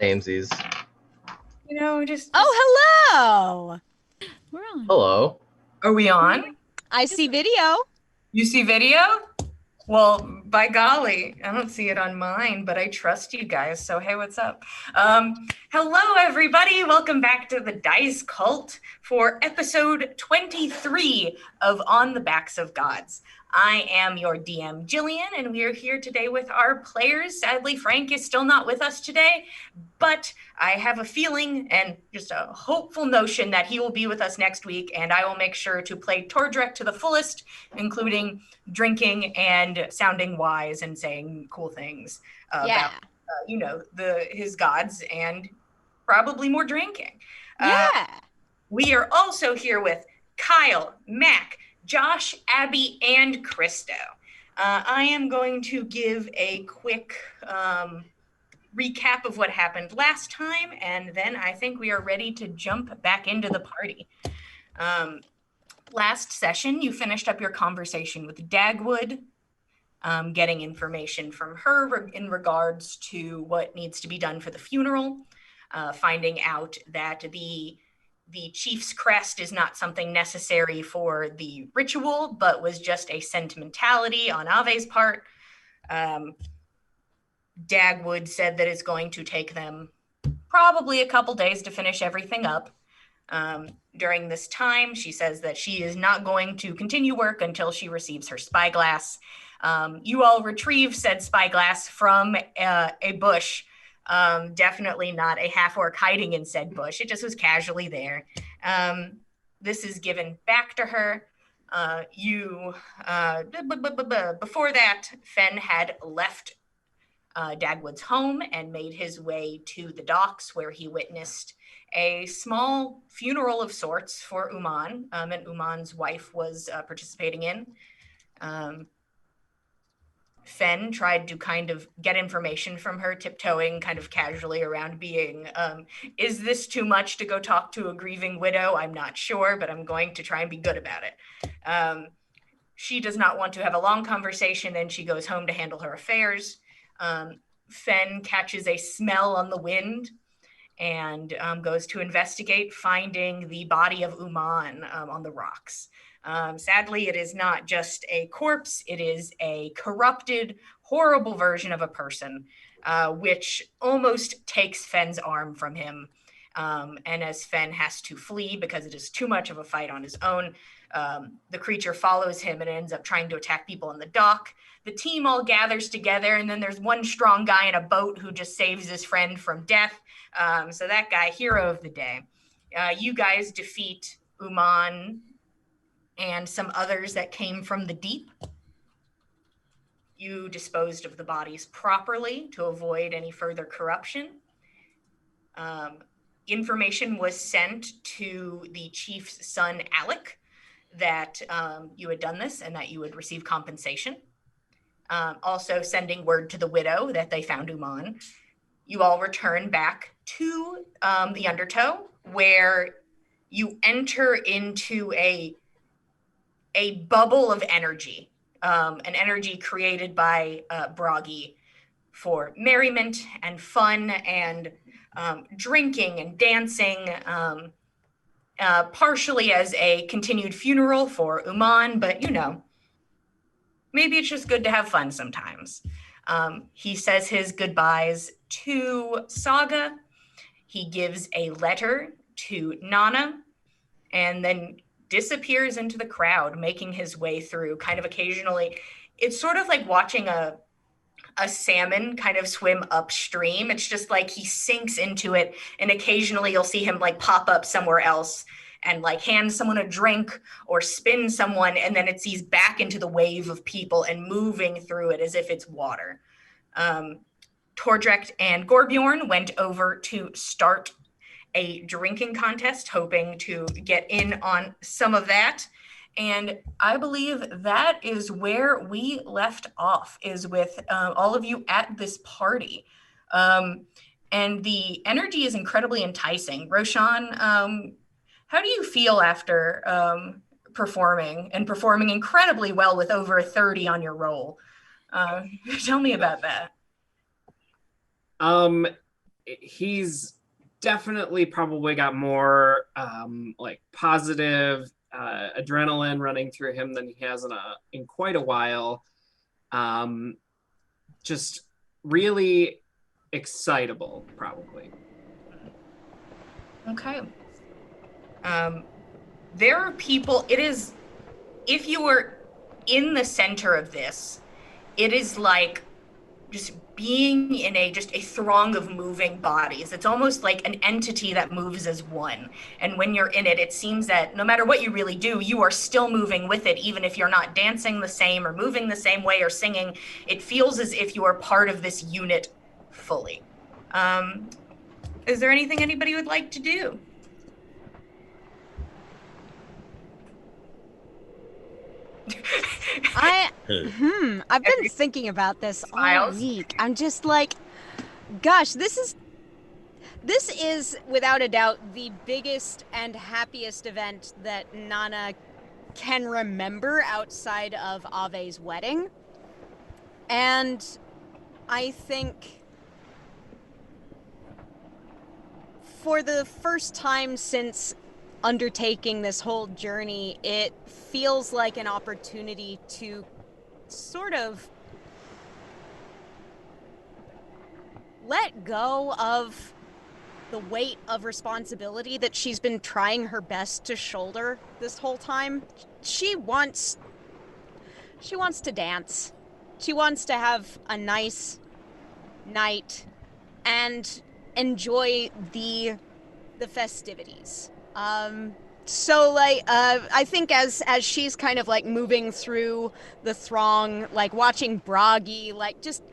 Samesies. Just. Oh, hello. We're on. Hello. Are we on? I see video. You see video? Well, by golly, I don't see it on mine, but I trust you guys. So, hey, what's up? Hello, everybody. Welcome back to the Dice Cult for episode 23 of On the Backs of Gods. I am your DM, Jillian, and we are here today with our players. Sadly, Frank is still not with us today, but I have a feeling and just a hopeful notion that he will be with us next week, and I will make sure to play Tordrek to the fullest, including drinking and sounding wise and saying cool things about, his gods and probably more drinking. We are also here with Kyle, Mac, Josh, Abby, and Christo. I am going to give a quick recap of what happened last time, and then I think we are ready to jump back into the party. Last session, you finished up your conversation with Dagwood, getting information from her in regards to what needs to be done for the funeral, finding out that the chief's crest is not something necessary for the ritual, but was just a sentimentality on Ave's part. Dagwood said that it's going to take them probably a couple days to finish everything up. During this time, she says that she is not going to continue work until she receives her spyglass. You all retrieve said spyglass from a bush. Definitely not a half-orc hiding in said bush. It just was casually there. This is given back to her. Before that, Fen had left Dagwood's home and made his way to the docks, where he witnessed a small funeral of sorts for Uman, and Uman's wife was participating in. Fen tried to kind of get information from her, tiptoeing kind of casually around being, is this too much to go talk to a grieving widow? I'm not sure, but I'm going to try and be good about it. She does not want to have a long conversation, and she goes home to handle her affairs. Fen catches a smell on the wind and goes to investigate, finding the body of Uman on the rocks. Sadly, it is not just a corpse, it is a corrupted, horrible version of a person, which almost takes Fen's arm from him. And as Fen has to flee because it is too much of a fight on his own, the creature follows him and ends up trying to attack people on the dock. The team all gathers together, and then there's one strong guy in a boat who just saves his friend from death. So that guy, hero of the day. You guys defeat Uman and some others that came from the deep. You disposed of the bodies properly to avoid any further corruption. Information was sent to the chief's son, Alec, that you had done this and that you would receive compensation. Also sending word to the widow that they found Uman. You all return back to the Undertow, where you enter into a bubble of energy, an energy created by Bragi for merriment and fun and drinking and dancing, partially as a continued funeral for Uman, but maybe it's just good to have fun sometimes. He says his goodbyes to Saga. He gives a letter to Nana, and then disappears into the crowd, making his way through kind of occasionally. It's sort of like watching a salmon kind of swim upstream. It's just like he sinks into it, and occasionally you'll see him like pop up somewhere else and like hand someone a drink or spin someone, and then he's back into the wave of people and moving through it as if it's water. Tordrek and Gorbjorn went over to start a drinking contest, hoping to get in on some of that. And I believe that is where we left off, is with all of you at this party. And the energy is incredibly enticing. Roshan, how do you feel after performing incredibly well with over a 30 on your roll? Tell me about that. he's definitely probably got more like positive adrenaline running through him than he has in quite a while. Just really excitable, probably. Okay. There are people, if you were in the center of this, it is like just being in just a throng of moving bodies. It's almost like an entity that moves as one. And when you're in it, it seems that no matter what you really do, you are still moving with it, even if you're not dancing the same or moving the same way or singing. It feels as if you are part of this unit fully. Is there anything anybody would like to do? I've been thinking about this all week. I'm just like, gosh, this is without a doubt the biggest and happiest event that Nana can remember outside of Ave's wedding. And I think for the first time since undertaking this whole journey, it feels like an opportunity to sort of let go of the weight of responsibility that she's been trying her best to shoulder this whole time. She wants to dance. She wants to have a nice night and enjoy the festivities. So like I think as she's kind of like moving through the throng, like watching Bragi like just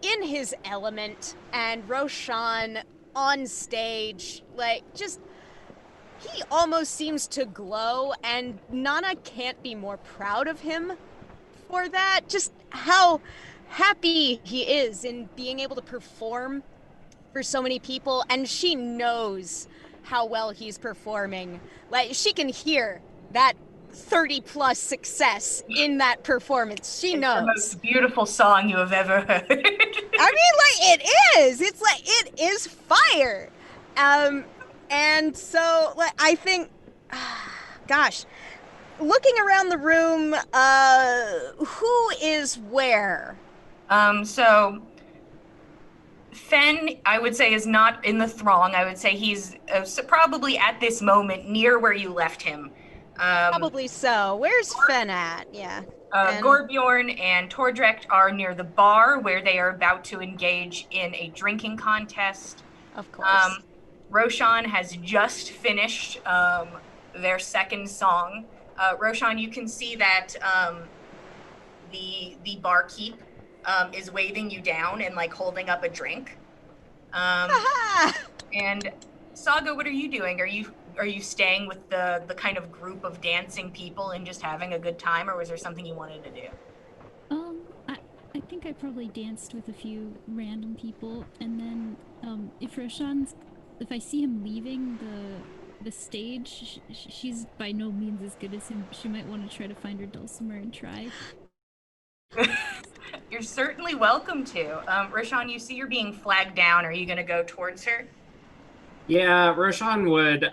in his element, and Roshan on stage, like just he almost seems to glow, and Nana can't be more proud of him for that. Just how happy he is in being able to perform for so many people, and she knows how well he's performing. Like she can hear that 30 plus success in that performance. She knows. The most beautiful song you have ever heard. I mean, like it is. It's like it is fire. And so like I think gosh, looking around the room, who is where? So Fen, I would say, is not in the throng. I would say he's probably at this moment near where you left him. Probably so. Where's Fen at? Yeah. Gorbjorn and Tordrecht are near the bar where they are about to engage in a drinking contest. Of course. Roshan has just finished their second song. Roshan, you can see that the barkeep is waving you down and like holding up a drink. And Saga, what are you doing? Are you staying with the kind of group of dancing people and just having a good time, or was there something you wanted to do? I think I probably danced with a few random people, and then if I see him leaving the stage, she's by no means as good as him. She might want to try to find her dulcimer and try. You're certainly welcome to. Roshan, you see you're being flagged down. Are you going to go towards her? Yeah, Roshan would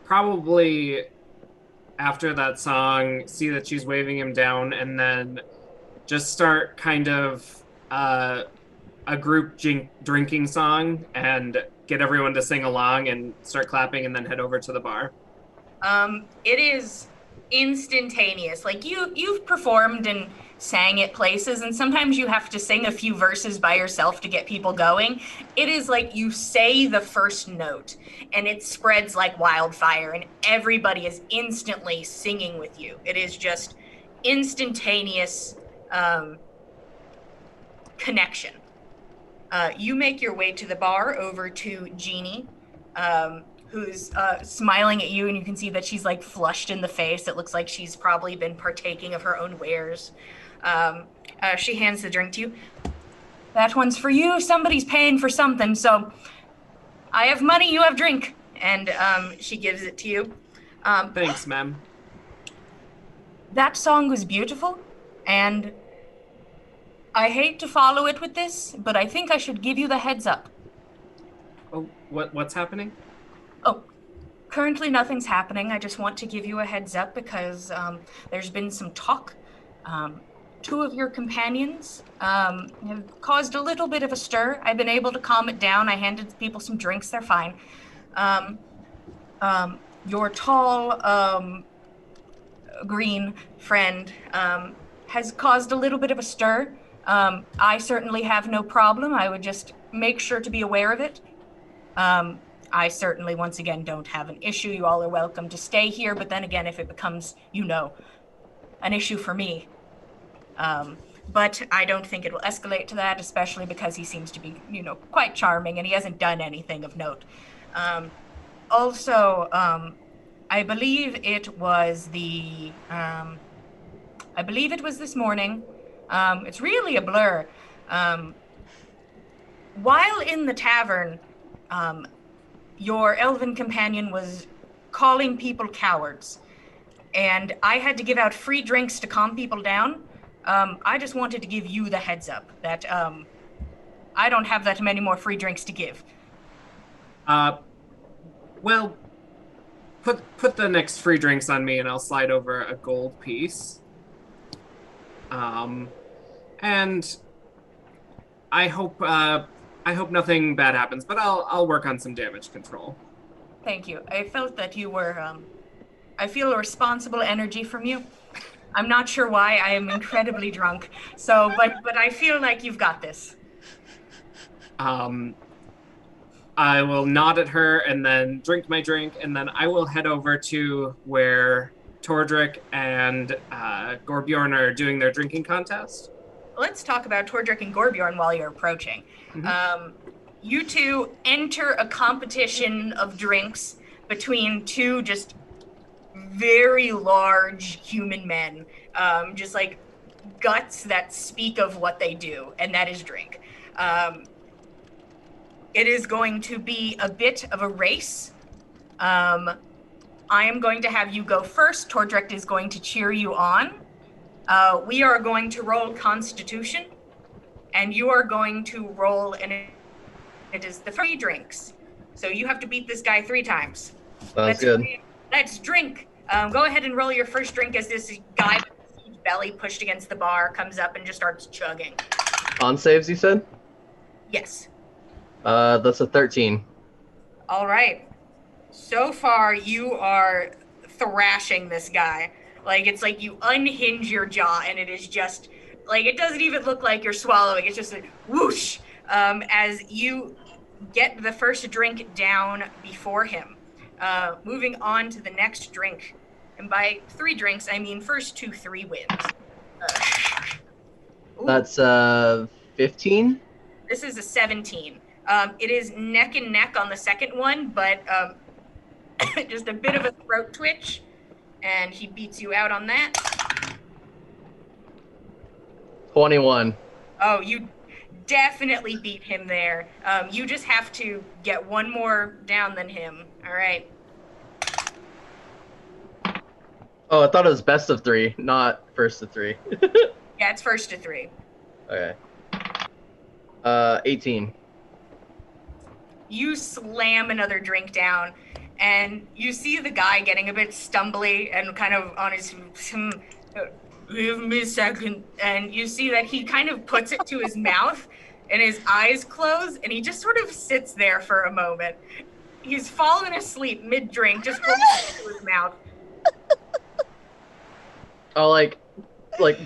probably, after that song, see that she's waving him down and then just start kind of a group drinking song and get everyone to sing along and start clapping and then head over to the bar. It is instantaneous. Like you've performed and sang at places, and sometimes you have to sing a few verses by yourself to get people going. It is like you say the first note and it spreads like wildfire and everybody is instantly singing with you. It is just instantaneous connection. You make your way to the bar over to Jeannie, who's smiling at you, and you can see that she's like flushed in the face. It looks like she's probably been partaking of her own wares. She hands the drink to you. That one's for you. Somebody's paying for something, so I have money, you have drink. And she gives it to you. Thanks, ma'am. That song was beautiful, and I hate to follow it with this, but I think I should give you the heads up. Oh, what's happening? Oh, currently nothing's happening. I just want to give you a heads up because there's been some talk. Two of your companions have caused a little bit of a stir. I've been able to calm it down. I handed people some drinks. They're fine. Um, your tall, green friend has caused a little bit of a stir. I certainly have no problem. I would just make sure to be aware of it. I certainly, once again, don't have an issue. You all are welcome to stay here. But then again, if it becomes, an issue for me, but I don't think it will escalate to that, especially because he seems to be, quite charming and he hasn't done anything of note. Also, I believe it was this morning. It's really a blur. While in the tavern, your elven companion was calling people cowards, and I had to give out free drinks to calm people down. I just wanted to give you the heads up that I don't have that many more free drinks to give. Well, put the next free drinks on me, and I'll slide over a gold piece. And I hope nothing bad happens, but I'll work on some damage control. Thank you. I felt that you were. I feel a responsible energy from you. I'm not sure why. I am incredibly drunk. So, but I feel like you've got this. I will nod at her and then drink my drink, and then I will head over to where Tordrick and Gorbjorn are doing their drinking contest. Let's talk about Tordrick and Gorbjorn while you're approaching. Mm-hmm. You two enter a competition of drinks between two just very large human men, just like guts that speak of what they do, and that is drink. It is going to be a bit of a race. I am going to have you go first. Tordrick is going to cheer you on. We are going to roll Constitution, and you are going to roll, and it is the free drinks. So you have to beat this guy 3 times. Sounds good. Let's drink. Go ahead and roll your first drink as this guy with his huge belly pushed against the bar comes up and just starts chugging. On saves, you said? Yes. That's a 13. All right. So far, you are thrashing this guy. Like, it's like you unhinge your jaw, and it is just, like, it doesn't even look like you're swallowing. It's just a whoosh as you get the first drink down before him. Moving on to the next drink. And by 3 drinks, I mean first 2 3 wins. That's 15? This is a 17. It is neck and neck on the second one, but just a bit of a throat twitch, and he beats you out on that. 21. Oh, you definitely beat him there. You just have to get one more down than him. All right. Oh, I thought it was best of 3, not first of 3. Yeah, it's first to 3. Okay. 18. You slam another drink down, and you see the guy getting a bit stumbly and kind of on his, give me a second, and you see that he kind of puts it to his mouth, and his eyes close, and he just sort of sits there for a moment. He's fallen asleep mid-drink, just putting it to his mouth. I'll like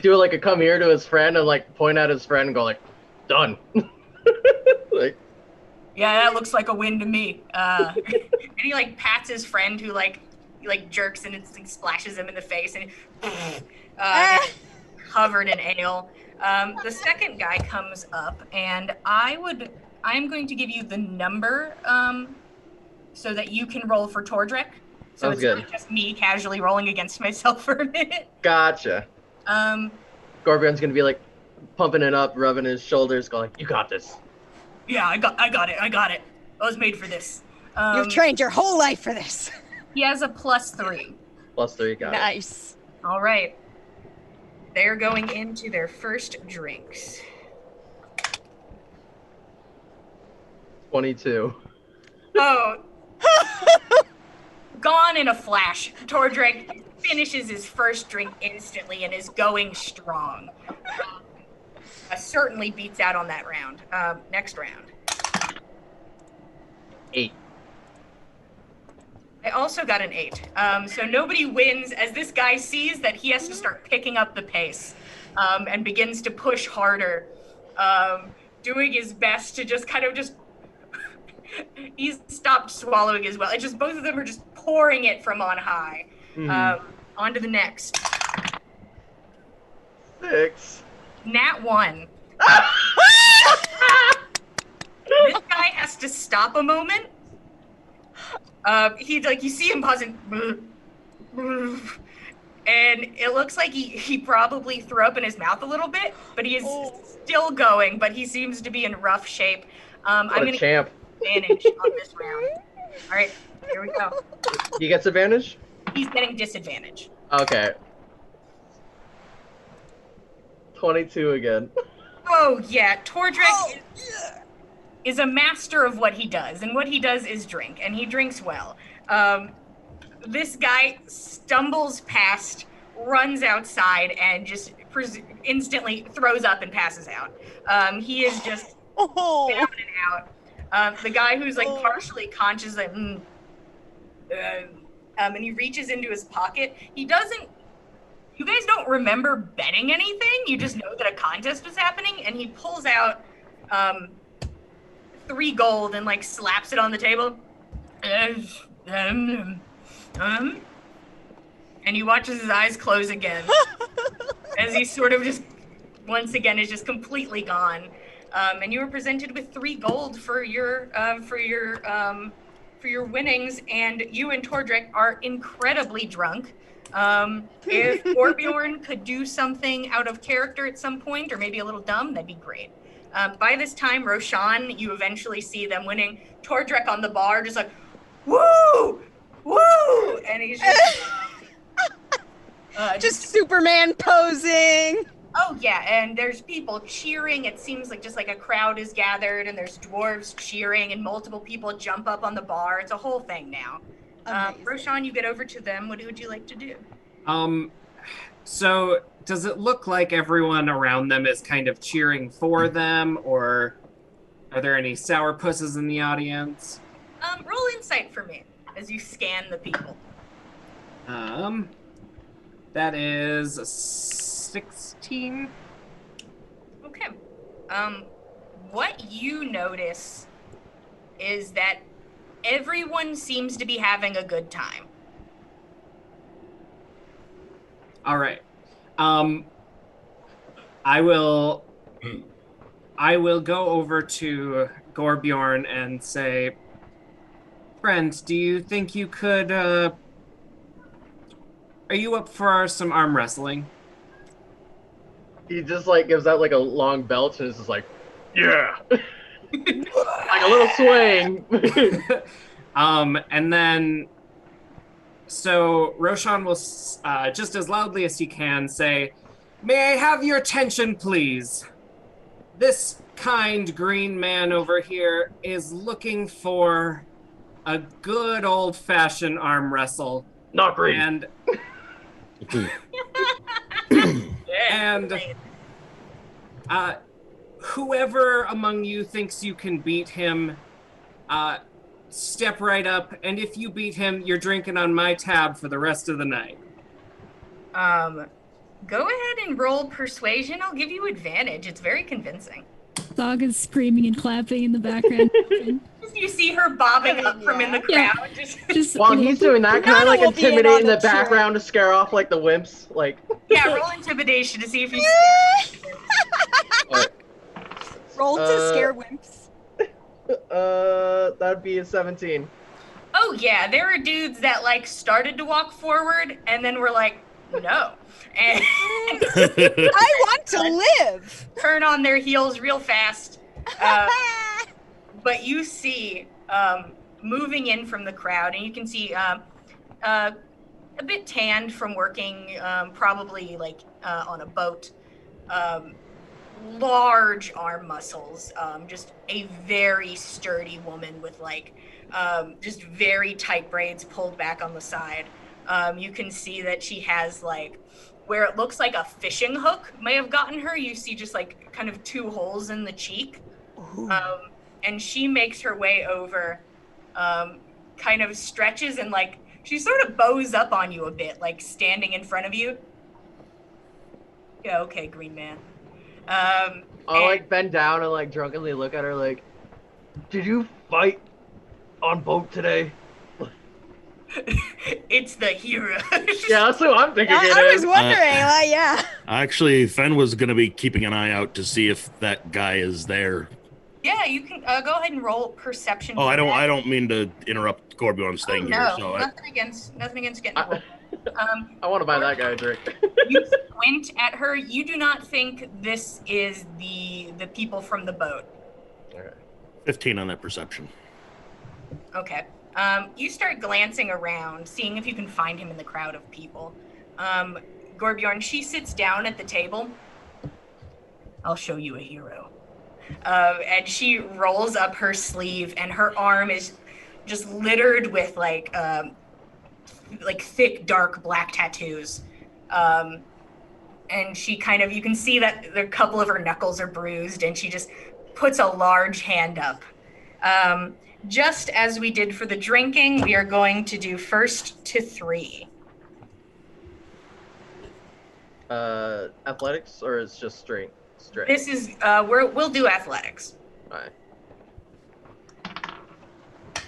do like a come here to his friend and like point at his friend and go like, done. Like, Yeah, that looks like a win to me. And he like pats his friend who like jerks and it like, splashes him in the face and covered in ale. The second guy comes up, and I'm going to give you the number so that you can roll for Tordrick. So Sounds it's good. not just me casually rolling against myself for a minute. Gotcha. Gorbjorn's gonna be like pumping it up, rubbing his shoulders, going, "You got this." Yeah, I got it. I was made for this. You've trained your whole life for this. He has a +3. +3, got it. Nice. All right. They're going into their first drinks. 22. Oh. Gone in a flash. Tordrek finishes his first drink instantly and is going strong. Certainly beats out on that round. Next round. 8. I also got an 8. So nobody wins as this guy sees that he has to start picking up the pace and begins to push harder, doing his best to just kind of just... He's stopped swallowing as well. It's just both of them are just pouring it from on high. On to the next. 6. Nat 1. This guy has to stop a moment. He's like, you see him pausing, and it looks like he probably threw up in his mouth a little bit, but he is still going, but he seems to be in rough shape. I'm going to champ. advantage on this round. All right, here we go. He gets advantage? He's getting disadvantage. Okay. 22 again. Oh, yeah. Tordrek is a master of what he does, and what he does is drink, and he drinks well. This guy stumbles past, runs outside, and just instantly throws up and passes out. He is just down and out. The guy who's like partially conscious, like, and he reaches into his pocket. He doesn't. You guys don't remember betting anything. You just know that a contest was happening, and he pulls out 3 gold and like slaps it on the table. And he watches his eyes close again as he sort of just once again is just completely gone. And you were presented with 3 gold for your winnings, and you and Tordrek are incredibly drunk. If Gorbjorn could do something out of character at some point, or maybe a little dumb, that'd be great. By this time, Roshan, you eventually see them winning. Tordrek on the bar, just like, woo, woo, and he's just Superman posing. Oh yeah, and there's people cheering. It seems like just like a crowd is gathered, and there's dwarves cheering, and multiple people jump up on the bar. It's a whole thing now. Roshan, you get over to them. What would you like to do? So does it look like everyone around them is kind of cheering for them, or are there any sourpusses in the audience? Roll insight for me as you scan the people. That is 16. Okay. What you notice is that everyone seems to be having a good time. All right. I will go over to Gorbjorn and say, friend, do you think you could, are you up for some arm wrestling? He just like gives out like a long belt and is just like, yeah. Like a little swing. And then, so Roshan will, just as loudly as he can, say, may I have your attention, please? This kind green man over here is looking for a good old-fashioned arm wrestle. Not green. And whoever among you thinks you can beat him, step right up, and if you beat him, you're drinking on my tab for the rest of the night. Go ahead and roll persuasion. I'll give you advantage. It's very convincing. Dog is screaming and clapping in the background. You see her bobbing up from in the crowd. Just While he's doing that, can I like will be in intimidate on in the the cheering. background to scare off like the wimps? Like Yeah, roll intimidation to see if you. Roll to scare wimps. That'd be a 17. Oh yeah, there are dudes that like started to walk forward and then were like, no, and I want to live. turn on their heels real fast. But you see, moving in from the crowd, and you can see a bit tanned from working, probably like on a boat. large arm muscles. Just a very sturdy woman with like just very tight braids pulled back on the side. You can see that she has like where it looks like a fishing hook may have gotten her. You see just like kind of 2 holes in the cheek. And she makes her way over, kind of stretches and like she sort of bows up on you a bit, like standing in front of you. Yeah, okay, Green Man. I'll like bend down and like drunkenly look at her like, did you fight on boat today? It's the hero. Yeah, that's what I'm thinking. I was wondering, yeah. Actually, Fen was going to be keeping an eye out to see if that guy is there. Yeah, you can go ahead and roll perception. Oh, for that. I don't mean to interrupt Gorbjorn's thing no, here. So nothing against getting a roll. I want to buy that guy a drink. You squint at her. You do not think this is the people from the boat. Okay. 15 on that perception. Okay. You start glancing around, seeing if you can find him in the crowd of people. Gorbjorn, she sits down at the table. I'll show you a hero. And she rolls up her sleeve, and her arm is just littered with like thick, dark black tattoos. And she kind of, you can see that a couple of her knuckles are bruised, and she just puts a large hand up. Just as we did for the drinking, we are going to do first to 3. Athletics, or it's just straight? This is we'll do athletics. Alright.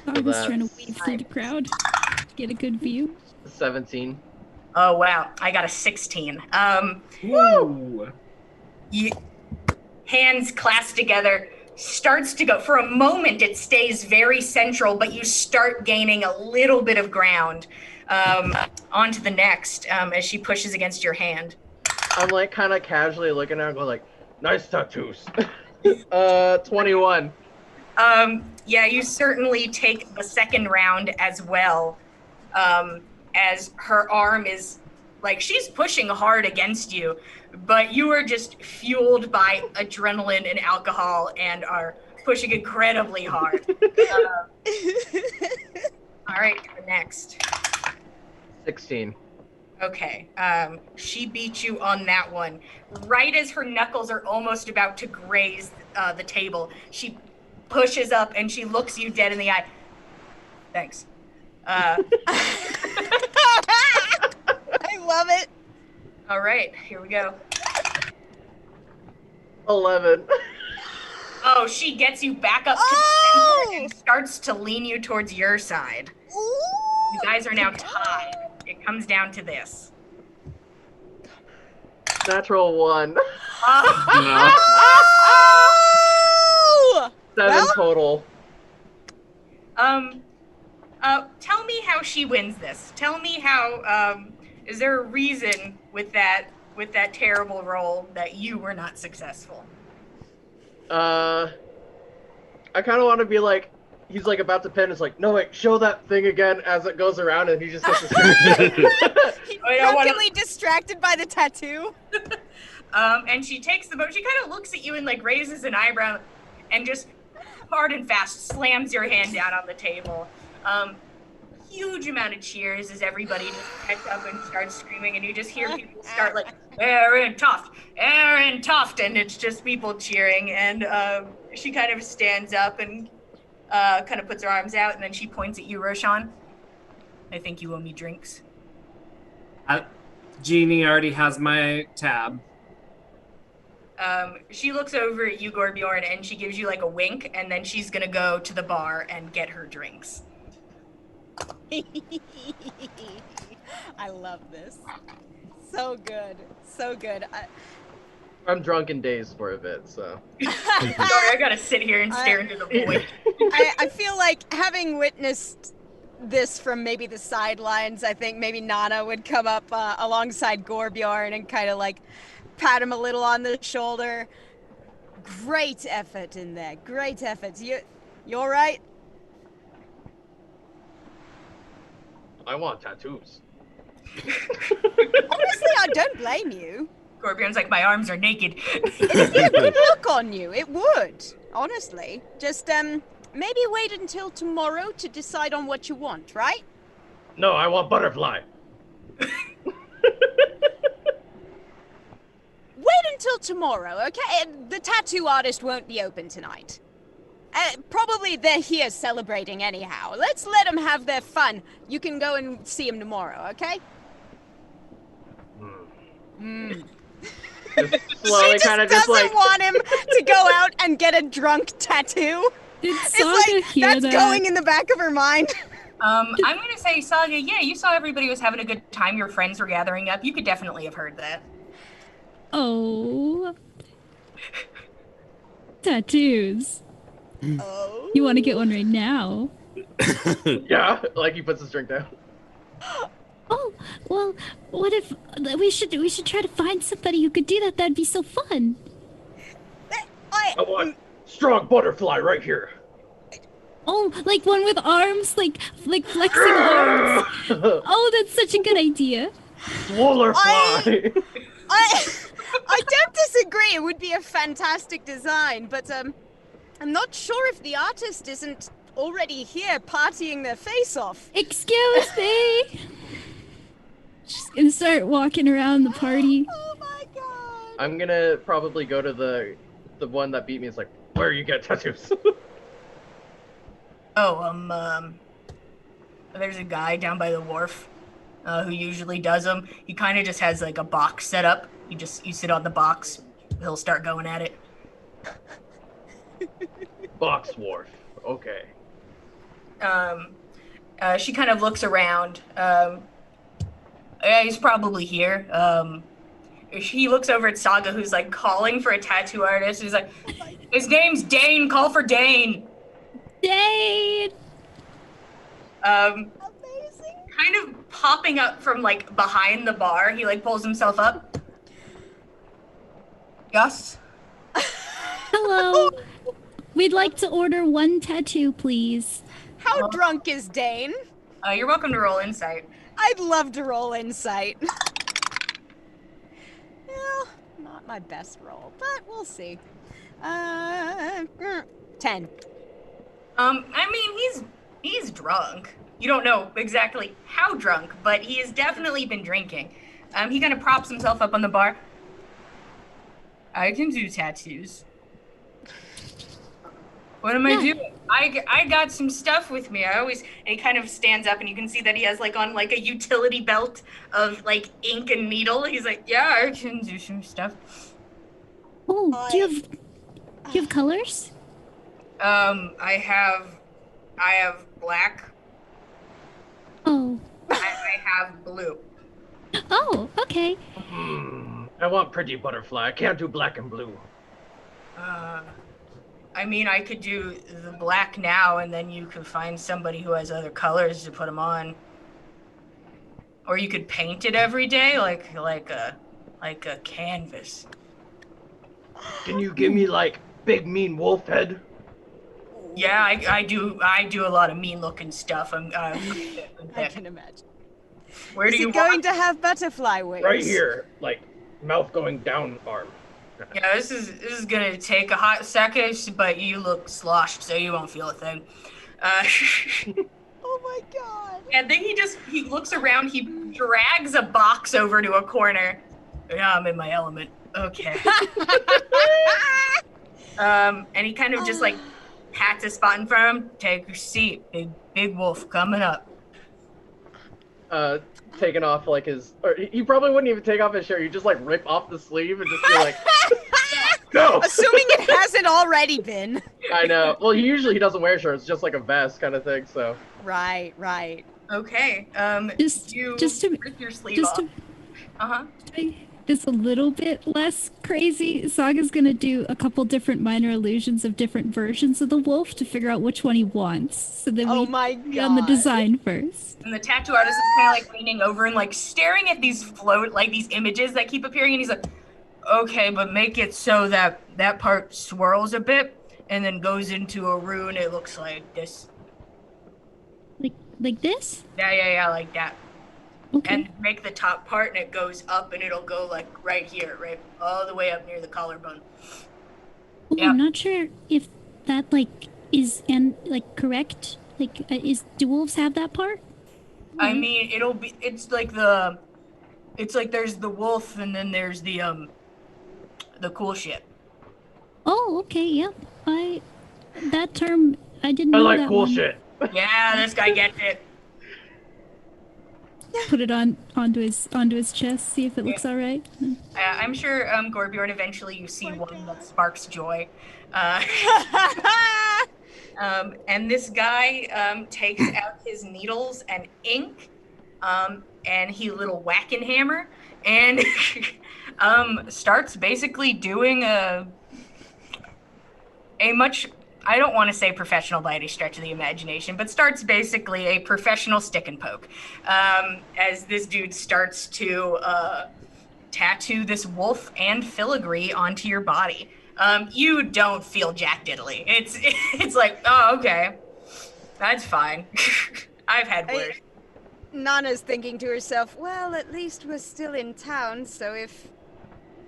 I was trying to weave through the crowd to get a good view. 17. Oh wow, I got a 16. Woo! Hands clasped together, starts to go. For a moment, it stays very central, but you start gaining a little bit of ground onto the next as she pushes against your hand. I'm like kind of casually looking at her and going like, nice tattoos. 21. Yeah, you certainly take the second round as well, as her arm is like she's pushing hard against you, but you are just fueled by adrenaline and alcohol and are pushing incredibly hard. All right, next. 16. Okay, she beat you on that one. Right as her knuckles are almost about to graze the table, she pushes up and she looks you dead in the eye. Thanks. I love it. All right, here we go. 11. Oh, she gets you back up to the center and starts to lean you towards your side. Ooh. You guys are now tied. It comes down to this. Natural 1. Oh! 7 Well- total. Tell me how she wins this. Tell me how, is there a reason with that terrible roll that you were not successful? I kind of want to be like, he's like about to pin. It's like, no wait, show that thing again as it goes around, and he just gets distracted. He's I don't wanna- drunkenly distracted by the tattoo. And she takes the boat. She kind of looks at you and like raises an eyebrow, and just hard and fast slams your hand down on the table. Huge amount of cheers as everybody just picks up and starts screaming, and you just hear people start like, Aaron Tuft, and it's just people cheering. And she kind of stands up and kind of puts her arms out, and then she points at you, Roshan. I think you owe me drinks. Jeannie already has my tab. She looks over at you, Gorbjorn, and she gives you like a wink, and then she's gonna go to the bar and get her drinks. I love this. So good. So good. I'm drunk in days for a bit, so. Sorry, I gotta sit here and stare into the void. I feel like having witnessed this from maybe the sidelines, I think maybe Nana would come up alongside Gorbjorn and kind of like pat him a little on the shoulder. Great effort in there. Great efforts. You all right? I want tattoos. Honestly, I don't blame you. Scorpion's like, my arms are naked. It'd be a good look on you. It would, honestly. Just maybe wait until tomorrow to decide on what you want, right? No, I want butterfly. Wait until tomorrow, okay? The tattoo artist won't be open tonight. Probably they're here celebrating anyhow. Let's let them have their fun. You can go and see them tomorrow, okay? Slowly, She just kind of doesn't just like. want him to go out and get a drunk tattoo. Did It's Saga like hear that's that? going in the back of her mind. I'm gonna say, Saga, yeah, you saw everybody was having a good time. Your friends were gathering up. You could definitely have heard that. Oh. Tattoos. Oh. You want to get one right now? Yeah, like he puts his drink down. Oh, well, what if we should try to find somebody who could do that? That'd be so fun. I want strong butterfly right here. Oh, like one with arms, like flexing arms. Oh, that's such a good idea. Swoller fly. I don't disagree. It would be a fantastic design, but I'm not sure if the artist isn't already here partying their face off. Excuse me. She's gonna start walking around the party. Oh my god. I'm gonna probably go to the one that beat me. It's like, where you get tattoos? Oh, there's a guy down by the wharf who usually does them. He kind of just has like a box set up. You sit on the box. He'll start going at it. Box wharf. Okay. She kind of looks around. Yeah, he's probably here. He looks over at Saga, who's like calling for a tattoo artist. He's like, his name's Dane. Call for Dane. Dane. Amazing. Kind of popping up from like behind the bar. He like pulls himself up. Yes. Hello. We'd like to order one tattoo, please. How drunk is Dane? You're welcome to roll insight. I'd love to roll insight. Well, not my best roll, but we'll see. 10. I mean, he's drunk. You don't know exactly how drunk, but he has definitely been drinking. He kind of props himself up on the bar. I can do tattoos. What am I doing? I got some stuff with me. And he kind of stands up and you can see that he has like on like a utility belt of like ink and needle. He's like, yeah, I can do some stuff. Oh, do you have colors? I have black. Oh. I have blue. Oh, okay. I want pretty butterfly. I can't do black and blue. I mean, I could do the black now, and then you could find somebody who has other colors to put them on. Or you could paint it every day, like a canvas. Can you give me like big mean wolf head? Yeah, I do a lot of mean-looking stuff. I can imagine. Where Is do you it going want? to have butterfly wings? Right here, like mouth going down arm. Yeah, this is gonna take a hot second, but you look sloshed, so you won't feel a thing. Oh my god. And then he looks around, he drags a box over to a corner. Yeah, I'm in my element. Okay. And he kind of just like pats a spot in front of him. Take your seat, big wolf coming up. Taking off like his, or he probably wouldn't even take off his shirt. You just like rip off the sleeve and just be like, no. Assuming it hasn't already been. I know. Well, he doesn't wear shirts, just like a vest kind of thing. So. Right. Okay. Just you to rip your sleeve just off. to make this a little bit less crazy, Saga's gonna do a couple different minor illusions of different versions of the wolf to figure out which one he wants. So then Oh we my agree on the God. design first. And the tattoo artist is kind of like leaning over and like staring at these these images that keep appearing, and he's like, okay, but make it so that that part swirls a bit and then goes into a rune. It looks like this. Like this? Yeah, like that. Okay. and make the top part, and it goes up, and it'll go like right here, right all the way up near the collarbone. Well, Yeah. I'm not sure if that is correct. Do wolves have that part? I mean, it's like there's the wolf, and then there's the cool shit. Oh, okay. Yep. That term I didn't I know like that cool one. shit. Yeah, this guy gets it. Put it onto his chest. See if it looks all right. I'm sure Gorbjorn, eventually you see one that sparks joy. And this guy takes out his needles and ink, and he little whacking hammer, and starts basically doing a much, I don't want to say professional by any stretch of the imagination, but starts basically a professional stick and poke, as this dude starts to tattoo this wolf and filigree onto your body. You don't feel jack diddly. It's like, oh, okay, that's fine. I've had worse. Nana's thinking to herself, well, at least we're still in town, so if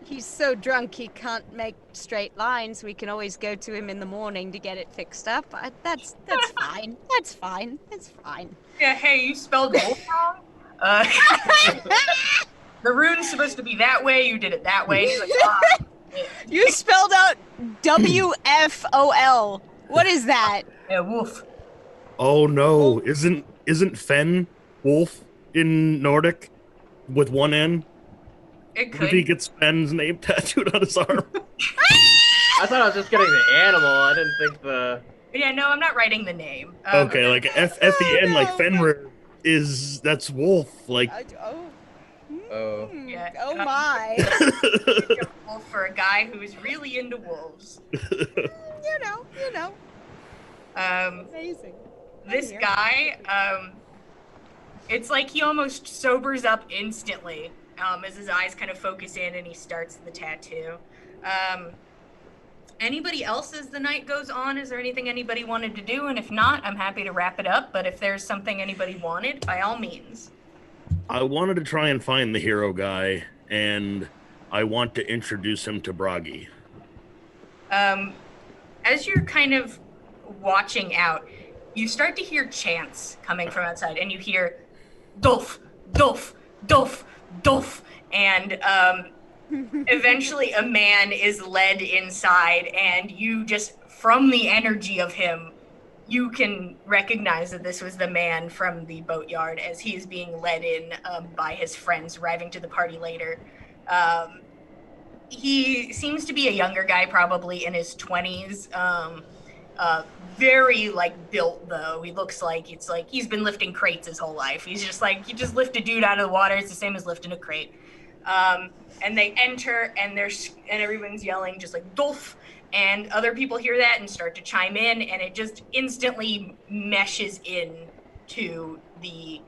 he's so drunk he can't make straight lines, we can always go to him in the morning to get it fixed up. That's fine. That's fine. It's fine. Yeah, hey, you spelled wolf wrong. The rune's supposed to be that way. You did it that way. He's like, You spelled out WFOL. What is that? yeah, wolf. Oh no! Isn't Fen wolf in Nordic with one N? It What if he could. gets Fen's name tattooed on his arm? I thought I was just getting the animal. I didn't think the. Yeah, no, I'm not writing the name. Okay, like F-E-N, like Fenrir that's wolf. Like Oh. Yeah, Oh my. a wolf for a guy who's really into wolves. you know. Amazing. This guy, it's like he almost sobers up instantly, as his eyes kind of focus in and he starts the tattoo. Anybody else as the night goes on? Is there anything anybody wanted to do? And if not, I'm happy to wrap it up. But if there's something anybody wanted, by all means. I wanted to try and find the hero guy, and I want to introduce him to Bragi. As you're kind of watching out, you start to hear chants coming from outside, and you hear Dolf, Dolf, Dolf, Dolf, and eventually a man is led inside, and you just, from the energy of him, you can recognize that this was the man from the boatyard as he is being led in by his friends arriving to the party later. He seems to be a younger guy, probably in his 20s. Very built though. He looks like he's been lifting crates his whole life. He's just like, you just lift a dude out of the water. It's the same as lifting a crate. And they enter and everyone's yelling just like Dolf. And other people hear that and start to chime in, and it just instantly meshes in to the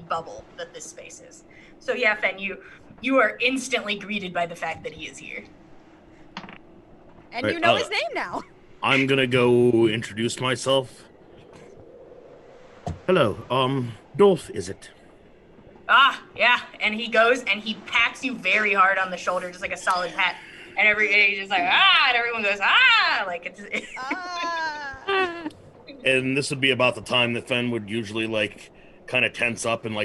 bubble that this space is. So yeah, Fen, you are instantly greeted by the fact that he is here. And Right, you know his name now. I'm gonna go introduce myself. Hello, Dolph, is it? Ah, yeah. And he goes and he pats you very hard on the shoulder, just like a solid pat. And he's just like, ah, and everyone goes, ah, like it's. Ah. And this would be about the time that Fen would usually kind of tense up and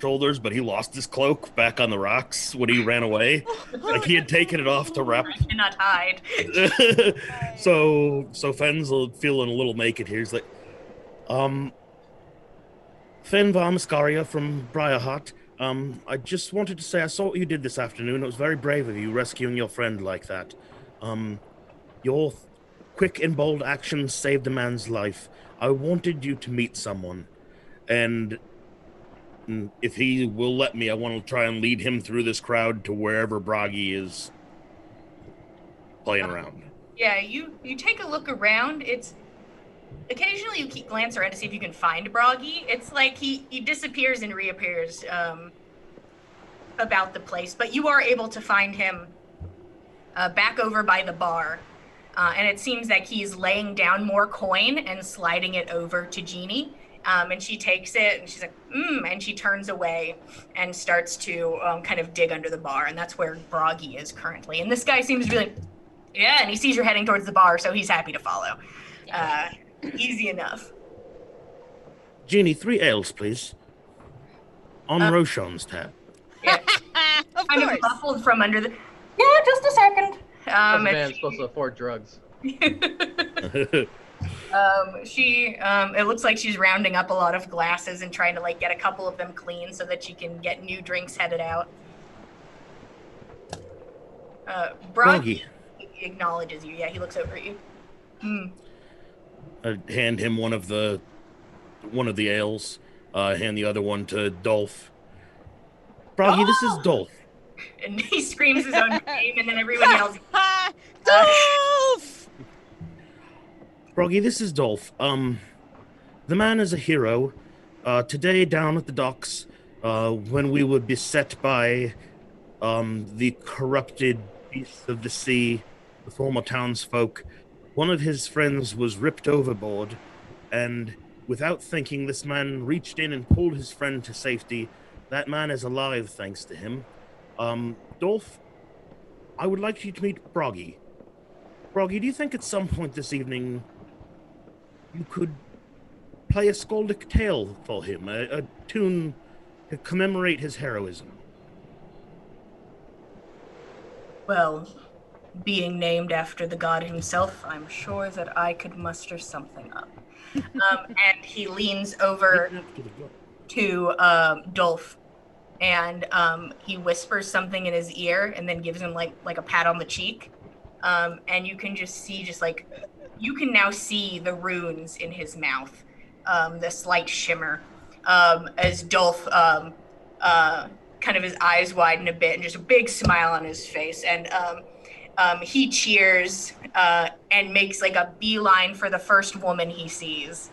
shoulders, but he lost his cloak back on the rocks when he ran away. He had taken it off to wrap. I cannot hide. so Fen's feeling a little naked here. He's like, Fen Varmascaria from Briarheart. I just wanted to say I saw what you did this afternoon. It was very brave of you rescuing your friend like that. Your quick and bold actions saved a man's life. I wanted you to meet someone, and if he will let me, I want to try and lead him through this crowd to wherever Bragi is playing around. Yeah, you take a look around. It's occasionally you glance around to see if you can find Bragi. It's like he disappears and reappears about the place, but you are able to find him back over by the bar, and it seems that he's laying down more coin and sliding it over to Jeannie, And she takes it and she's like, and she turns away and starts to kind of dig under the bar. And that's where Broggy is currently. And this guy seems to be like, yeah, and he sees you're heading towards the bar, so he's happy to follow. Easy enough. Jeannie, 3 ales, please. On Roshan's tab. Yeah. Of Kind of course. muffled from under the. Yeah, just a second. This And man's supposed to afford drugs. she it looks like she's rounding up a lot of glasses and trying to like get a couple of them clean so that she can get new drinks headed out. Broggy acknowledges you. Yeah, he looks over at you. I hand him one of the ales. Hand the other one to Dolph. Broggy, this is Dolph. And he screams his own name, and then everyone yells. Dolph! Broggy, this is Dolph. The man is a hero. Today down at the docks, when we were beset by the corrupted beasts of the sea, the former townsfolk, one of his friends was ripped overboard, and without thinking, this man reached in and pulled his friend to safety. That man is alive thanks to him. Dolph, I would like you to meet Broggy. Broggy, do you think at some point this evening you could play a skaldic tale for him, a tune to commemorate his heroism? Well, being named after the god himself, I'm sure that I could muster something up. And he leans over to Dolph, and he whispers something in his ear, and then gives him like a pat on the cheek. And you can just see, you can now see the runes in his mouth, the slight shimmer, as Dolph kind of his eyes widen a bit and just a big smile on his face. And he cheers and makes like a beeline for the first woman he sees.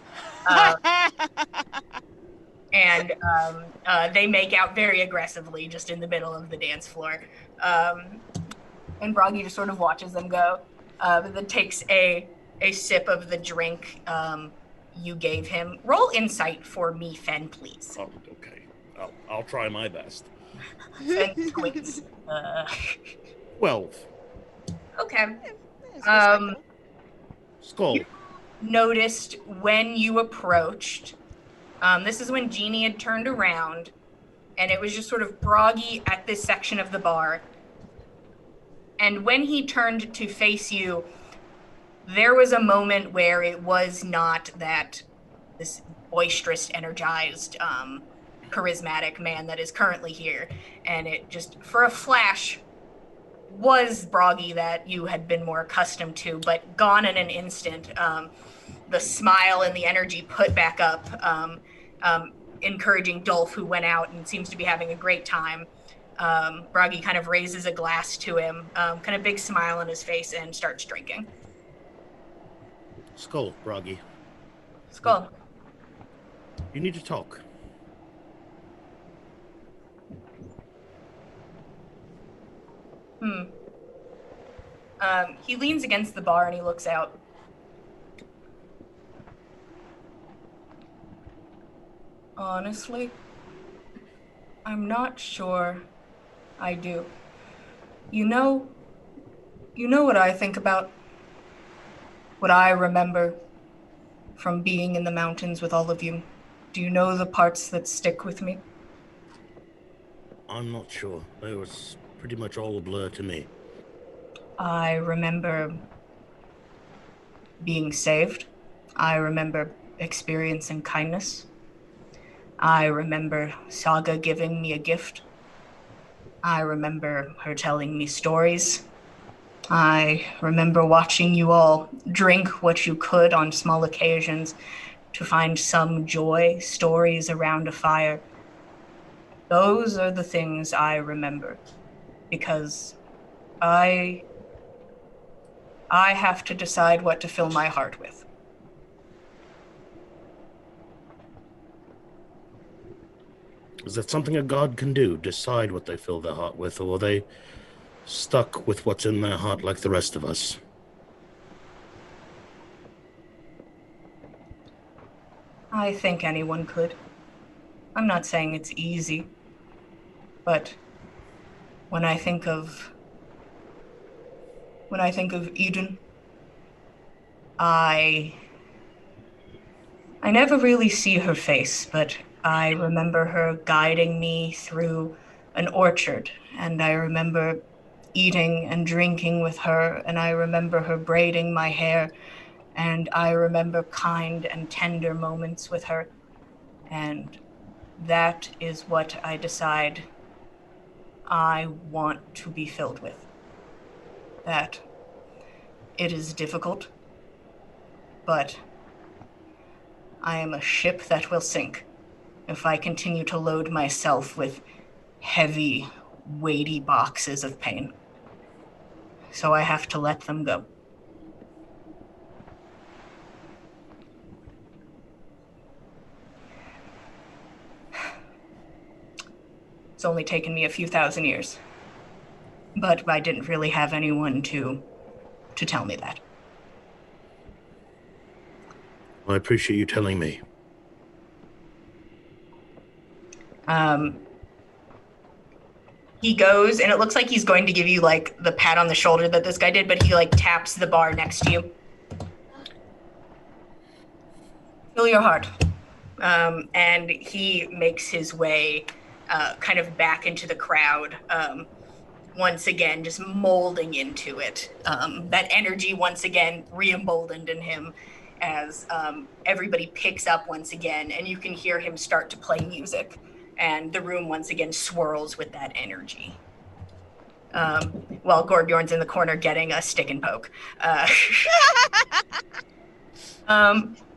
And they make out very aggressively just in the middle of the dance floor. And Broggy just sort of watches them go, but then takes a sip of the drink you gave him. Roll insight for me, Fen, please. Oh, okay. I'll try my best. Fen squints. 12. Okay. Skull. Noticed when you approached, this is when Jeannie had turned around, and it was just sort of Broggy at this section of the bar. And when he turned to face you, there was a moment where it was not that this boisterous, energized, charismatic man that is currently here. And it just, for a flash, was Broggy that you had been more accustomed to, but gone in an instant. The smile and the energy put back up, encouraging Dolph, who went out and seems to be having a great time. Broggy kind of raises a glass to him, kind of big smile on his face, and starts drinking. Skull, Broggy. Skull. You need to talk. He leans against the bar and he looks out. Honestly, I'm not sure I do. You know what I think about? What I remember from being in the mountains with all of you. Do you know the parts that stick with me? I'm not sure. It was pretty much all a blur to me. I remember being saved. I remember experiencing kindness. I remember Saga giving me a gift. I remember her telling me stories. I remember watching you all drink what you could on small occasions to find some joy, stories around a fire. Those are the things I remember, because I have to decide what to fill my heart with. Is that something a god can do? Decide what they fill their heart with, or are they stuck with what's in their heart like the rest of us? I think anyone could. I'm not saying it's easy, but when I think of Eden, I never really see her face, but I remember her guiding me through an orchard, and I remember eating and drinking with her, and I remember her braiding my hair, and I remember kind and tender moments with her, and that is what I decide I want to be filled with. That it is difficult, but I am a ship that will sink if I continue to load myself with heavy, weighty boxes of pain. So I have to let them go. It's only taken me a few thousand years. But I didn't really have anyone to tell me that. I appreciate you telling me. He goes, and it looks like he's going to give you, like, the pat on the shoulder that this guy did, but he, like, taps the bar next to you. Fill your heart. And he makes his way kind of back into the crowd, once again, just molding into it. That energy, once again, re-emboldened in him as everybody picks up once again, and you can hear him start to play music. And the room once again swirls with that energy. While Gorbjorn's in the corner getting a stick and poke.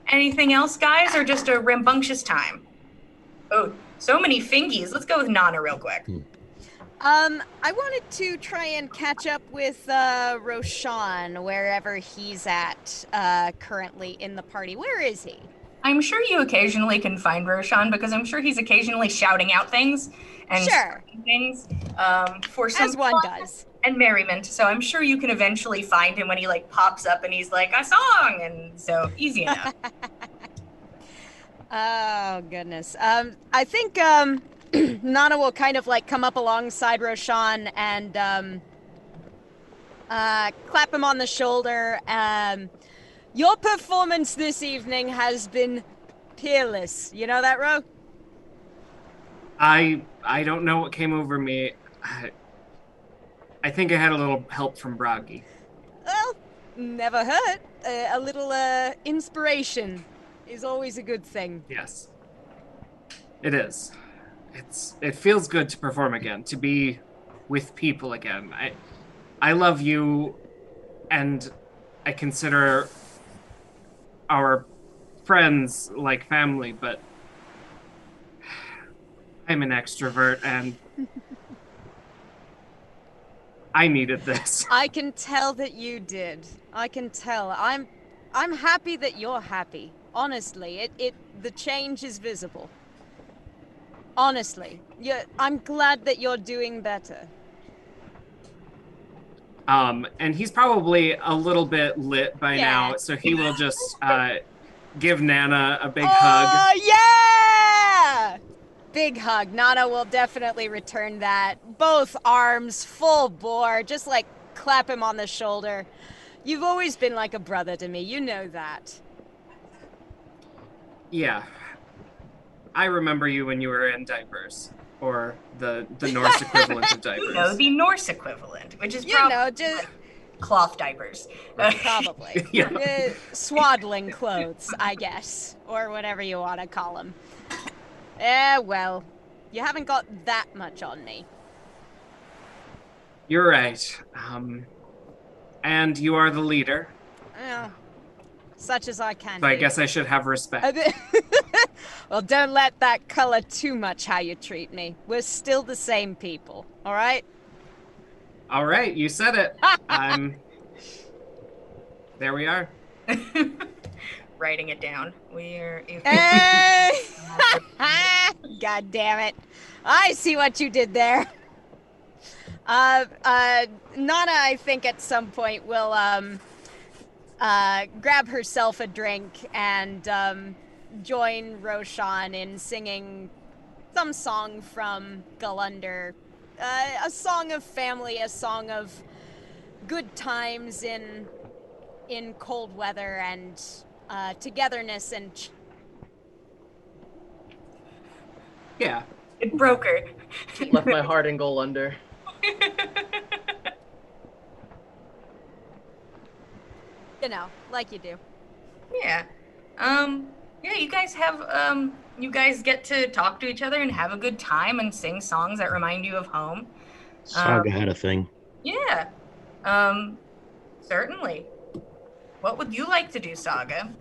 Anything else, guys, or just a rambunctious time? Oh, so many fingies. Let's go with Nana real quick. I wanted to try and catch up with Roshan, wherever he's at currently in the party. Where is he? I'm sure you occasionally can find Roshan, because I'm sure he's occasionally shouting out things and Sure. things for some As one fun does. and merriment. So I'm sure you can eventually find him when he like pops up and he's like, a song, and so easy enough. Oh, goodness. I think Nana will kind of like come up alongside Roshan and clap him on the shoulder. Your performance this evening has been peerless. You know that, Ro? I don't know what came over me. I think I had a little help from Bragi. Well, never hurt. A little inspiration is always a good thing. Yes. It is. It feels good to perform again, to be with people again. I love you, and I consider our friends like family, but I'm an extrovert and I needed this. I can tell that you did. I can tell. I'm happy that you're happy. Honestly, the change is visible. Honestly, I'm glad that you're doing better. And he's probably a little bit lit by Yeah. now, so he will just give Nana a big hug. Oh, yeah! Big hug. Nana will definitely return that. Both arms, full bore, just like clap him on the shoulder. You've always been like a brother to me, you know that. Yeah. I remember you when you were in diapers. Or the Norse equivalent of diapers. No, the Norse equivalent, which is You probably know, just cloth diapers. probably. Yeah. Swaddling clothes, I guess. Or whatever you want to call them. Well, you haven't got that much on me. You're right. And you are the leader, Well, such as I can so I be. guess I should have respect. Well, don't let that color too much how you treat me. We're still the same people, all right? All right, you said it. There we are. Writing it down. We're Hey! God damn it. I see what you did there. Nana, I think at some point will grab herself a drink and join Roshan in singing some song from Gulunder. A song of family, a song of good times in cold weather and togetherness and Yeah. It broke her. Left my heart in Gulunder. you know, like you do. Yeah. Yeah, you guys have you guys get to talk to each other and have a good time and sing songs that remind you of home. Saga had a thing. Yeah. Certainly. What would you like to do, Saga?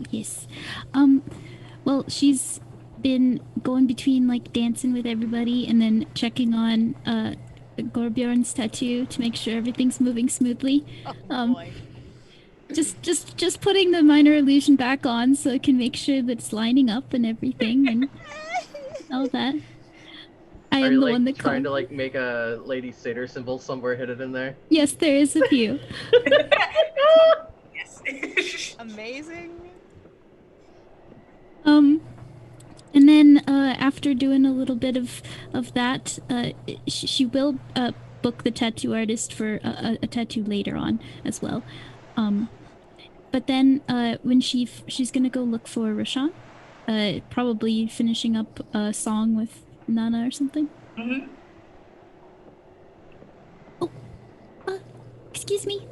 Yes. Well, she's been going between like dancing with everybody and then checking on Gorbjorn's tattoo to make sure everything's moving smoothly. Boy. Just putting the minor illusion back on so it can make sure that it's lining up and everything and all that. I Are am you the like one that trying to called. like make a Lady Satyr symbol somewhere hidden in there? Yes, there is a few. Yes. Amazing. And then after doing a little bit of that, she will book the tattoo artist for a tattoo later on as well. But then when she's gonna go look for Roshan, probably finishing up a song with Nana or something. Mm-hmm. Excuse me.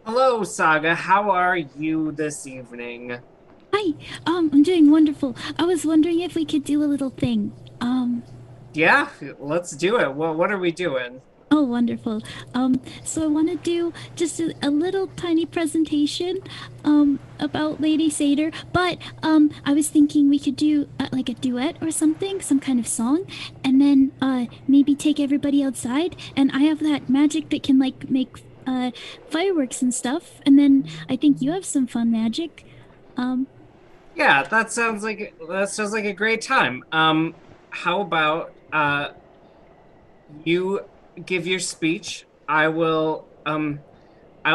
Hello, Saga. How are you this evening? Hi. I'm doing wonderful. I was wondering if we could do a little thing. Yeah, let's do it. Well, what are we doing? Oh, wonderful. So I want to do just a little tiny presentation, about Lady Satyr, but, I was thinking we could do, like a duet or something, some kind of song, and then, maybe take everybody outside, and I have that magic that can, like, make, fireworks and stuff, and then I think you have some fun magic. Yeah, that sounds like a great time. How about you give your speech. I'll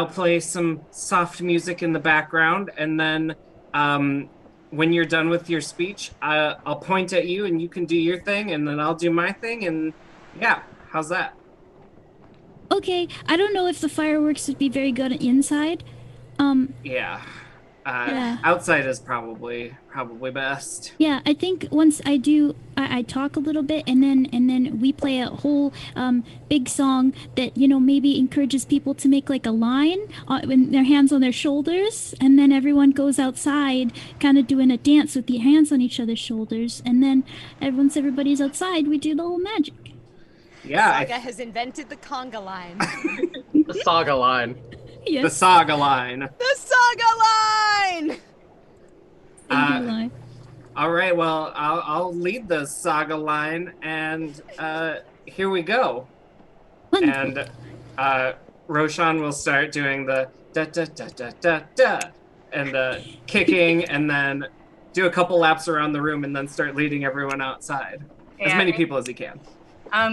play some soft music in the background, and then when you're done with your speech, I'll point at you and you can do your thing, and then I'll do my thing, and yeah, how's that? Okay, I don't know if the fireworks would be very good inside. Yeah. Yeah. Outside is probably best. Yeah, I think once I do, I talk a little bit, and then we play a whole big song that maybe encourages people to make like a line with their hands on their shoulders, and then everyone goes outside, kind of doing a dance with the hands on each other's shoulders, and then once everybody's outside, we do the whole magic. Yeah, Saga has invented the conga line. The Saga line. the Yes, Saga line. The Saga line! Saga line. All right, well, I'll lead the Saga line, and here we go. Wonderful. And Roshan will start doing the da da da da da da, and the kicking, and then do a couple laps around the room, and then start leading everyone outside. As Yeah. many people as he can.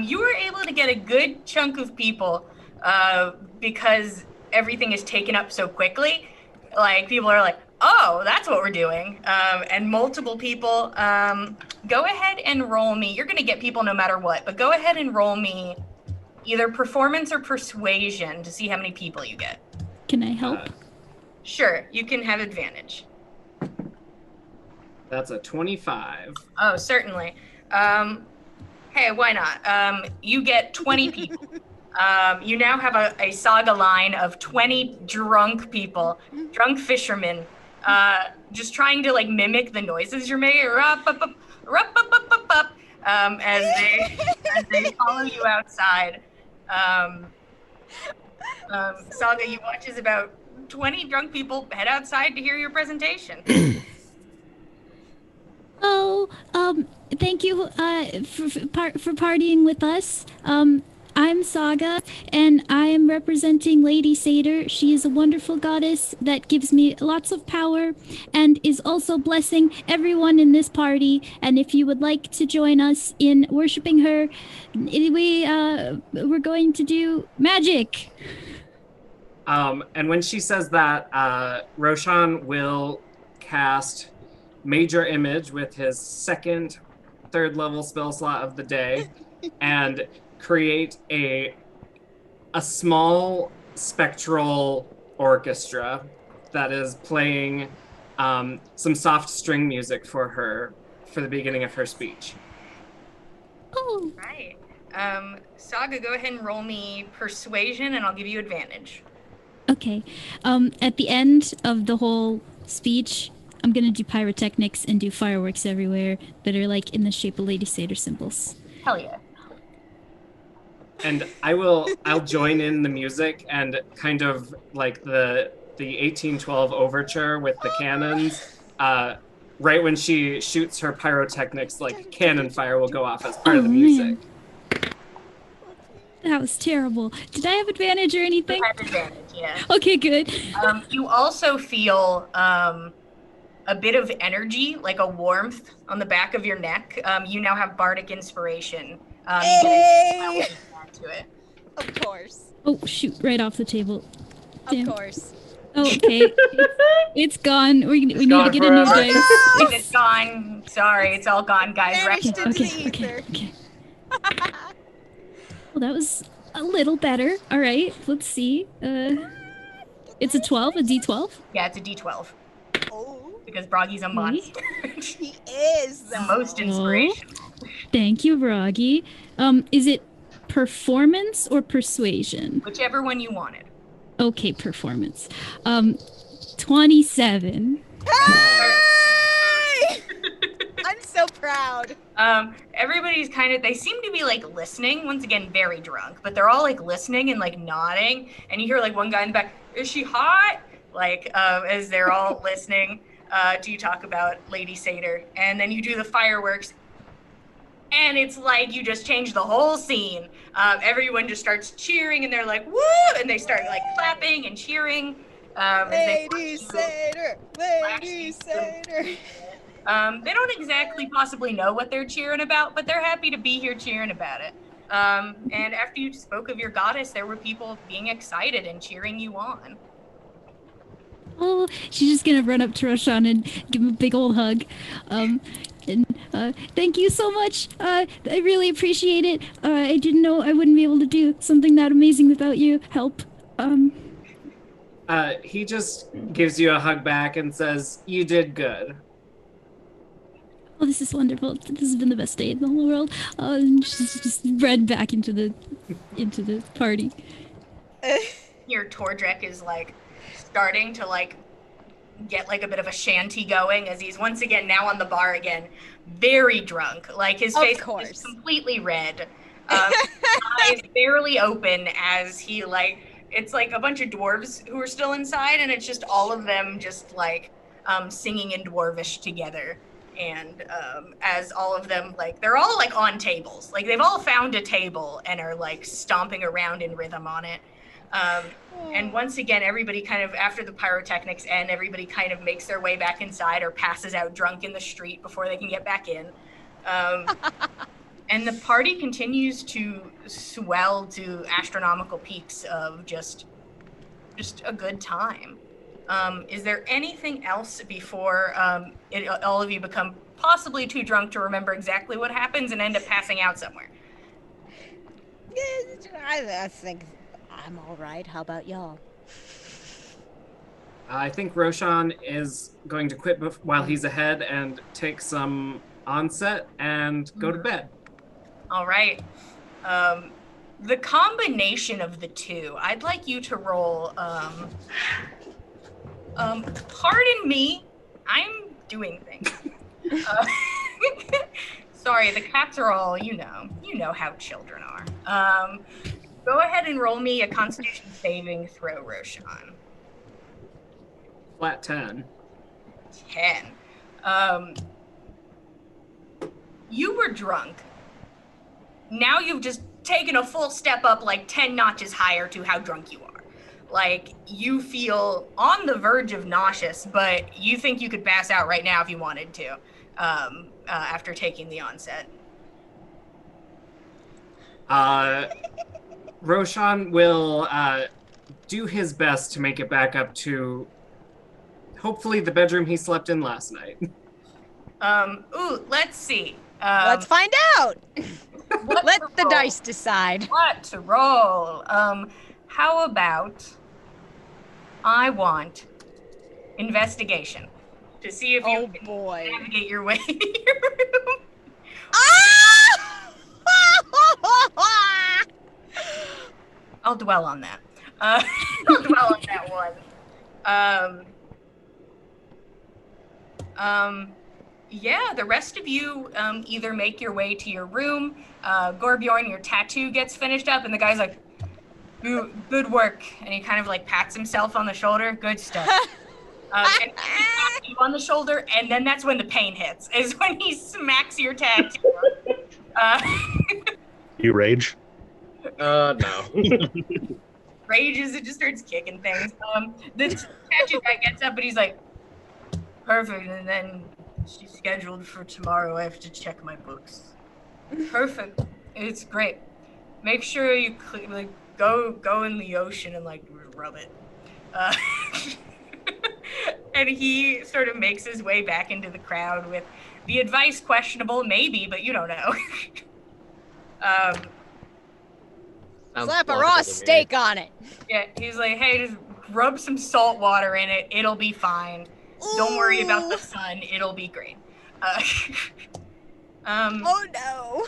You were able to get a good chunk of people because everything is taken up so quickly. Like, people are like, oh, that's what we're doing. And multiple people, go ahead and roll me. You're going to get people no matter what, but go ahead and roll me either performance or persuasion to see how many people you get. Can I help? Sure, you can have advantage. That's a 25. Oh, certainly. Hey, why not? You get 20 people. You now have a Saga line of 20 drunk people, drunk fishermen, just trying to like mimic the noises you're making, as they follow you outside. Saga, you watch as about 20 drunk people head outside to hear your presentation. Oh, thank you for partying with us. I'm Saga, and I am representing Lady Satyr. She is a wonderful goddess that gives me lots of power and is also blessing everyone in this party. And if you would like to join us in worshiping her, we're going to do magic. And when she says that, Roshan will cast Major Image with his second, third level spell slot of the day, and create a small spectral orchestra that is playing some soft string music for her for the beginning of her speech. Oh, Right. Saga, go ahead and roll me persuasion, and I'll give you advantage. okay. At the end of the whole speech, I'm gonna do pyrotechnics and do fireworks everywhere that are like in the shape of Lady Satyr symbols. Hell yeah. And I'll join in the music and kind of like the 1812 overture with the cannons. Right when she shoots her pyrotechnics, like cannon fire will go off as part of the Oh, music. man. That was terrible. Did I have advantage or anything? You have advantage, yeah. Okay, good. You also feel a bit of energy, like a warmth on the back of your neck. You now have bardic inspiration. Hey! Add to it. Of course. Oh, shoot, right off the table. Damn. Of course. Oh, okay. It's gone. We need to gone get a new forever. dice. It's gone. Sorry, it's all gone, guys. Vanished Rest into Okay, the okay, ether. okay. Well, that was a little better. All right, let's see. It's a 12, a D12. Yeah, it's a D12 Oh, because Broggy's a monster. he is The most though. inspiration. Thank you, Broggy. Is it performance or persuasion? Whichever one you wanted. Okay, performance. 27. Hey! I'm so proud. Everybody's they seem to be like listening, once again, very drunk, but they're all like listening and like nodding. And you hear like one guy in the back, is she hot? Like, as they're all listening to you talk about Lady Satyr. And then you do the fireworks. And it's like you just change the whole scene. Everyone just starts cheering and they're like, woo! And they start like clapping and cheering. As they Lady watch you Satyr, Lady Satyr. They don't exactly possibly know what they're cheering about, but they're happy to be here cheering about it. And after you spoke of your goddess, there were people being excited and cheering you on. Oh, she's just gonna run up to Roshan and give him a big old hug. Thank you so much. I really appreciate it. I didn't know I wouldn't be able to do something that amazing without your help. He just gives you a hug back and says, "You did good." Oh, this is wonderful. This has been the best day in the whole world. She's just ran back into the party. Your Tordrek is like starting to like get like a bit of a shanty going as he's once again now on the bar again, very drunk. Like his Of face course. is completely red. Eyes barely open as he like it's like a bunch of dwarves who are still inside, and it's just all of them just like singing in dwarvish together. And as all of them like they're all like on tables, like they've all found a table and are like stomping around in rhythm on it. And once again, everybody kind of, after the pyrotechnics end, everybody kind of makes their way back inside or passes out drunk in the street before they can get back in. And the party continues to swell to astronomical peaks of just a good time. Is there anything else before all of you become possibly too drunk to remember exactly what happens and end up passing out somewhere? I think I'm all right. How about y'all? I think Roshan is going to quit while he's ahead and take some onset and go to bed. All right. The combination of the two, I'd like you to roll. Pardon me, I'm doing things. Sorry, the cats are all, you know how children are. Go ahead and roll me a Constitution saving throw, Roshan. Flat 10. 10. You were drunk. Now you've just taken a full step up like 10 notches higher to how drunk you are. Like, you feel on the verge of nauseous, but you think you could pass out right now if you wanted to, after taking the onset. Roshan will do his best to make it back up to hopefully the bedroom he slept in last night. Let's see. Let's find out. What Let to the roll? dice decide. What to roll? How about I want investigation to see if you Oh can boy. navigate your way to your room. Ah! I'll dwell on that. I'll dwell on that one. Yeah, the rest of you either make your way to your room. Gorbjorn, your tattoo gets finished up, and the guy's like, good work. And he kind of like pats himself on the shoulder. Good stuff. And he pats you on the shoulder, and then that's when the pain hits, is when he smacks your tattoo. You rage? No. Rages, it just starts kicking things. The tattoo guy gets up and he's like, perfect. And then she's scheduled for tomorrow. I have to check my books. Perfect. It's great. Make sure you go in the ocean and like rub it. And he sort of makes his way back into the crowd with the advice questionable, maybe, but you don't know. Sounds Slap a plausible raw to me. steak on it. Yeah, he's like, hey, just rub some salt water in it. It'll be fine. Don't worry about the sun. It'll be great. Oh no.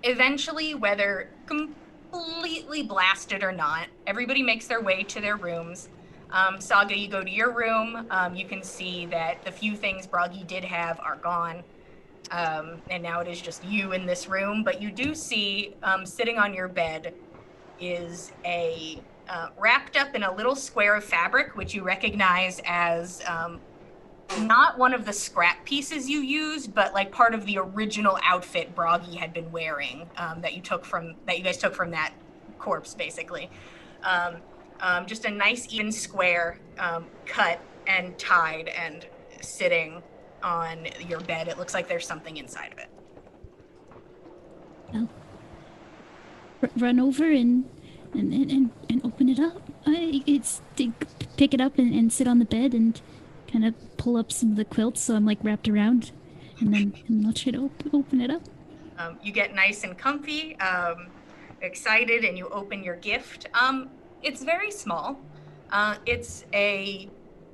Eventually, whether completely blasted or not, everybody makes their way to their rooms. Saga, you go to your room. You can see that the few things Bragi did have are gone. And now it is just you in this room. But you do see, sitting on your bed, is a wrapped up in a little square of fabric, which you recognize as not one of the scrap pieces you used, but like part of the original outfit Bragi had been wearing, that you guys took from that corpse, basically. Just a nice even square, cut and tied and sitting on your bed. It looks like there's something inside of it. Run over and open it up. It's to pick it up and sit on the bed and kind of pull up some of the quilts so I'm like wrapped around, and I'll try to open it up. You get nice and comfy, excited, and you open your gift. It's very small. It's a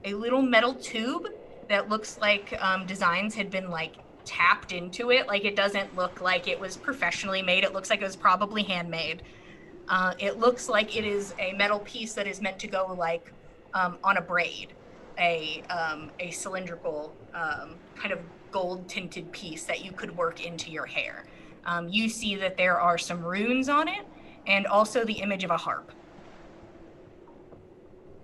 little metal tube that looks like designs had been like tapped into it. Like, it doesn't look like it was professionally made. It looks like it was probably handmade. It looks like it is a metal piece that is meant to go like on a braid, a cylindrical kind of gold tinted piece that you could work into your hair. You see that there are some runes on it, and also the image of a harp.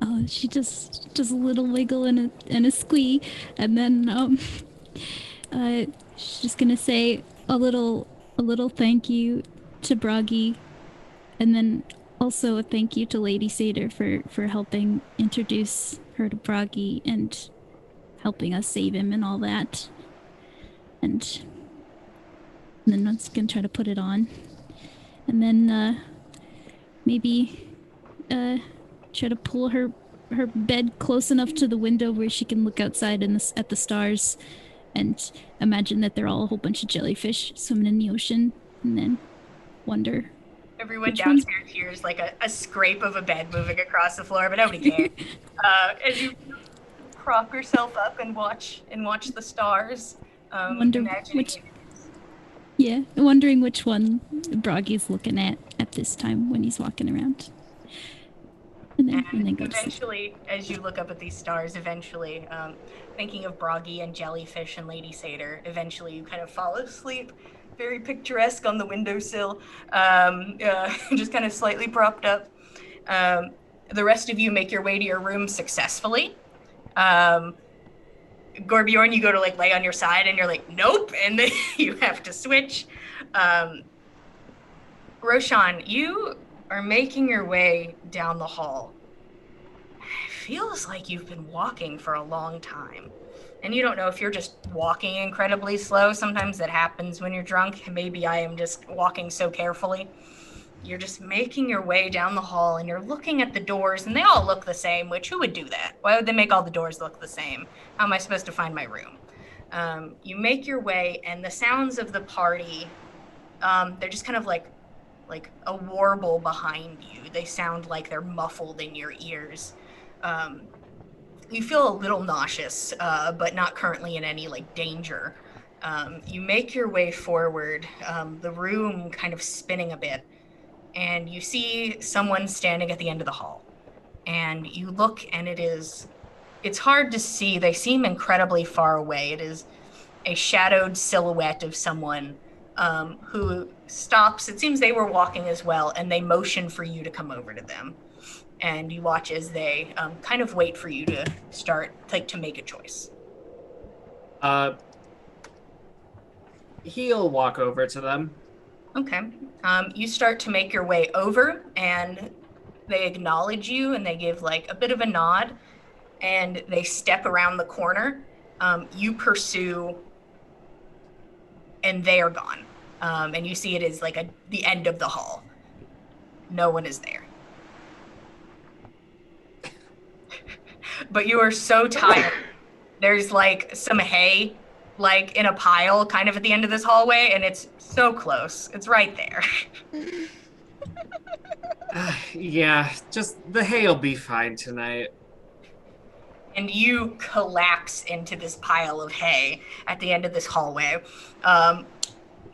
Oh, she just a little wiggle and a squee, and then she's just gonna say a little thank you to Bragi, and then also a thank you to Lady Satyr for helping introduce her to Bragi and helping us save him and all that. And then I'm just gonna try to put it on, and then maybe try to pull her bed close enough to the window where she can look outside at the stars, and imagine that they're all a whole bunch of jellyfish swimming in the ocean, and then wonder. Everyone Which one's- downstairs hears like a scrape of a bed moving across the floor, but nobody cares. As you prop yourself up and watch the stars, Wonder imagining which- Yeah, wondering which one Bragi's looking at this time when he's walking around. And then go to sleep. eventually, as you look up at these stars, thinking of Bragi and Jellyfish and Lady Satyr, eventually you kind of fall asleep, very picturesque on the windowsill, just kind of slightly propped up. The rest of you make your way to your room successfully. Gorbjorn, you go to like lay on your side and you're like, nope, and then you have to switch. Roshan, you are making your way down the hall. It feels like you've been walking for a long time. And you don't know if you're just walking incredibly slow. Sometimes that happens when you're drunk. Maybe I am just walking so carefully. you're just making your way down the hall, and you're looking at the doors, and they all look the same, which who would do that? Why would they make all the doors look the same? How am I supposed to find my room? You make your way, and the sounds of the party, they're just kind of like a warble behind you. They sound like they're muffled in your ears. You feel a little nauseous, but not currently in any like danger. You make your way forward, the room kind of spinning a bit, and you see someone standing at the end of the hall. And you look, and it's hard to see. They seem incredibly far away. It is a shadowed silhouette of someone who stops. It seems they were walking as well, and they motion for you to come over to them. And you watch as they kind of wait for you to start, to make a choice. He'll walk over to them. Okay. You start to make your way over, and they acknowledge you, and they give like a bit of a nod, and they step around the corner. You pursue, and they are gone. And you see it is like the end of the hall. No one is there. But you are so tired. There's like some hay like in a pile kind of at the end of this hallway, and it's so close. It's right there. Yeah, just the hay will be fine tonight. And you collapse into this pile of hay at the end of this hallway,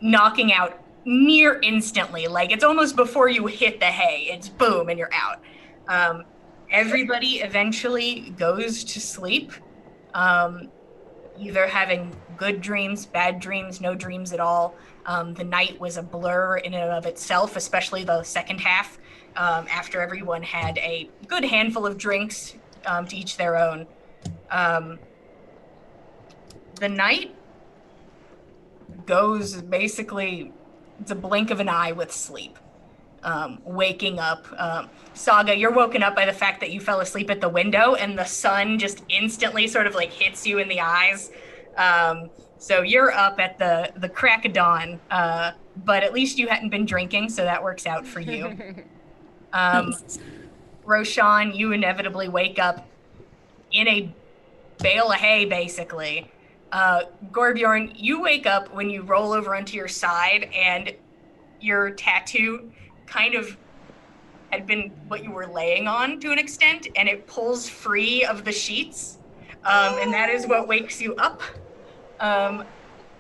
knocking out near instantly. Like it's almost before you hit the hay, it's boom, and you're out. Everybody eventually goes to sleep, either having good dreams, bad dreams, no dreams at all. The night was a blur in and of itself, especially the second half, after everyone had a good handful of drinks, to each their own. The night goes basically, it's a blink of an eye with sleep. Waking up. Saga, you're woken up by the fact that you fell asleep at the window and the sun just instantly sort of like hits you in the eyes. So you're up at the crack of dawn, but at least you hadn't been drinking, so that works out for you. Roshan, you inevitably wake up in a bale of hay, basically. Gorbjorn, you wake up when you roll over onto your side and your tattoo kind of had been what you were laying on to an extent, and it pulls free of the sheets, and that is what wakes you up.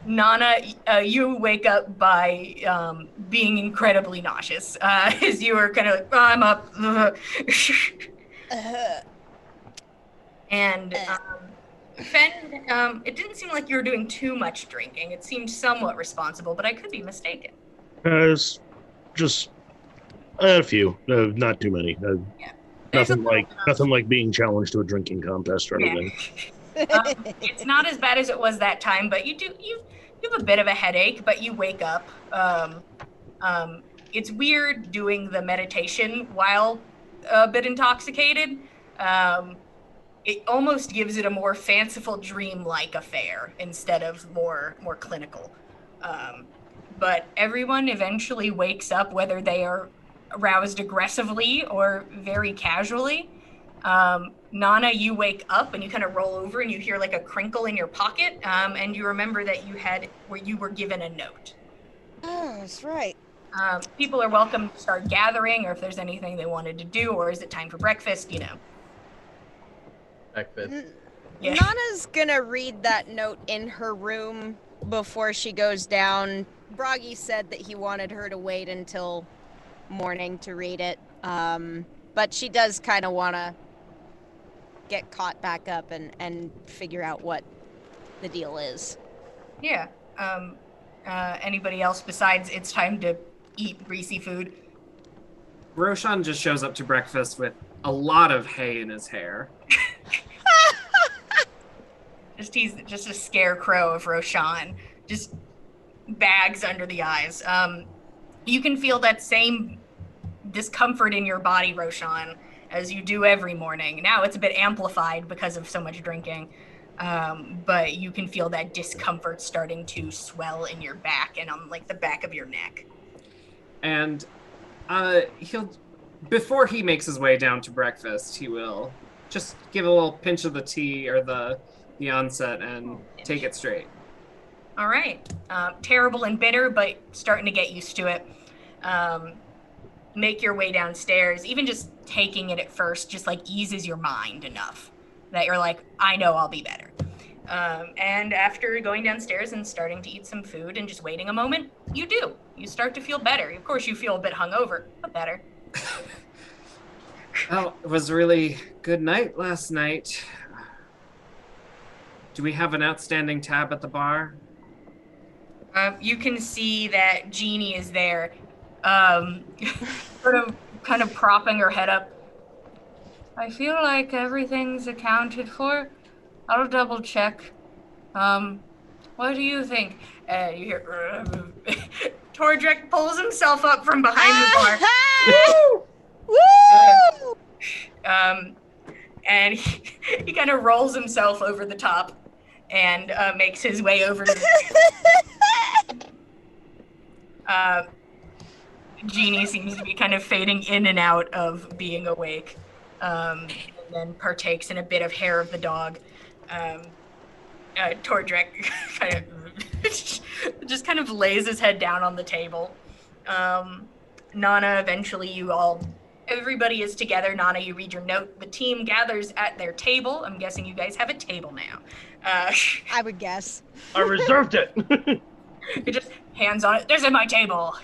Nana, you wake up by being incredibly nauseous, as you were kind of like, I'm up. And Fen, it didn't seem like you were doing too much drinking. It seemed somewhat responsible, but I could be mistaken. It's just a few, not too many. Yeah. Nothing like being challenged to a drinking contest or anything. It's not as bad as it was that time, but you have a bit of a headache, but you wake up. It's weird doing the meditation while a bit intoxicated. It almost gives it a more fanciful dream-like affair instead of more clinical. But everyone eventually wakes up, whether they are aroused aggressively or very casually. Nana, you wake up and you kind of roll over and you hear like a crinkle in your pocket, and you remember that you were given a note. Oh, that's right. People are welcome to start gathering, or if there's anything they wanted to do, or is it time for breakfast, Breakfast. Yeah. Nana's gonna read that note in her room before she goes down. Bragi said that he wanted her to wait until morning to read it, but she does kind of want to get caught back up and figure out what the deal is. Yeah. Anybody else besides it's time to eat greasy food? Roshan just shows up to breakfast with a lot of hay in his hair. He's just a scarecrow of Roshan. Just bags under the eyes. You can feel that same discomfort in your body, Roshan, as you do every morning. Now it's a bit amplified because of so much drinking, but you can feel that discomfort starting to swell in your back and on like the back of your neck. And He'll, before he makes his way down to breakfast, he will just give a little pinch of the tea or the onset and take it straight. All right. Terrible and bitter, but starting to get used to it. Make your way downstairs. Even just taking it at first just like eases your mind enough that you're like, I know I'll be better. And after going downstairs and starting to eat some food and just waiting a moment, you do. You start to feel better. Of course, you feel a bit hungover, but better. Well, it was a really good night last night. Do we have an outstanding tab at the bar? You can see that Jeannie is there, kind of propping her head up. I feel like everything's accounted for. I'll double check. What do you think? You hear Tordrick pulls himself up from behind the bar. Woo! Woo! And he kind of rolls himself over the top and makes his way over to the Jeannie seems to be kind of fading in and out of being awake, and then partakes in a bit of hair of the dog. Tordrick kind of just kind of lays his head down on the table. Nana, eventually everybody is together. Nana, you read your note. The team gathers at their table. I'm guessing you guys have a table now. I would guess. I reserved it. You just hands on it. This is my table.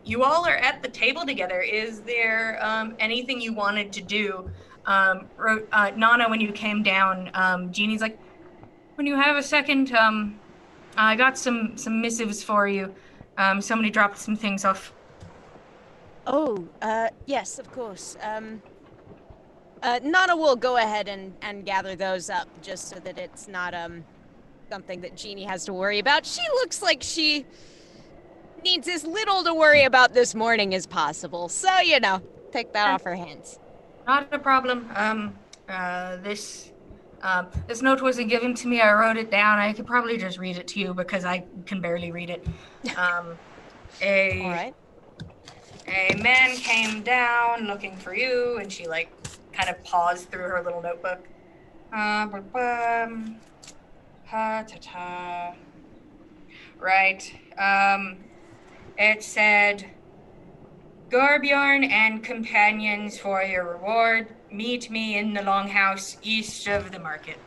You all are at the table together. Is there anything you wanted to do? Nana, when you came down, Jeannie's like, when you have a second, I got some missives for you. Somebody dropped some things off. Oh, yes, of course. Nana will go ahead and gather those up just so that it's not something that Jeannie has to worry about. She looks like she needs as little to worry about this morning as possible. So, take that off her hands. Not a problem. This note wasn't given to me. I wrote it down. I could probably just read it to you because I can barely read it. All right. A man came down looking for you, and she kind of paused through her little notebook. Right. It said, Gorbjorn and companions for your reward. Meet me in the longhouse east of the market.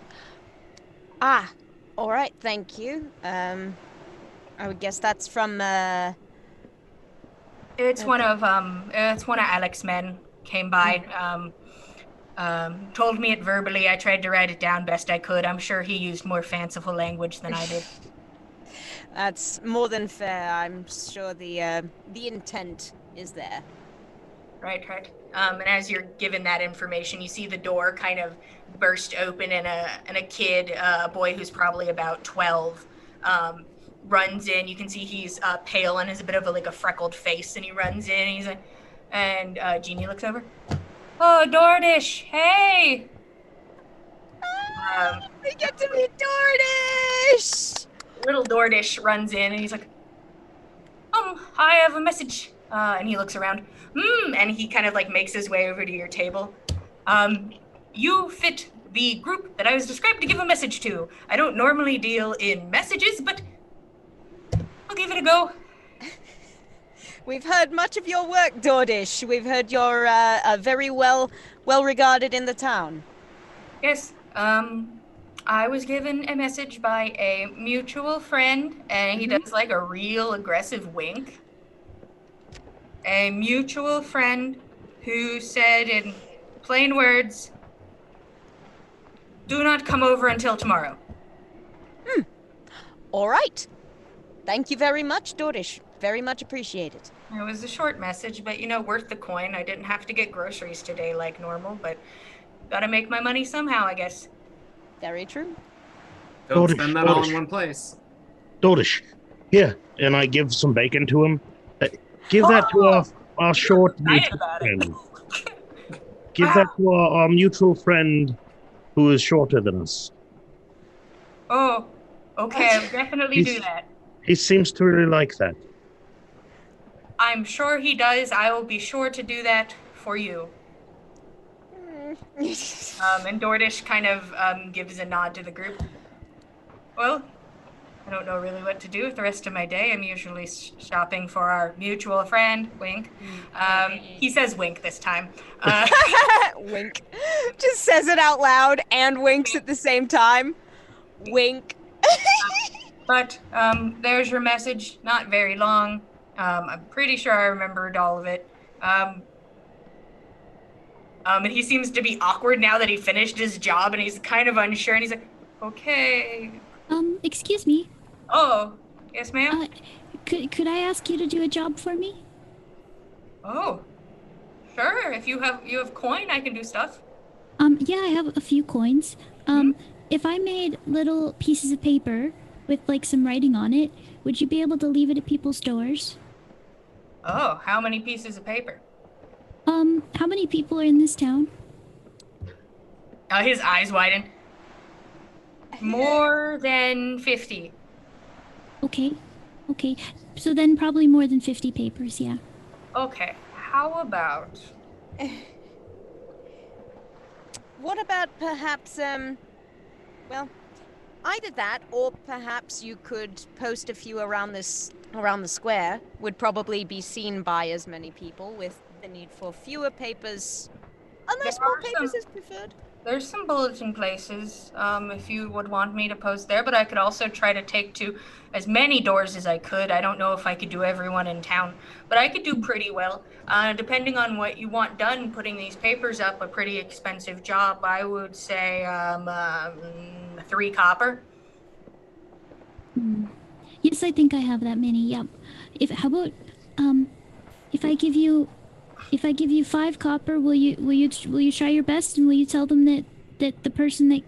Ah, all right, thank you. I would guess that's from, It's one of Alex's men came by, told me it verbally. I tried to write it down best I could. I'm sure he used more fanciful language than I did. That's more than fair. I'm sure the intent is there. Right. And as you're given that information, you see the door kind of burst open, and a kid, a boy who's probably about 12, runs in. You can see he's pale and has a bit of a freckled face, and he runs in. And Jeannie looks over. Oh, Dordish, hey! We get to meet Dordish! Little Dordish runs in, and he's like, I have a message. And he looks around. And he kind of makes his way over to your table. You fit the group that I was described to give a message to. I don't normally deal in messages, but I'll give it a go. We've heard much of your work, Dordish. We've heard you're very well regarded in the town. Yes, I was given a message by a mutual friend, and he does a real aggressive wink. A mutual friend who said in plain words, do not come over until tomorrow. All right. Thank you very much, Dordish. Very much appreciated. It was a short message, but worth the coin. I didn't have to get groceries today like normal, but gotta make my money somehow, I guess. Very true. Don't Dordish, spend that all in Dordish. one place. Dordish, here, and I give some bacon to him. Give that to our short mutual friend. Give that to our mutual friend who is shorter than us. Oh, okay, I'll definitely do that. He seems to really like that. I'm sure he does. I will be sure to do that for you. And Dordish kind of gives a nod to the group. Well, I don't know really what to do with the rest of my day. I'm usually shopping for our mutual friend, Wink. He says Wink this time. Wink. Just says it out loud and winks at the same time. Wink. But there's your message. Not very long. I'm pretty sure I remembered all of it. And he seems to be awkward now that he finished his job, and he's kind of unsure, and he's like, okay. Excuse me. Oh, yes, ma'am? Could I ask you to do a job for me? Oh, sure. If you have coin, I can do stuff. Yeah, I have a few coins. If I made little pieces of paper with, like, some writing on it, would you be able to leave it at people's doors? Oh, how many pieces of paper? How many people are in this town? His eyes widen. More than 50. Okay. So then probably more than 50 papers, yeah. Okay, how about... What about perhaps, well, either that, or perhaps you could post a few around the square. Would probably be seen by as many people, with the need for fewer papers, unless more papers is preferred. There's some bulletin places, if you would want me to post there, but I could also try to take to as many doors as I could. I don't know if I could do everyone in town, but I could do pretty well. Depending on what you want done, putting these papers up, a pretty expensive job, I would say 3 copper. Yes, I think I have that many, yep. How about, if I give you 5 copper, will you try your best, and will you tell them that the person that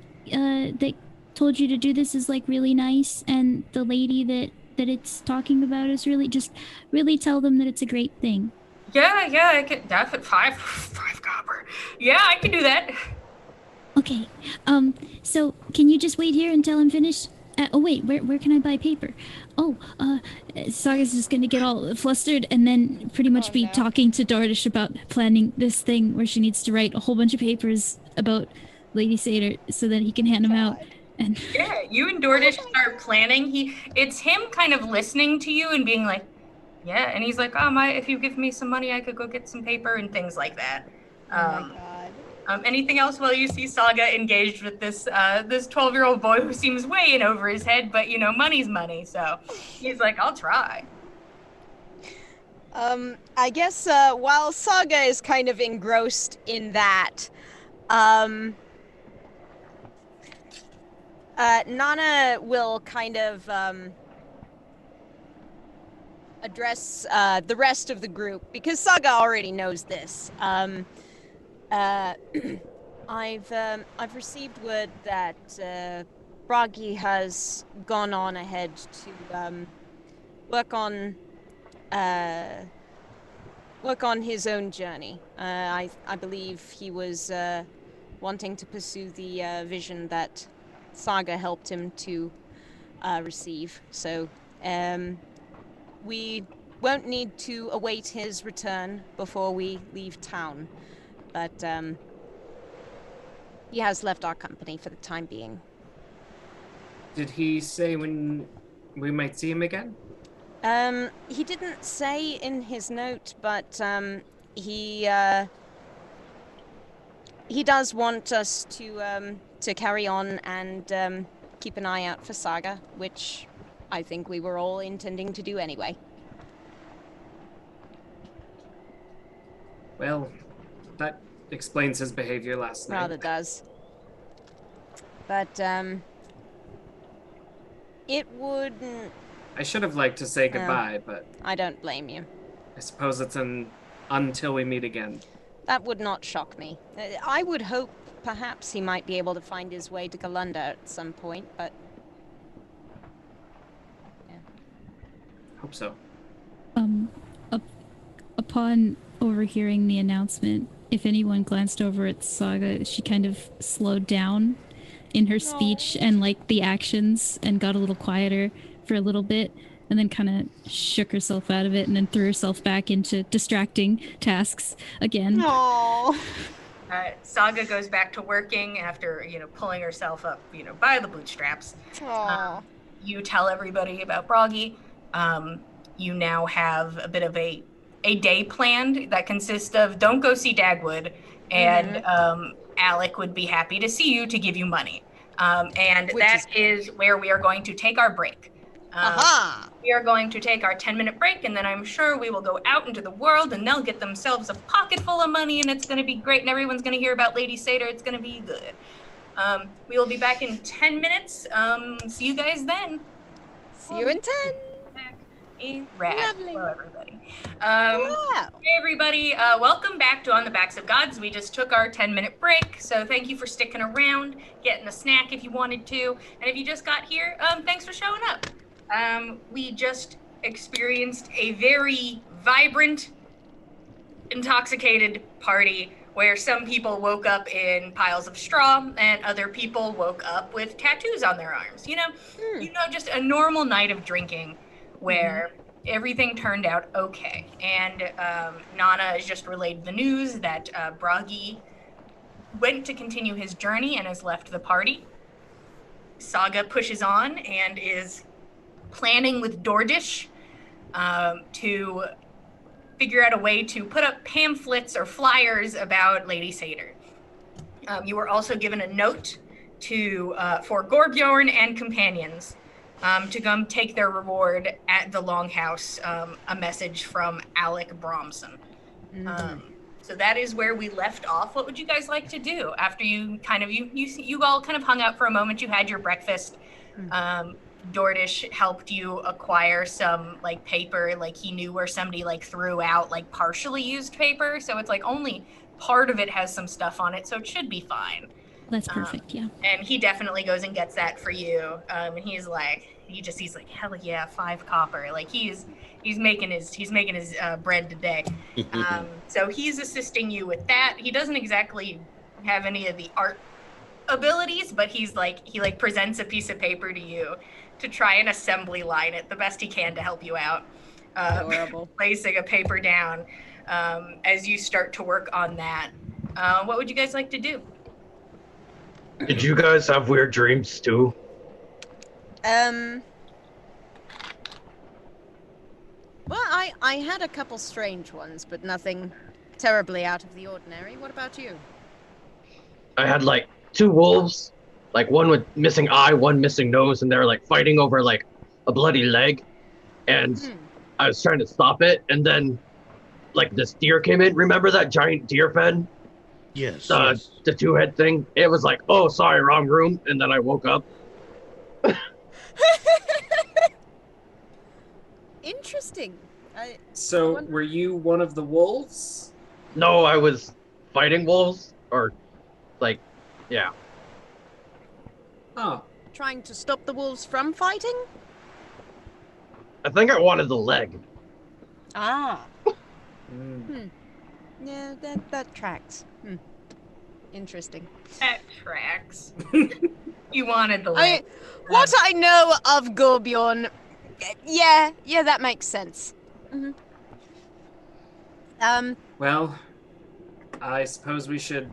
told you to do this is, like, really nice, and the lady that it's talking about is really tell them that it's a great thing? Yeah, I could definitely 5 copper. Yeah, I can do that. Okay. So can you just wait here until I'm finished? Oh wait, where can I buy paper? Oh, Saga's just gonna get all flustered and then pretty much be talking to Dordish about planning this thing where she needs to write a whole bunch of papers about Lady Satyr so that he can hand them out. And yeah, you and Dordish start planning. It's him kind of listening to you and being like, yeah, and he's like, if you give me some money, I could go get some paper and things like that. Oh my god. Anything else while you see Saga engaged with this 12-year-old boy who seems way in over his head, but money's money, so he's like, I'll try. I guess while Saga is kind of engrossed in that, Nana will kind of address the rest of the group, because Saga already knows this. I've received word that Bragi has gone on ahead to work on his own journey. I believe he was wanting to pursue the vision that Saga helped him to receive. So we won't need to await his return before we leave town. But he has left our company for the time being. Did he say when we might see him again? He didn't say in his note, but he does want us to carry on and keep an eye out for Saga, which I think we were all intending to do anyway. Well, that explains his behavior last night. Rather does. But, it wouldn't... I should have liked to say goodbye, but... I don't blame you. I suppose it's until we meet again. That would not shock me. I would hope perhaps he might be able to find his way to Galunda at some point, but... yeah. Hope so. Upon overhearing the announcement, if anyone glanced over at Saga, she kind of slowed down in her speech and, like, the actions, and got a little quieter for a little bit, and then kind of shook herself out of it and then threw herself back into distracting tasks again. Aww. Saga goes back to working after, pulling herself up, by the bootstraps. Aww. You tell everybody about Broggy. You now have a bit of a day planned that consists of don't go see Dagwood, and Alec would be happy to see you to give you money. And Which that is where we are going to take our break. Aha! We are going to take our 10-minute break, and then I'm sure we will go out into the world, and they'll get themselves a pocket full of money, and it's going to be great, and everyone's going to hear about Lady Satyr. It's going to be good. We will be back in 10 minutes. See you guys then. See you in 10. Back in rad. Lovely. Hello, everybody. Wow. Hey, everybody. Welcome back to On the Backs of Gods. We just took our 10-minute break, so thank you for sticking around, getting a snack if you wanted to, and if you just got here, thanks for showing up. We just experienced a very vibrant, intoxicated party where some people woke up in piles of straw and other people woke up with tattoos on their arms. Just a normal night of drinking where everything turned out okay. And Nana has just relayed the news that Broggy went to continue his journey and has left the party. Saga pushes on and is planning with Dordish to figure out a way to put up pamphlets or flyers about Lady Satyr. You were also given a note for Gorbjorn and companions to come take their reward at the Longhouse, a message from Alec Bromson. So that is where we left off. What would you guys like to do after you all kind of hung out for a moment? You had your breakfast. Dordish helped you acquire some paper, he knew where somebody threw out partially used paper, so it's only part of it has some stuff on it, so it should be fine. That's perfect, yeah. And he definitely goes and gets that for you. And he's like, hell yeah, 5 copper. He's making his bread today. So he's assisting you with that. He doesn't exactly have any of the art abilities, but he presents a piece of paper to you to try and assembly line it the best he can to help you out. Adorable. Placing a paper down as you start to work on that. What would you guys like to do? Did you guys have weird dreams too? Well, I had a couple strange ones, but nothing terribly out of the ordinary. What about you? I had 2 wolves, one with missing eye, one missing nose, and they were fighting over a bloody leg, and I was trying to stop it, and then this deer came in. Remember that giant deer fen? Yes. The 2-head thing. It was oh, sorry, wrong room, and then I woke up. Interesting. So, were you one of the wolves? No, I was fighting wolves, or yeah. Oh. Trying to stop the wolves from fighting? I think I wanted the leg. Ah. Mm. Yeah, that tracks. Interesting. That tracks. You wanted the I leg. what I know of Gorbjorn, yeah, that makes sense. Well, I suppose we should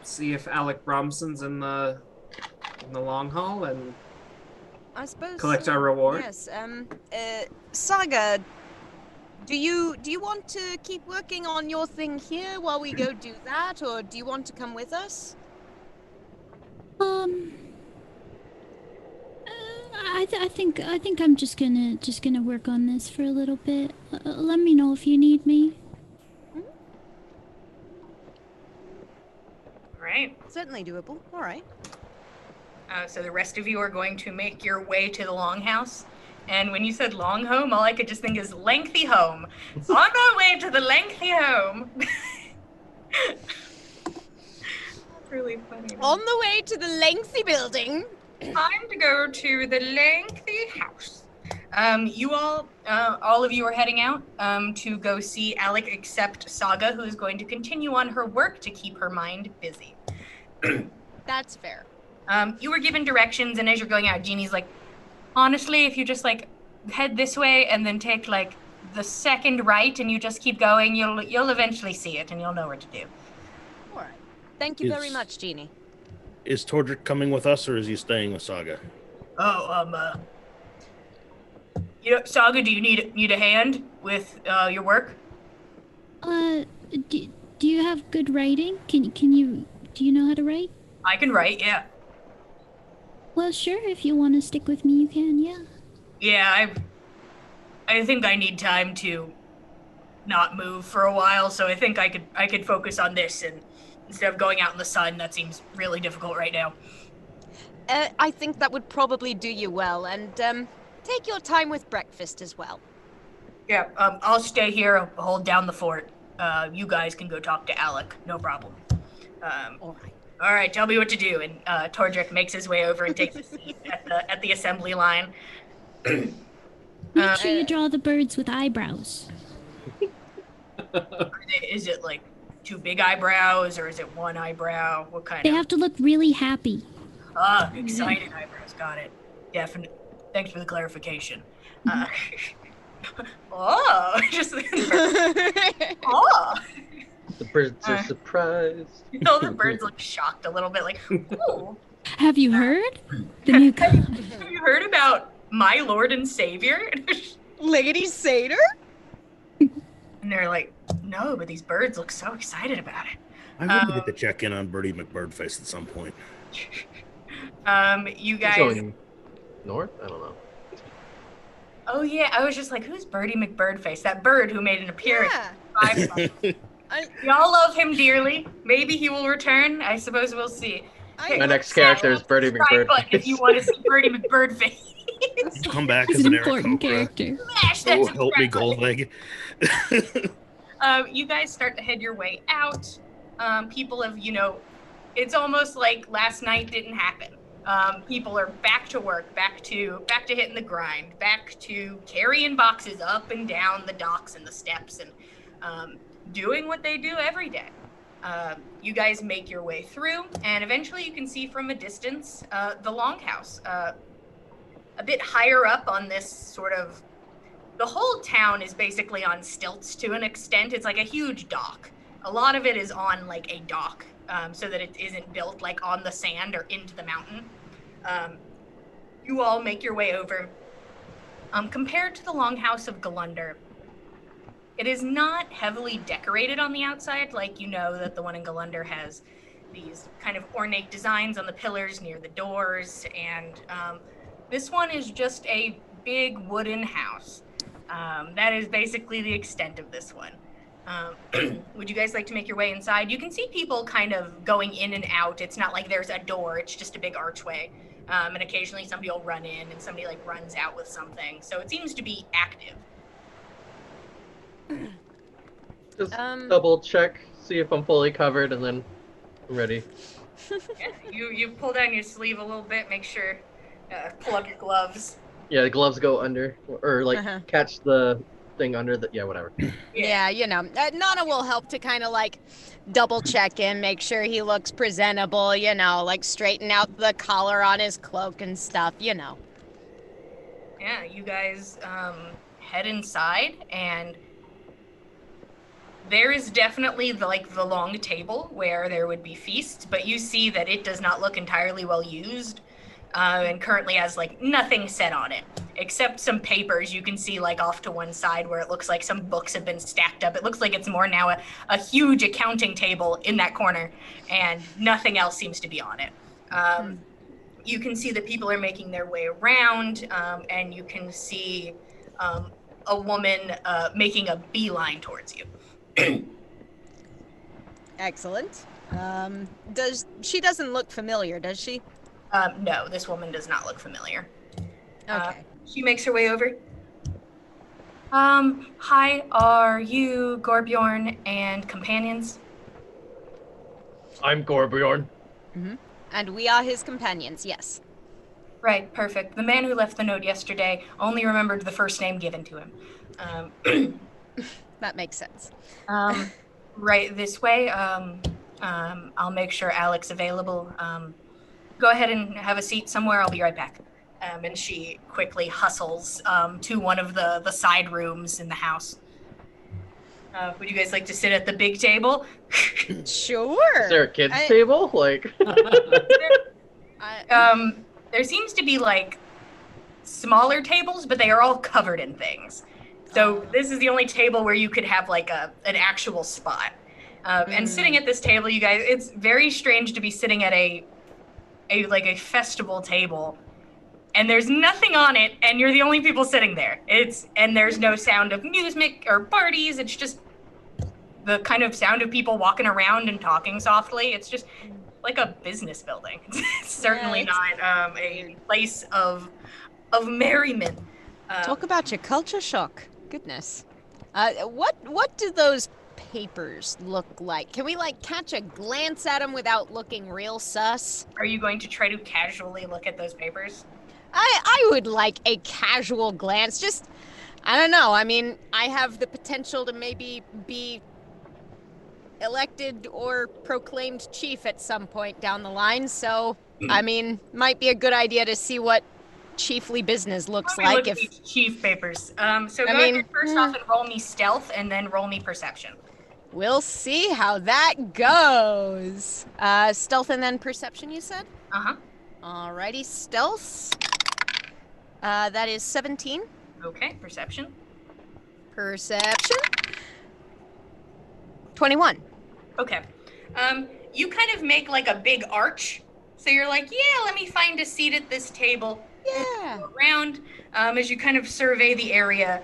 see if Alec Bromson's in the long haul and I suppose collect our reward. Yes. Saga, do you want to keep working on your thing here while we go do that, or do you want to come with us? I think I'm just gonna work on this for a little bit. Let me know if you need me. Right. Certainly doable. All right. So the rest of you are going to make your way to the Longhouse. And when you said long home, all I could just think is lengthy home. On our way to the lengthy home. That's really funny. On the way to the lengthy building. Time to go to the lengthy house. You all of you are heading out to go see Alec except Saga, who is going to continue on her work to keep her mind busy. That's fair. You were given directions, and as you're going out, Jeannie's like, honestly, if you just head this way and then take like the second right, and you just keep going. You'll eventually see it, and you'll know where to do. All right. Thank you very Is- much, Jeannie. Is Tordrick coming with us, or is he staying with Saga? Oh, Saga, do you need a hand with your work? Do you have good writing? Do you know how to write? I can write, yeah. Well, sure, if you want to stick with me, you can, yeah. Yeah, I think I need time to not move for a while, so I think I could focus on this, and instead of going out in the sun, that seems really difficult right now. I think that would probably do you well, and take your time with breakfast as well. Yeah, I'll stay here, hold down the fort. You guys can go talk to Alec, no problem. All right. All right, tell me what to do. And Tordrick makes his way over and takes a seat at the assembly line. Make sure you draw the birds with eyebrows. Is it like 2 big eyebrows, or is it 1 eyebrow? What kind They of? have to look really happy. Excited eyebrows. Got it. Definite. Thanks for the clarification. Oh, just oh. The birds are surprised. The birds look shocked a little bit, like, ooh. Have you heard? The new Have you heard about my Lord and Savior? Lady Satyr? And they're like, no, but these birds look so excited about it. I really get to check in on Birdie McBirdface at some point. You He's guys. going north? I don't know. Oh yeah, I was just like, who's Birdie McBirdface? That bird who made an appearance. Yeah. Y'all love him dearly. Maybe he will return. I suppose we'll see. My next character is Birdie Right button if you McBirdface. want to see Birdie McBirdface. Come back He's as an an Eric important Cobra. character. Smash that Oh, help me, subscribe Goldleg. button. You guys start to head your way out. People have, it's almost like last night didn't happen. People are back to work, back to hitting the grind, back to carrying boxes up and down the docks and the steps, and doing what they do every day. You guys make your way through, and eventually you can see from a distance the Longhouse. A bit higher up on this sort of, the whole town is basically on stilts to an extent. It's like a huge dock. A lot of it is on like a dock, so that it isn't built like on the sand or into the mountain. You all make your way over. Compared to the Longhouse of Galunder, it is not heavily decorated on the outside, like that the one in Galunder has these kind of ornate designs on the pillars near the doors, and this one is just a big wooden house. That is basically the extent of this one. Would you guys like to make your way inside? You can see people kind of going in and out. It's not like there's a door, it's just a big archway. And occasionally somebody will run in and somebody like runs out with something. So it seems to be active. Just double check, see if I'm fully covered, and then I'm ready. Yeah, you pull down your sleeve a little bit, make sure, pull up your gloves. Yeah, the gloves go under, or like catch the thing under the. Yeah, whatever. Yeah, Nana will help to kind of like double check him, make sure he looks presentable, like straighten out the collar on his cloak and stuff, Yeah, you guys head inside, and there is definitely the long table where there would be feasts, but you see that it does not look entirely well used, and currently has nothing set on it except some papers you can see off to one side where it looks like some books have been stacked up. It looks like it's more now a huge accounting table in that corner, and nothing else seems to be on it. You can see that people are making their way around, and you can see a woman making a beeline towards you. Excellent. She doesn't look familiar, does she? No, this woman does not look familiar. Okay. She makes her way over. Hi, are you Gorbjorn and companions? I'm Gorbjorn. And we are his companions, yes. Right, perfect. The man who left the note yesterday only remembered the first name given to him. That makes sense. Right this way. I'll make sure Alec's available. Go ahead and have a seat somewhere. I'll be right back. And she quickly hustles to one of the side rooms in the house. Would you guys like to sit at the big table? Sure. Is there a kids table? Like, There seems to be like smaller tables, but they are all covered in things. So this is the only table where you could have like an actual spot. And sitting at this table, you guys, it's very strange to be sitting at a festival table, and there's nothing on it, and you're the only people sitting there. And there's no sound of music or parties. It's just the kind of sound of people walking around and talking softly. It's just like a business building. It's certainly not a place of merriment. Talk about your culture shock. Goodness. What do those papers look like? Can we like catch a glance at them without looking real sus? Are you going to try to casually look at those papers? I would like a casual glance. Just, I don't know. I mean, I have the potential to maybe be elected or proclaimed chief at some point down the line, so I mean, might be a good idea to see what chiefly business looks like. If these chief papers. So go ahead first off and roll me stealth, and then roll me perception. We'll see how that goes. Stealth and then perception, you said? Uh-huh. Alrighty, stealth. That is 17. Okay, perception. Perception. 21. Okay. You kind of make like a big arch. So you're like, yeah, let me find a seat at this table. Yeah. Around, as you kind of survey the area,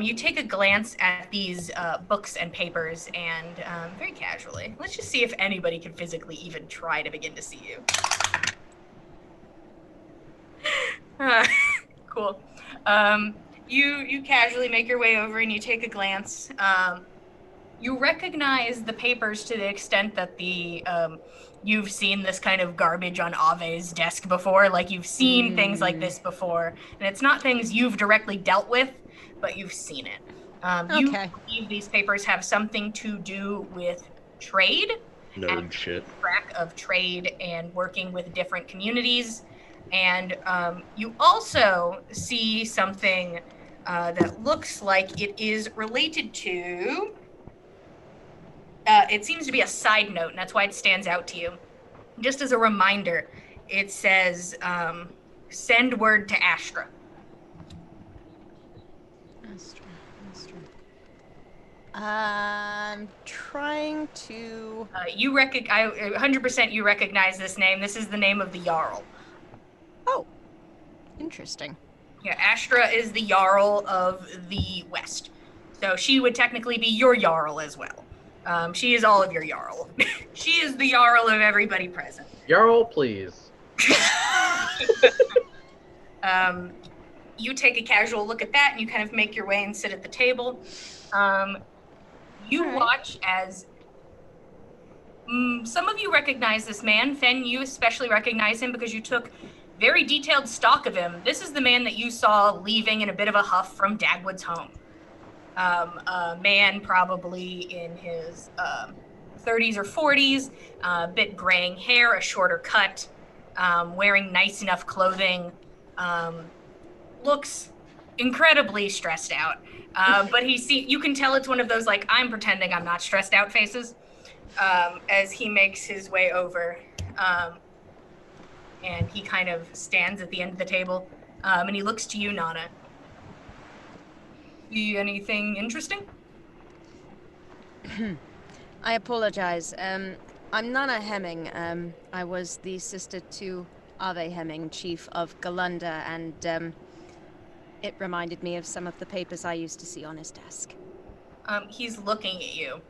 you take a glance at these books and papers, and very casually, let's just see if anybody can physically even try to begin to see you. Cool. You casually make your way over and you take a glance. You recognize the papers to the extent that you've seen this kind of garbage on Ave's desk before. Like, you've seen things like this before, and it's not things you've directly dealt with, but you've seen it. You believe these papers have something to do with trade. Nerd shit. Track of trade and working with different communities. And you also see something that looks like it is related to... it seems to be a side note, and that's why it stands out to you. Just as a reminder, it says, send word to Astra. Astra. I'm trying to... 100% you recognize this name. This is the name of the Jarl. Oh, interesting. Yeah, Astra is the Jarl of the West. So she would technically be your Jarl as well. She is all of your Jarl. She is the Jarl of everybody present. Jarl, please. You take a casual look at that, and you kind of make your way and sit at the table. You watch as some of you recognize this man. Fen, you especially recognize him because you took very detailed stock of him. This is the man that you saw leaving in a bit of a huff from Dagwood's home. A man probably in his 30s or 40s, a bit graying hair, a shorter cut, wearing nice enough clothing, looks incredibly stressed out. But you can tell it's one of those, like, I'm pretending I'm not stressed out faces, as he makes his way over. And he kind of stands at the end of the table, and he looks to you, Nana. See anything interesting? I apologize. I'm Nana Hemming. I was the sister to Ave Hemming, chief of Galunda, and it reminded me of some of the papers I used to see on his desk. He's looking at you.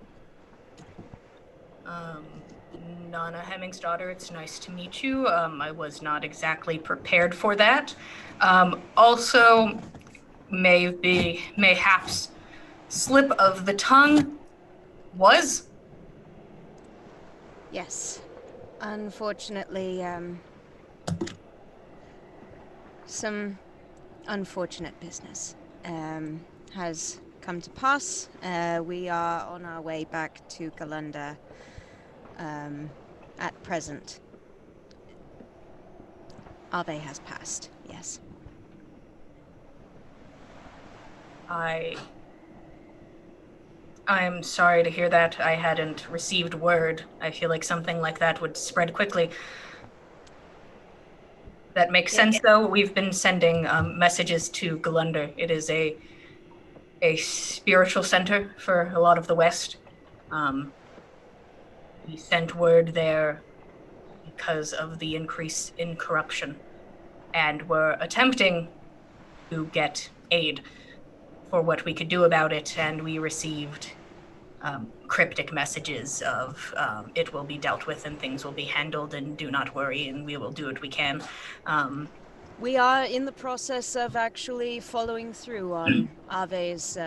Nana Hemming's daughter, it's nice to meet you. I was not exactly prepared for that. Also, mayhaps slip of the tongue was? Yes. Unfortunately, some unfortunate business has come to pass. We are on our way back to Galunda at present. Ave has passed, yes. I am sorry to hear that. I hadn't received word. I feel like something like that would spread quickly. That makes sense, though. We've been sending messages to Galunder. It is a spiritual center for a lot of the West. We sent word there because of the increase in corruption, and were attempting to get aid for what we could do about it, and we received cryptic messages of it will be dealt with and things will be handled and do not worry and we will do what we can. We are in the process of actually following through on Ave's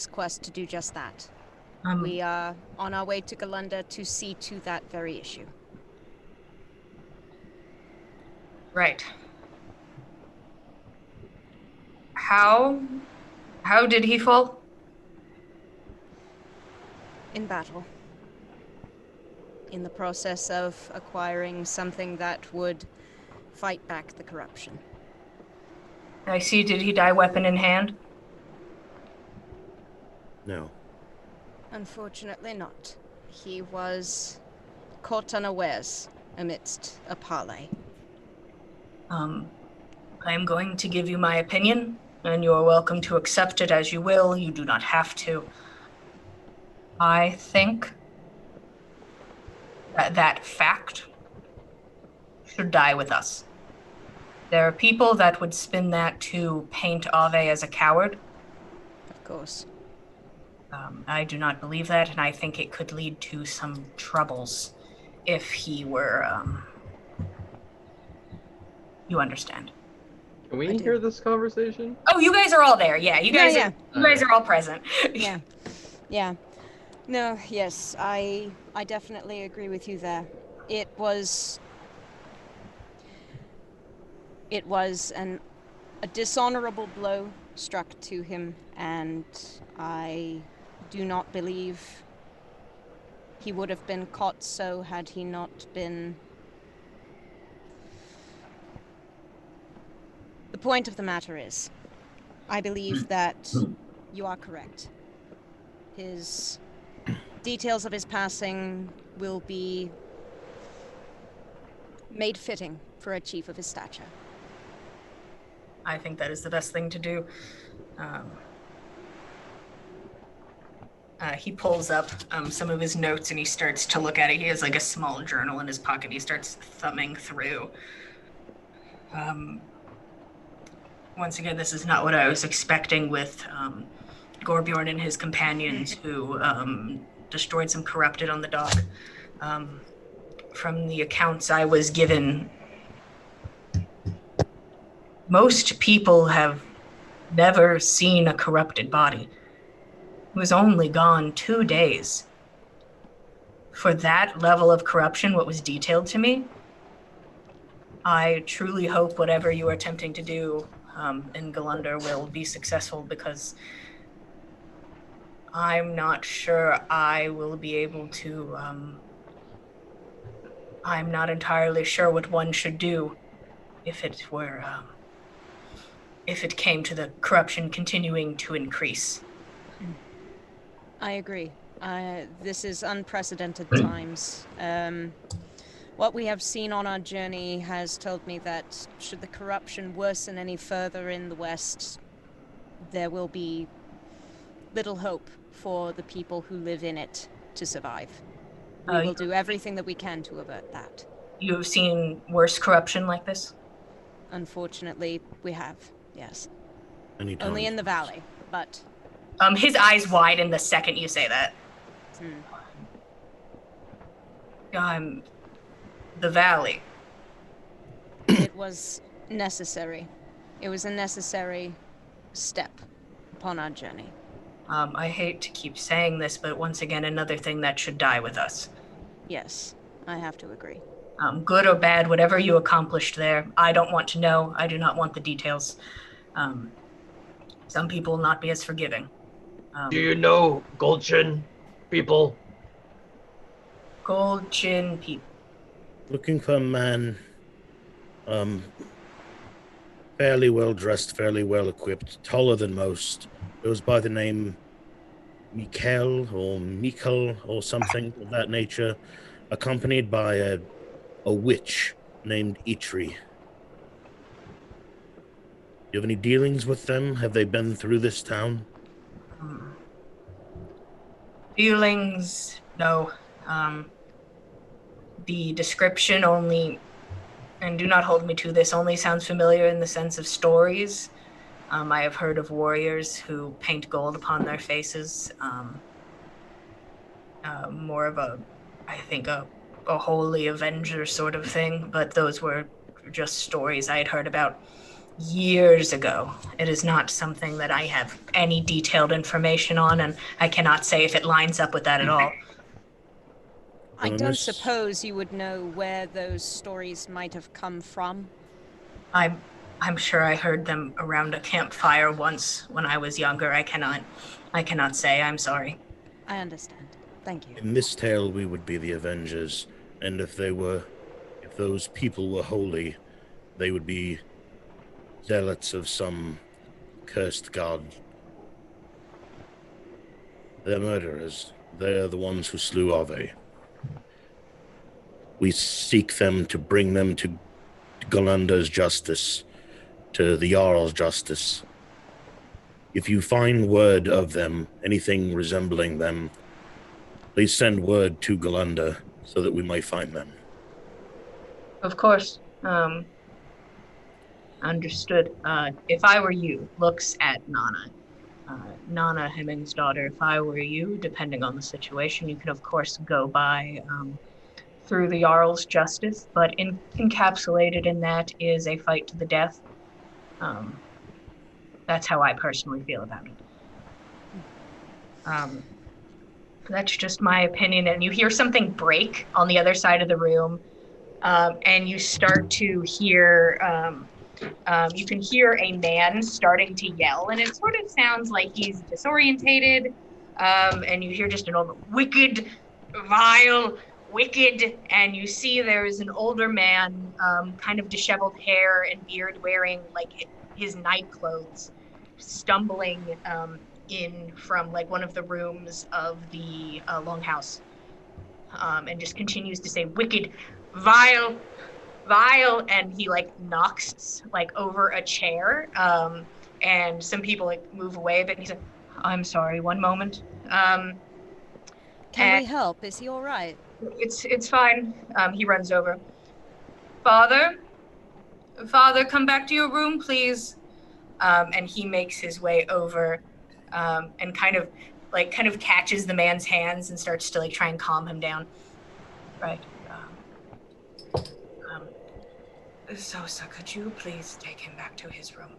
quest to do just that. We are on our way to Galunder to see to that very issue. Right. How did he fall? In battle. In the process of acquiring something that would fight back the corruption. I see. Did he die weapon in hand? No. Unfortunately not. He was caught unawares amidst a parley. I am going to give you my opinion, and you are welcome to accept it as you will. You do not have to. I think that fact should die with us. There are people that would spin that to paint Ave as a coward. Of course. I do not believe that, and I think it could lead to some troubles if he were, you understand. Can we hear this conversation? Oh, you guys are all there. Yeah, you guys Yeah. you guys are all present. Yeah. Yeah. No, yes, I definitely agree with you there. It was a dishonorable blow struck to him, and I do not believe he would have been caught so had he not been... The point of the matter is, I believe that you are correct. His details of his passing will be made fitting for a chief of his stature. I think that is the best thing to do. He pulls up some of his notes and he starts to look at it. He has like a small journal in his pocket. He starts thumbing through. Once again, this is not what I was expecting with Gorbjorn and his companions who destroyed some corrupted on the dock. From the accounts I was given, most people have never seen a corrupted body. It was only gone 2 days. For that level of corruption, what was detailed to me, I truly hope whatever you are attempting to do in Galunder will be successful, because I'm not sure I will be able to... I'm not entirely sure what one should do if it were... if it came to the corruption continuing to increase. I agree. This is unprecedented times. What we have seen on our journey has told me that should the corruption worsen any further in the West, there will be little hope for the people who live in it to survive. We will do everything that we can to avert that. You have seen worse corruption like this? Unfortunately, we have, yes. Anytime. Only in the valley, but... His eyes widen the second you say that. The valley. It was necessary. It was a necessary step upon our journey. I hate to keep saying this, but once again, another thing that should die with us. Yes, I have to agree. Good or bad, whatever you accomplished there, I don't want to know. I do not want the details. Some people will not be as forgiving. Do you know Goldchin people? Gold chin people. Looking for a man Fairly well dressed, fairly well equipped, taller than most. Goes by the name Mikkel or something of that nature, accompanied by a witch named Itri. You have any dealings with them? Have they been through this town? Feelings, no. The description only, and do not hold me to this, only sounds familiar in the sense of stories. I have heard of warriors who paint gold upon their faces. More of a, I think, a holy avenger sort of thing, but those were just stories I had heard about years ago. It is not something that I have any detailed information on, and I cannot say if it lines up with that at all. I don't suppose you would know where those stories might have come from. I'm sure I heard them around a campfire once when I was younger. I cannot say. I'm sorry. I understand. Thank you. In this tale, we would be the Avengers, and if those people were holy, they would be zealots of some cursed god. They're murderers. They're the ones who slew Ave. We seek them to bring them to Galanda's justice, to the Jarl's justice. If you find word of them, anything resembling them, please send word to Galanda so that we might find them. Of course. Understood. If I were you, looks at Nana. Nana, Hemming's daughter, if I were you, depending on the situation, you can of course go by through the Jarl's justice, but encapsulated in that is a fight to the death. That's how I personally feel about it. That's just my opinion. And you hear something break on the other side of the room, and you start to hear, you can hear a man starting to yell, and it sort of sounds like he's disorientated, and you hear just an old, wicked, vile, wicked, and you see there's an older man, kind of disheveled hair and beard, wearing like his night clothes, stumbling in from like one of the rooms of the longhouse, and just continues to say, wicked, vile, and he like knocks like over a chair, and some people like move away a bit, and he's like, I'm sorry, one moment. Can we help? Is he all right? It's fine. He runs over. Father, come back to your room, please. And he makes his way over, and kind of catches the man's hands and starts to like try and calm him down. Right. Sosa, could you please take him back to his room?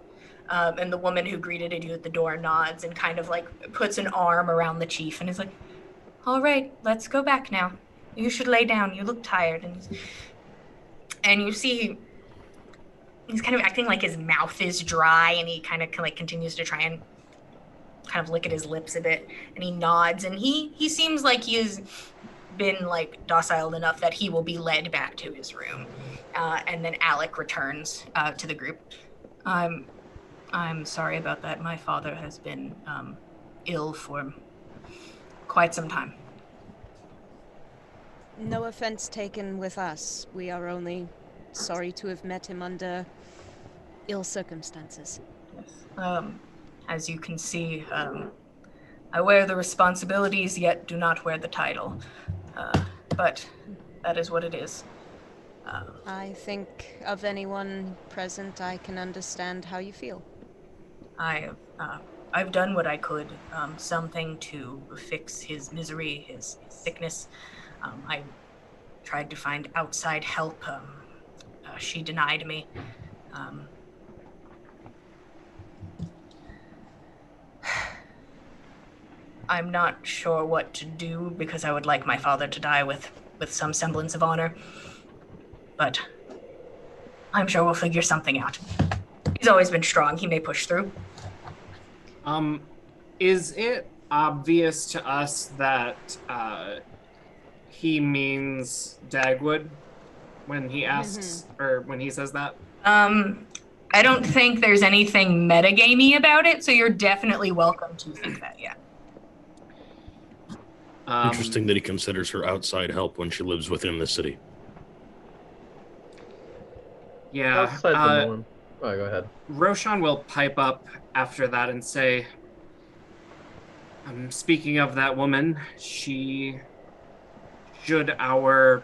And the woman who greeted you at the door nods and kind of like puts an arm around the chief and is like, all right, let's go back now. You should lay down. You look tired. And you see he's kind of acting like his mouth is dry, and he kind of like continues to try and kind of lick at his lips a bit, and he nods, and he seems like he has been like docile enough that he will be led back to his room. And then Alec returns to the group. I'm sorry about that. My father has been ill for quite some time. No offense taken with us. We are only sorry to have met him under ill circumstances. Yes. As you can see, I wear the responsibilities, yet do not wear the title. But that is what it is. I think of anyone present, I can understand how you feel. I've done what I could, something to fix his misery, his sickness. I tried to find outside help. She denied me. I'm not sure what to do because I would like my father to die with some semblance of honor. But I'm sure we'll figure something out. He's always been strong. He may push through. Is it obvious to us that he means Dagwood? when he asks or when he says that? I don't think there's anything metagamey about it, so you're definitely welcome to think that, yeah. Interesting that he considers her outside help when she lives within the city. Yeah. Outside the norm. Oh, go ahead. Roshan will pipe up after that and say, speaking of that woman, should our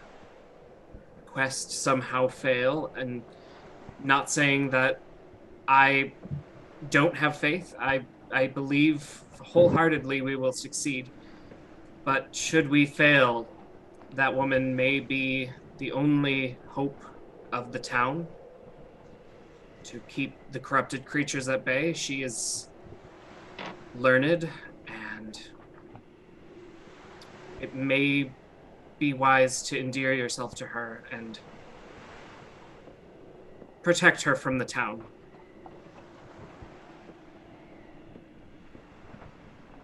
quest somehow fail, and not saying that I don't have faith, I believe wholeheartedly we will succeed. But should we fail, that woman may be the only hope of the town to keep the corrupted creatures at bay. She is learned, and it may be wise to endear yourself to her and protect her from the town.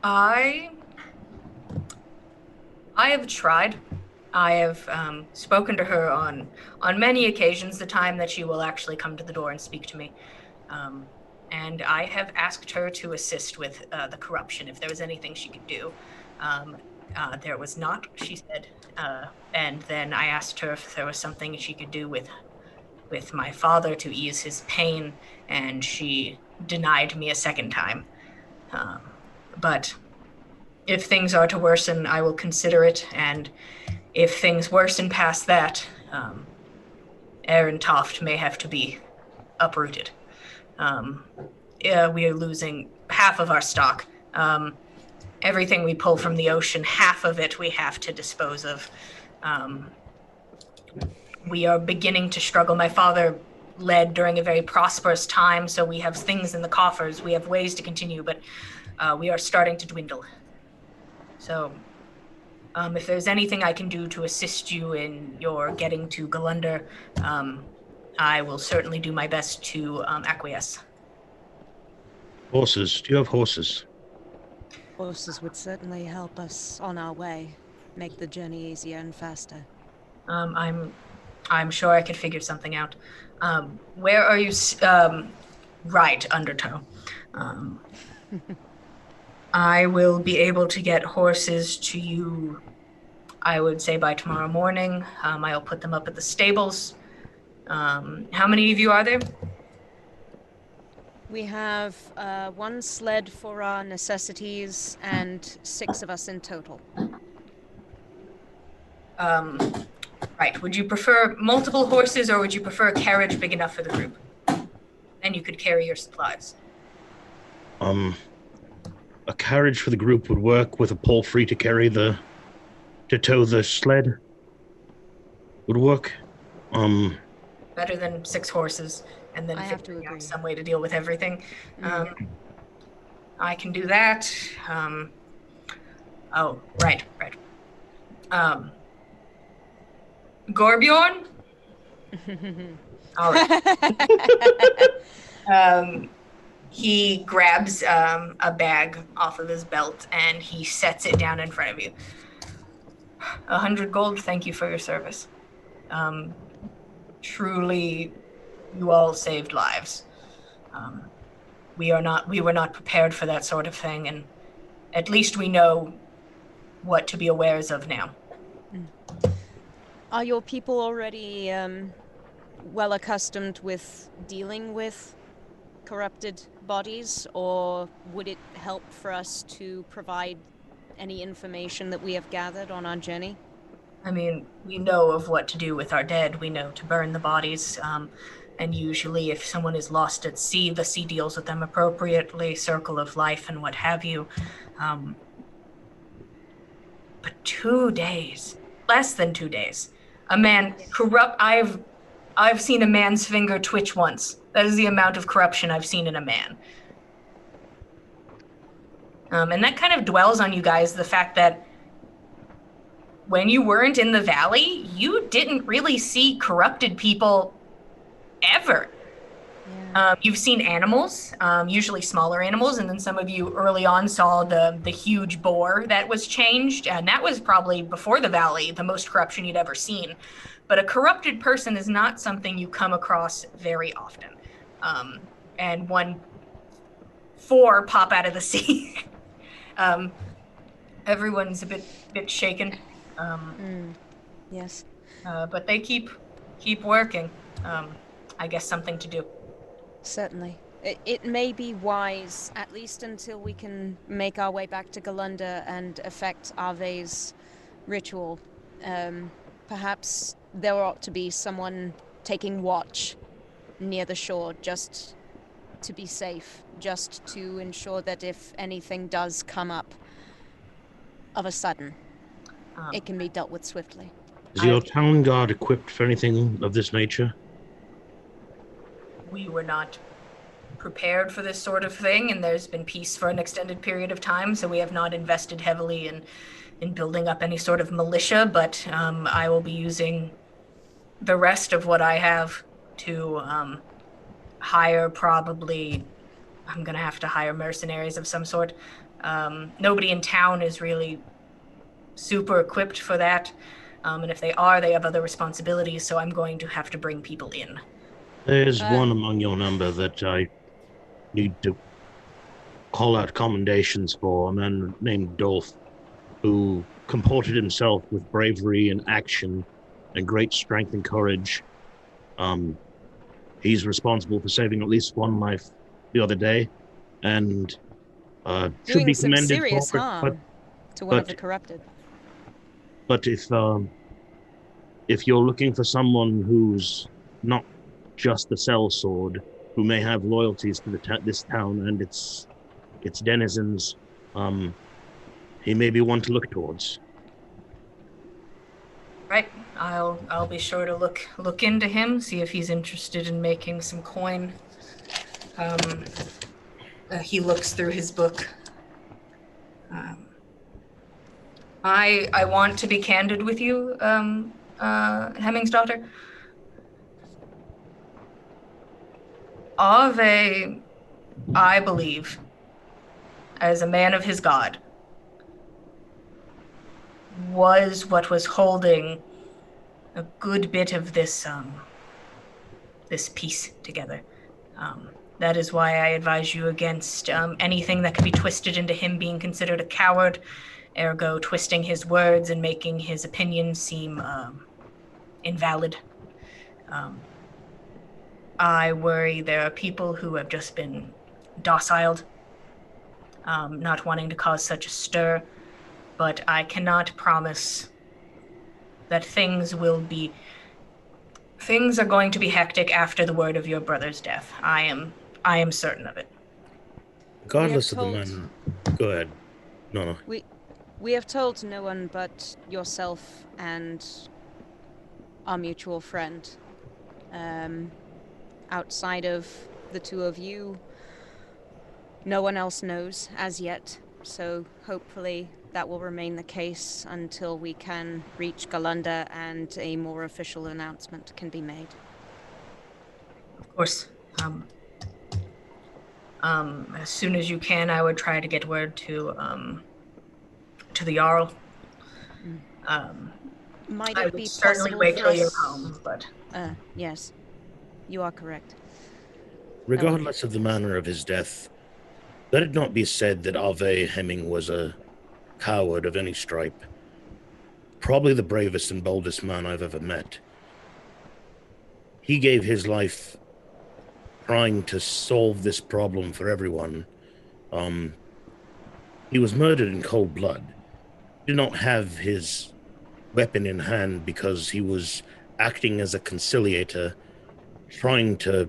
I have tried. I have spoken to her on many occasions, the time that she will actually come to the door and speak to me. And I have asked her to assist with the corruption, if there was anything she could do. There was not, she said. And then I asked her if there was something she could do with my father to ease his pain, and she denied me a second time. But if things are to worsen, I will consider it, and if things worsen past that, Aaron Toft may have to be uprooted. We are losing half of our stock. Everything we pull from the ocean, half of it we have to dispose of. We are beginning to struggle. My father led during a very prosperous time, so we have things in the coffers. We have ways to continue, but we are starting to dwindle. So if there's anything I can do to assist you in your getting to Galunder, I will certainly do my best to acquiesce. Horses. Do you have horses? Horses would certainly help us on our way, make the journey easier and faster. I'm sure I could figure something out. Where are you? Right, Undertow. I will be able to get horses to you, I would say, by tomorrow morning. I'll put them up at the stables. How many of you are there? We have one sled for our necessities and 6 of us in total. Right. Would you prefer multiple horses, or would you prefer a carriage big enough for the group? Then you could carry your supplies. A carriage for the group would work, with a palfrey to tow the sled would work. Better than 6 horses, and then figuring out some way to deal with everything. I can do that. Oh, right. Gorbjorn? All right. He grabs a bag off of his belt and he sets it down in front of you. 100 gold, thank you for your service. Truly, you all saved lives. We were not prepared for that sort of thing, and at least we know what to be awares of now. Are your people already well accustomed with dealing with corrupted bodies, or would it help for us to provide any information that we have gathered on our journey? I mean, we know of what to do with our dead. We know to burn the bodies, and usually if someone is lost at sea, the sea deals with them appropriately, circle of life and what have you. But 2 days, less than 2 days, a man corrupt. I've seen a man's finger twitch once. That is the amount of corruption I've seen in a man. And that kind of dwells on you guys, the fact that when you weren't in the valley, you didn't really see corrupted people ever. Yeah. You've seen animals, usually smaller animals, and then some of you early on saw the huge boar that was changed, and that was probably before the valley the most corruption you'd ever seen. But a corrupted person is not something you come across very often. And four pop out of the sea. Everyone's a bit shaken, Yes. but they keep working. I guess something to do. Certainly. It may be wise, at least until we can make our way back to Galunda and effect Ave's ritual. Perhaps there ought to be someone taking watch near the shore, just to be safe, just to ensure that if anything does come up of a sudden, it can be dealt with swiftly. Is your town guard equipped for anything of this nature? We were not prepared for this sort of thing, and there's been peace for an extended period of time, so we have not invested heavily in building up any sort of militia, but I will be using the rest of what I have to hire probably... I'm going to have to hire mercenaries of some sort. Nobody in town is really super equipped for that, and if they are, they have other responsibilities, so I'm going to have to bring people in. There's one among your number that I need to call out commendations for, a man named Dolph, who comported himself with bravery and action and great strength and courage. He's responsible for saving at least one life the other day, and should Doing be some commended serious for it. harm to one of the corrupted. But if you're looking for someone who's not just the sellsword, who may have loyalties to this town and its denizens, he may be one to look towards. Right. I'll be sure to look into him, see if he's interested in making some coin. He looks through his book. I want to be candid with you, Hemming's daughter. Ave, I believe, as a man of his god, was what was holding a good bit of this piece together. That is why I advise you against anything that could be twisted into him being considered a coward, ergo twisting his words and making his opinions seem invalid. I worry there are people who have just been dociled, not wanting to cause such a stir, but I cannot promise that things are going to be hectic after the word of your brother's death. I am certain of it. Regardless of the man... Go ahead. No. We have told no one but yourself and our mutual friend. Outside of the two of you, no one else knows as yet, so hopefully that will remain the case until we can reach Galunda and a more official announcement can be made. Of course. As soon as you can, I would try to get word to the Jarl. Might I it would be certainly possible wait for till you're us... home, but... Yes. You are correct. Regardless of the manner of his death, let it not be said that Ave Hemming was a coward of any stripe. Probably the bravest and boldest man I've ever met. He gave his life trying to solve this problem for everyone. He was murdered in cold blood. He did not have his weapon in hand because he was acting as a conciliator, trying to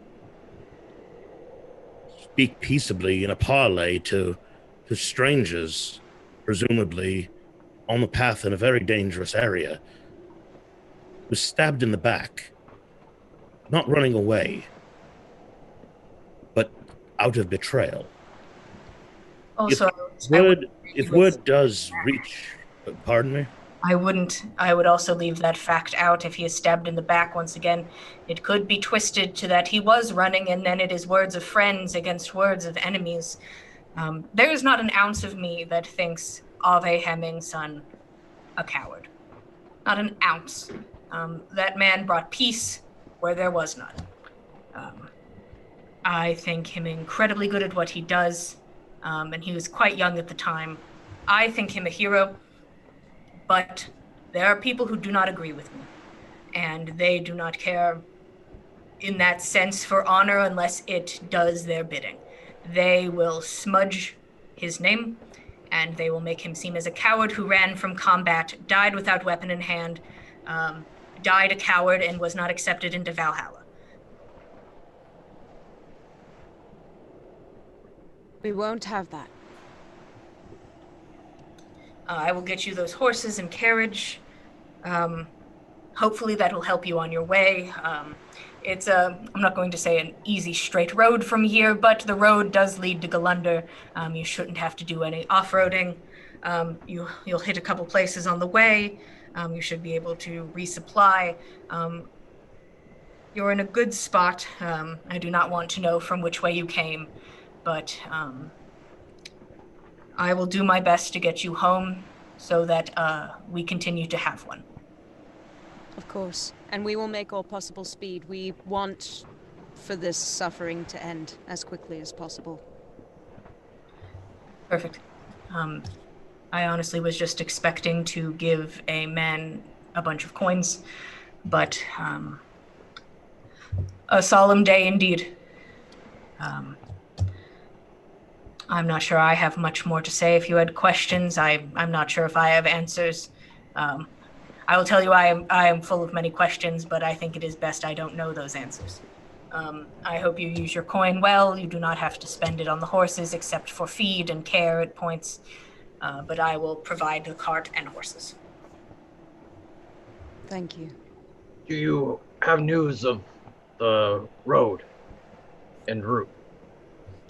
speak peaceably in a parley to strangers, presumably on the path in a very dangerous area. He was stabbed in the back, not running away, but out of betrayal. Also, If word does reach... Pardon me? I wouldn't. I would also leave that fact out. If he is stabbed in the back once again, it could be twisted to that he was running, and then it is words of friends against words of enemies. There is not an ounce of me that thinks Ave Hemming's son a coward. Not an ounce. That man brought peace where there was none. I think him incredibly good at what he does, and he was quite young at the time. I think him a hero. But there are people who do not agree with me, and they do not care in that sense for honor unless it does their bidding. They will smudge his name, and they will make him seem as a coward who ran from combat, died without weapon in hand, died a coward, and was not accepted into Valhalla. We won't have that. I will get you those horses and carriage. Hopefully that will help you on your way. It's I'm not going to say an easy straight road from here, but the road does lead to Galunder. You shouldn't have to do any off-roading. You'll hit a couple places on the way. You should be able to resupply. You're in a good spot. I do not want to know from which way you came, but I will do my best to get you home so that we continue to have one. Of course. And we will make all possible speed. We want for this suffering to end as quickly as possible. Perfect. I honestly was just expecting to give a man a bunch of coins, but a solemn day indeed. I'm not sure I have much more to say. If you had questions, I'm not sure if I have answers. I will tell you I am full of many questions, but I think it is best I don't know those answers. I hope you use your coin well. You do not have to spend it on the horses except for feed and care at points, but I will provide the cart and horses. Thank you. Do you have news of the road en route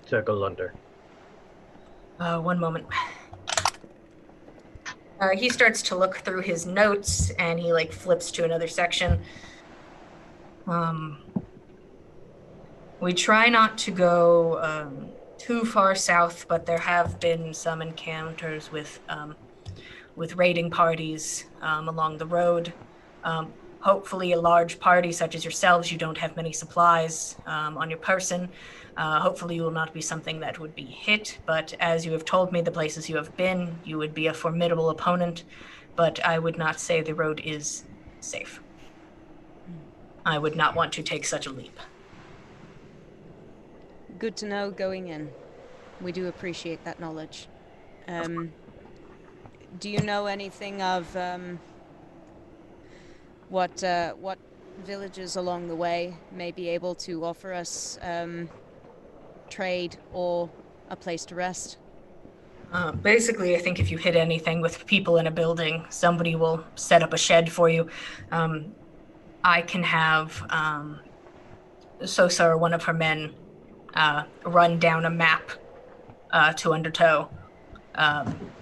to Galunder? 1 moment. He starts to look through his notes and he flips to another section. We try not to go too far south, but there have been some encounters with raiding parties along the road. Hopefully a large party such as yourselves, you don't have many supplies on your person. Hopefully you will not be something that would be hit, but as you have told me the places you have been, you would be a formidable opponent, but I would not say the road is safe. I would not want to take such a leap. Good to know going in. We do appreciate that knowledge. Do you know anything of what villages along the way may be able to offer us trade or a place to rest? Basically, I think if you hit anything with people in a building, somebody will set up a shed for you. I can have Sosa or one of her men run down a map to Undertow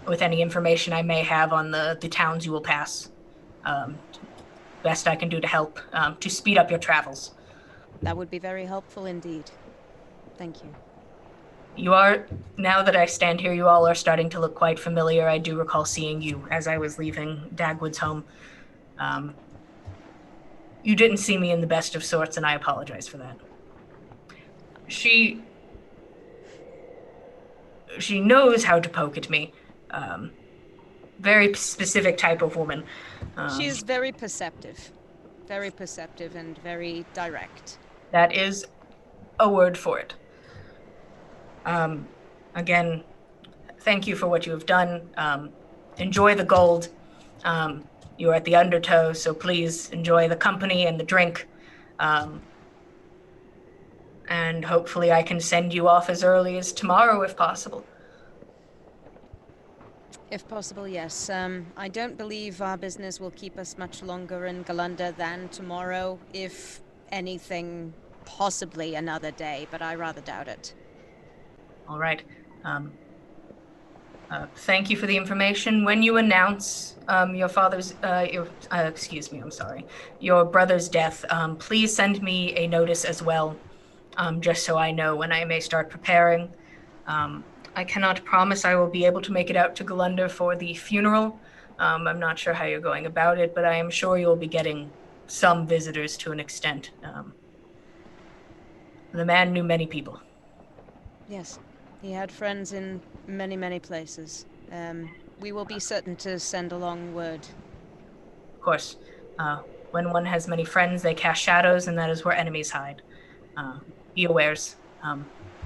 with any information I may have on the towns you will pass. Best I can do to help to speed up your travels. That would be very helpful indeed. Thank you. You are, now that I stand here, you all are starting to look quite familiar. I do recall seeing you as I was leaving Dagwood's home. You didn't see me in the best of sorts, and I apologize for that. She knows how to poke at me. Very specific type of woman. She is very perceptive and very direct. That is a word for it. Again, thank you for what you have done. Enjoy the gold. You're at the Undertow, so please enjoy the company and the drink. And hopefully I can send you off as early as tomorrow if possible. If possible, yes. I don't believe our business will keep us much longer in Galunder than tomorrow, if anything, possibly another day, but I rather doubt it. All right. Thank you for the information. When you announce your father's, excuse me, I'm sorry, your brother's death, please send me a notice as well, just so I know when I may start preparing. I cannot promise I will be able to make it out to Galunder for the funeral. I'm not sure how you're going about it, but I am sure you'll be getting some visitors to an extent. The man knew many people. Yes, he had friends in many, many places. We will be certain to send along word. Of course, when one has many friends, they cast shadows, and that is where enemies hide. Be awares.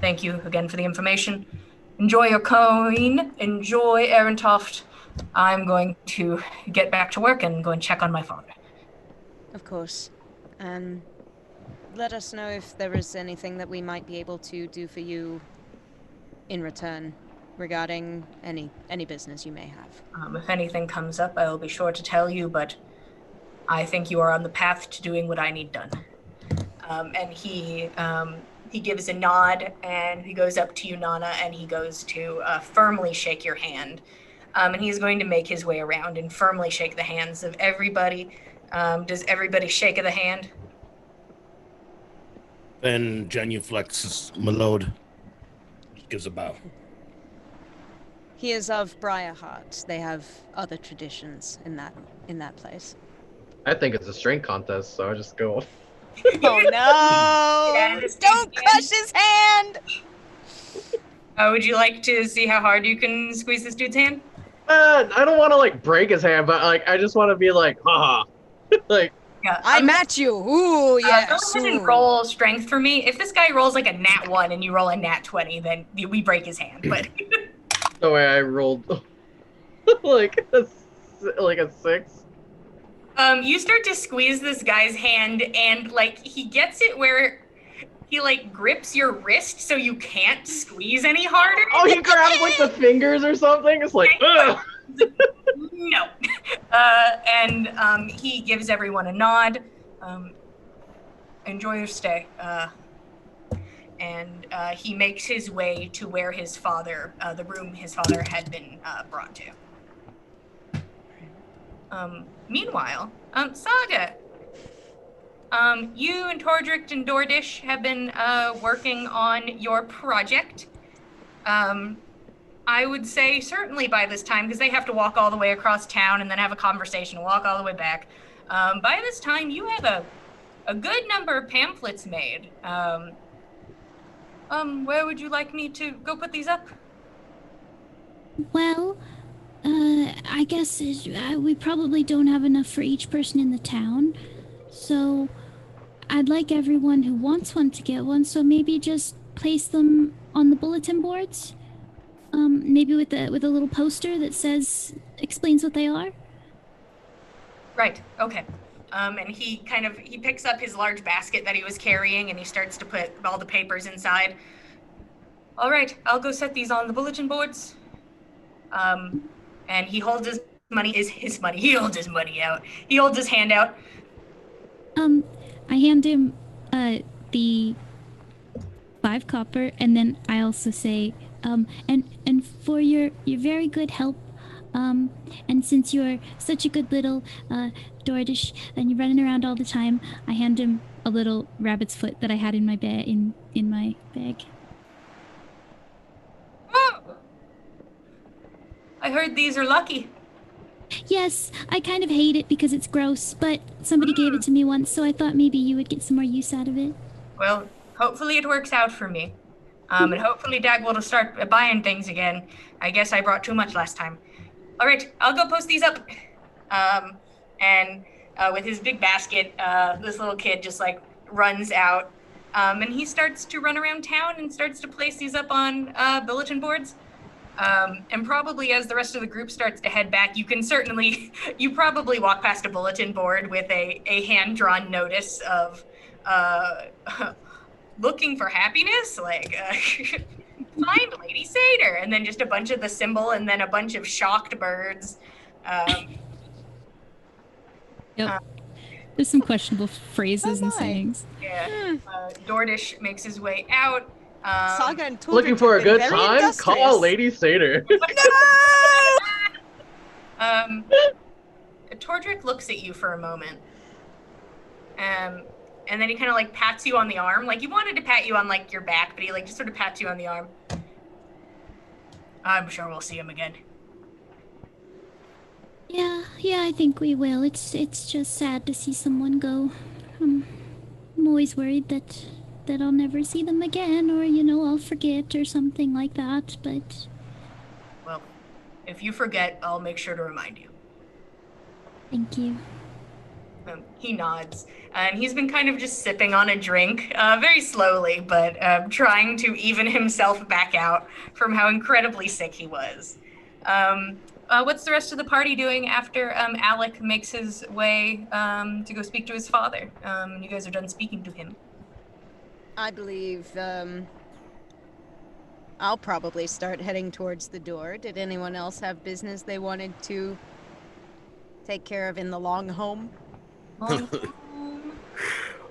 Thank you again for the information. Enjoy your coin. Enjoy Aarontoft. I'm going to get back to work and go and check on my father. Of course. Let us know if there is anything that we might be able to do for you in return regarding any business you may have. If anything comes up, I will be sure to tell you, but I think you are on the path to doing what I need done. And he gives a nod, and he goes up to you, Nana, and he goes to firmly shake your hand. And he's going to make his way around and firmly shake the hands of everybody. Does everybody shake of the hand? Then genuflexes, my lord. Just gives a bow. He is of Briarheart. They have other traditions in that place. I think it's a strength contest, so I just go. Oh no! Yeah, Don't crush his hand! Would you like to see how hard you can squeeze this dude's hand? I don't want to like break his hand, but like I just want to be like, haha, like. Yeah, I match you. Ooh, yes. Go ahead and roll strength for me. If this guy rolls like a nat 1 and you roll a nat 20, then we break his hand. But The way I rolled like a 6. You start to squeeze this guy's hand, and like he gets it where he like grips your wrist so you can't squeeze any harder. Oh, he grabs like the fingers or something. It's like, ugh. No. And he gives everyone a nod. Enjoy your stay. And he makes his way to where his father, the room his father had been brought to. Meanwhile, Saga, you and Tordrick and Dordish have been working on your project. I would say certainly by this time, because they have to walk all the way across town and then have a conversation and walk all the way back. By this time, you have a good number of pamphlets made. Where would you like me to go put these up? Well, I guess we probably don't have enough for each person in the town. So I'd like everyone who wants one to get one, so maybe just place them on the bulletin boards. Maybe with a little poster that explains what they are. Right, okay. And he picks up his large basket that he was carrying and he starts to put all the papers inside. All right, I'll go set these on the bulletin boards. And he holds his money, he holds his money out. He holds his hand out. I hand him, the 5 copper, and then I also say, and for your very good help, and since you're such a good little, Dordish, and you're running around all the time, I hand him a little rabbit's foot that I had in my bag. Oh! I heard these are lucky. Yes, I kind of hate it because it's gross, but somebody gave it to me once, so I thought maybe you would get some more use out of it. Well, hopefully it works out for me. And hopefully Dagwood will start buying things again. I guess I brought too much last time. All right, I'll go post these up. And with his big basket, this little kid just like runs out. And he starts to run around town and starts to place these up on bulletin boards. And probably as the rest of the group starts to head back, you probably walk past a bulletin board with a hand-drawn notice of looking for happiness, like find Lady Satyr, and then just a bunch of the symbol and then a bunch of shocked birds. Yep. There's some questionable phrases and sayings. Yeah. Dordish makes his way out. Saga and Tordric Looking for a have been good very time? industrious. Call Lady Satyr. Tordric looks at you for a moment. And then he kind of like pats you on the arm. Like, he wanted to pat you on like your back, but he like just sort of pats you on the arm. I'm sure we'll see him again. Yeah, I think we will. It's just sad to see someone go. I'm always worried that I'll never see them again, or I'll forget or something like that. But Well, if you forget, I'll make sure to remind you. thank you. He nods, and he's been kind of just sipping on a drink, very slowly, but trying to even himself back out from how incredibly sick he was. What's the rest of the party doing after Alec makes his way to go speak to his father? You guys are done speaking to him. I believe, I'll probably start heading towards the door. Did anyone else have business they wanted to take care of in the long home? Long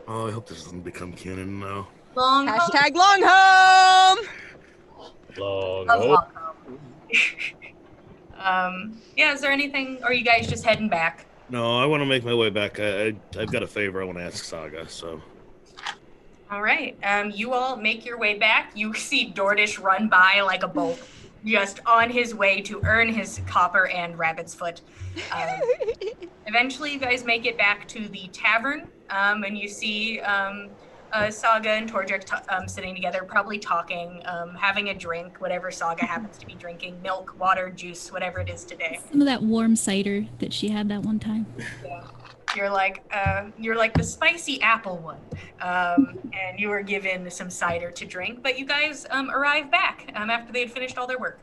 Oh, I hope this doesn't become canon now. long Hashtag long home! Long Long home. Yeah, is there anything, or are you guys just heading back? No, I want to make my way back. I've got a favor I want to ask Saga, so. All right. You all make your way back. You see Dordish run by like a bolt, just on his way to earn his copper and rabbit's foot. Eventually, you guys make it back to the tavern, and you see Saga and Tordric sitting together, probably talking, having a drink, whatever Saga happens to be drinking, milk, water, juice, whatever it is today. Some of that warm cider that she had that one time. Yeah. You're like the spicy apple one, and you were given some cider to drink. But you guys arrive back after they had finished all their work.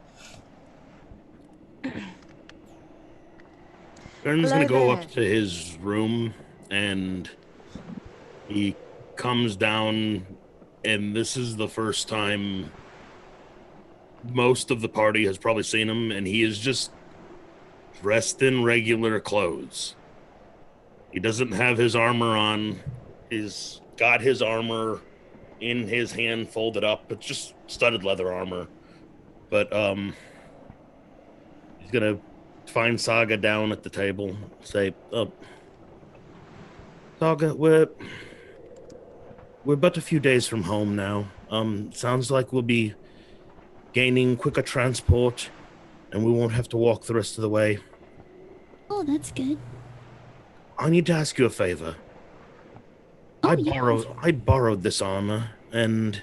Ern's Hello gonna go there. up to his room, and he comes down, and this is the first time most of the party has probably seen him, and he is just dressed in regular clothes. He doesn't have his armor on. He's got his armor in his hand folded up. It's just studded leather armor. But he's gonna find Saga down at the table. Say, Saga, we're but a few days from home now. Sounds like we'll be gaining quicker transport, and we won't have to walk the rest of the way. Oh, that's good. I need to ask you a favor. Oh, I borrowed this armor, and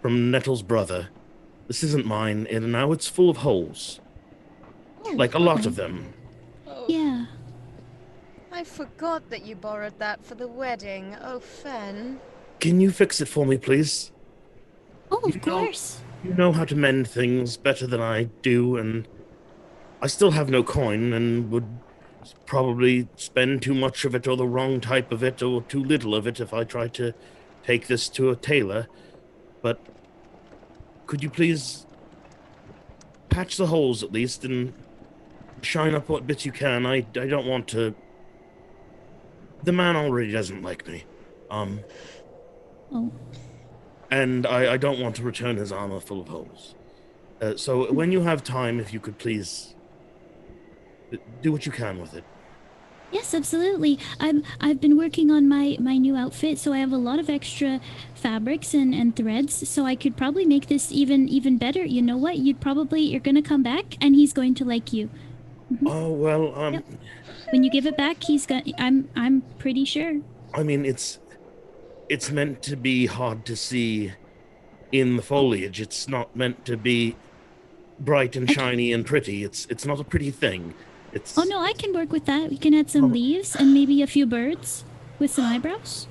from Nettle's brother. This isn't mine, and now it's full of holes. Oh, Like a lot okay. of them. Oh, Yeah. I forgot that you borrowed that for the wedding. Oh, Fen. Can you fix it for me, please? Oh, of You know- course. You know how to mend things better than I do, and I still have no coin and would probably spend too much of it or the wrong type of it or too little of it if I tried to take this to a tailor. But could you please patch the holes at least and shine up what bits you can? I don't want to... The man already doesn't like me. Oh. And I don't want to return his armor full of holes. So when you have time, if you could please do what you can with it. Yes, absolutely. I've been working on my new outfit, so I have a lot of extra fabrics and threads, so I could probably make this even better. You know what? You're gonna come back, and he's going to like you. Oh well, Yep. When you give it back, I'm pretty sure. I mean it's meant to be hard to see in the foliage. It's not meant to be bright and shiny and pretty. It's not a pretty thing. It's Oh no, I can work with that. We can add some leaves and maybe a few birds with some eyebrows.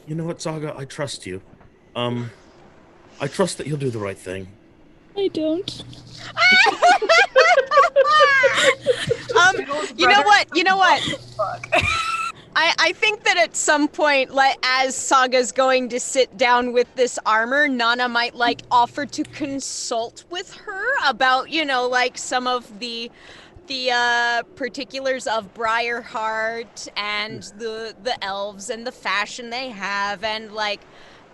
You know what, Saga? I trust you. I trust that you'll do the right thing. I don't. You know what? I think that at some point, like as Saga's going to sit down with this armor, Nana might like offer to consult with her about, like some of the particulars of Briarheart and the elves and the fashion they have, and like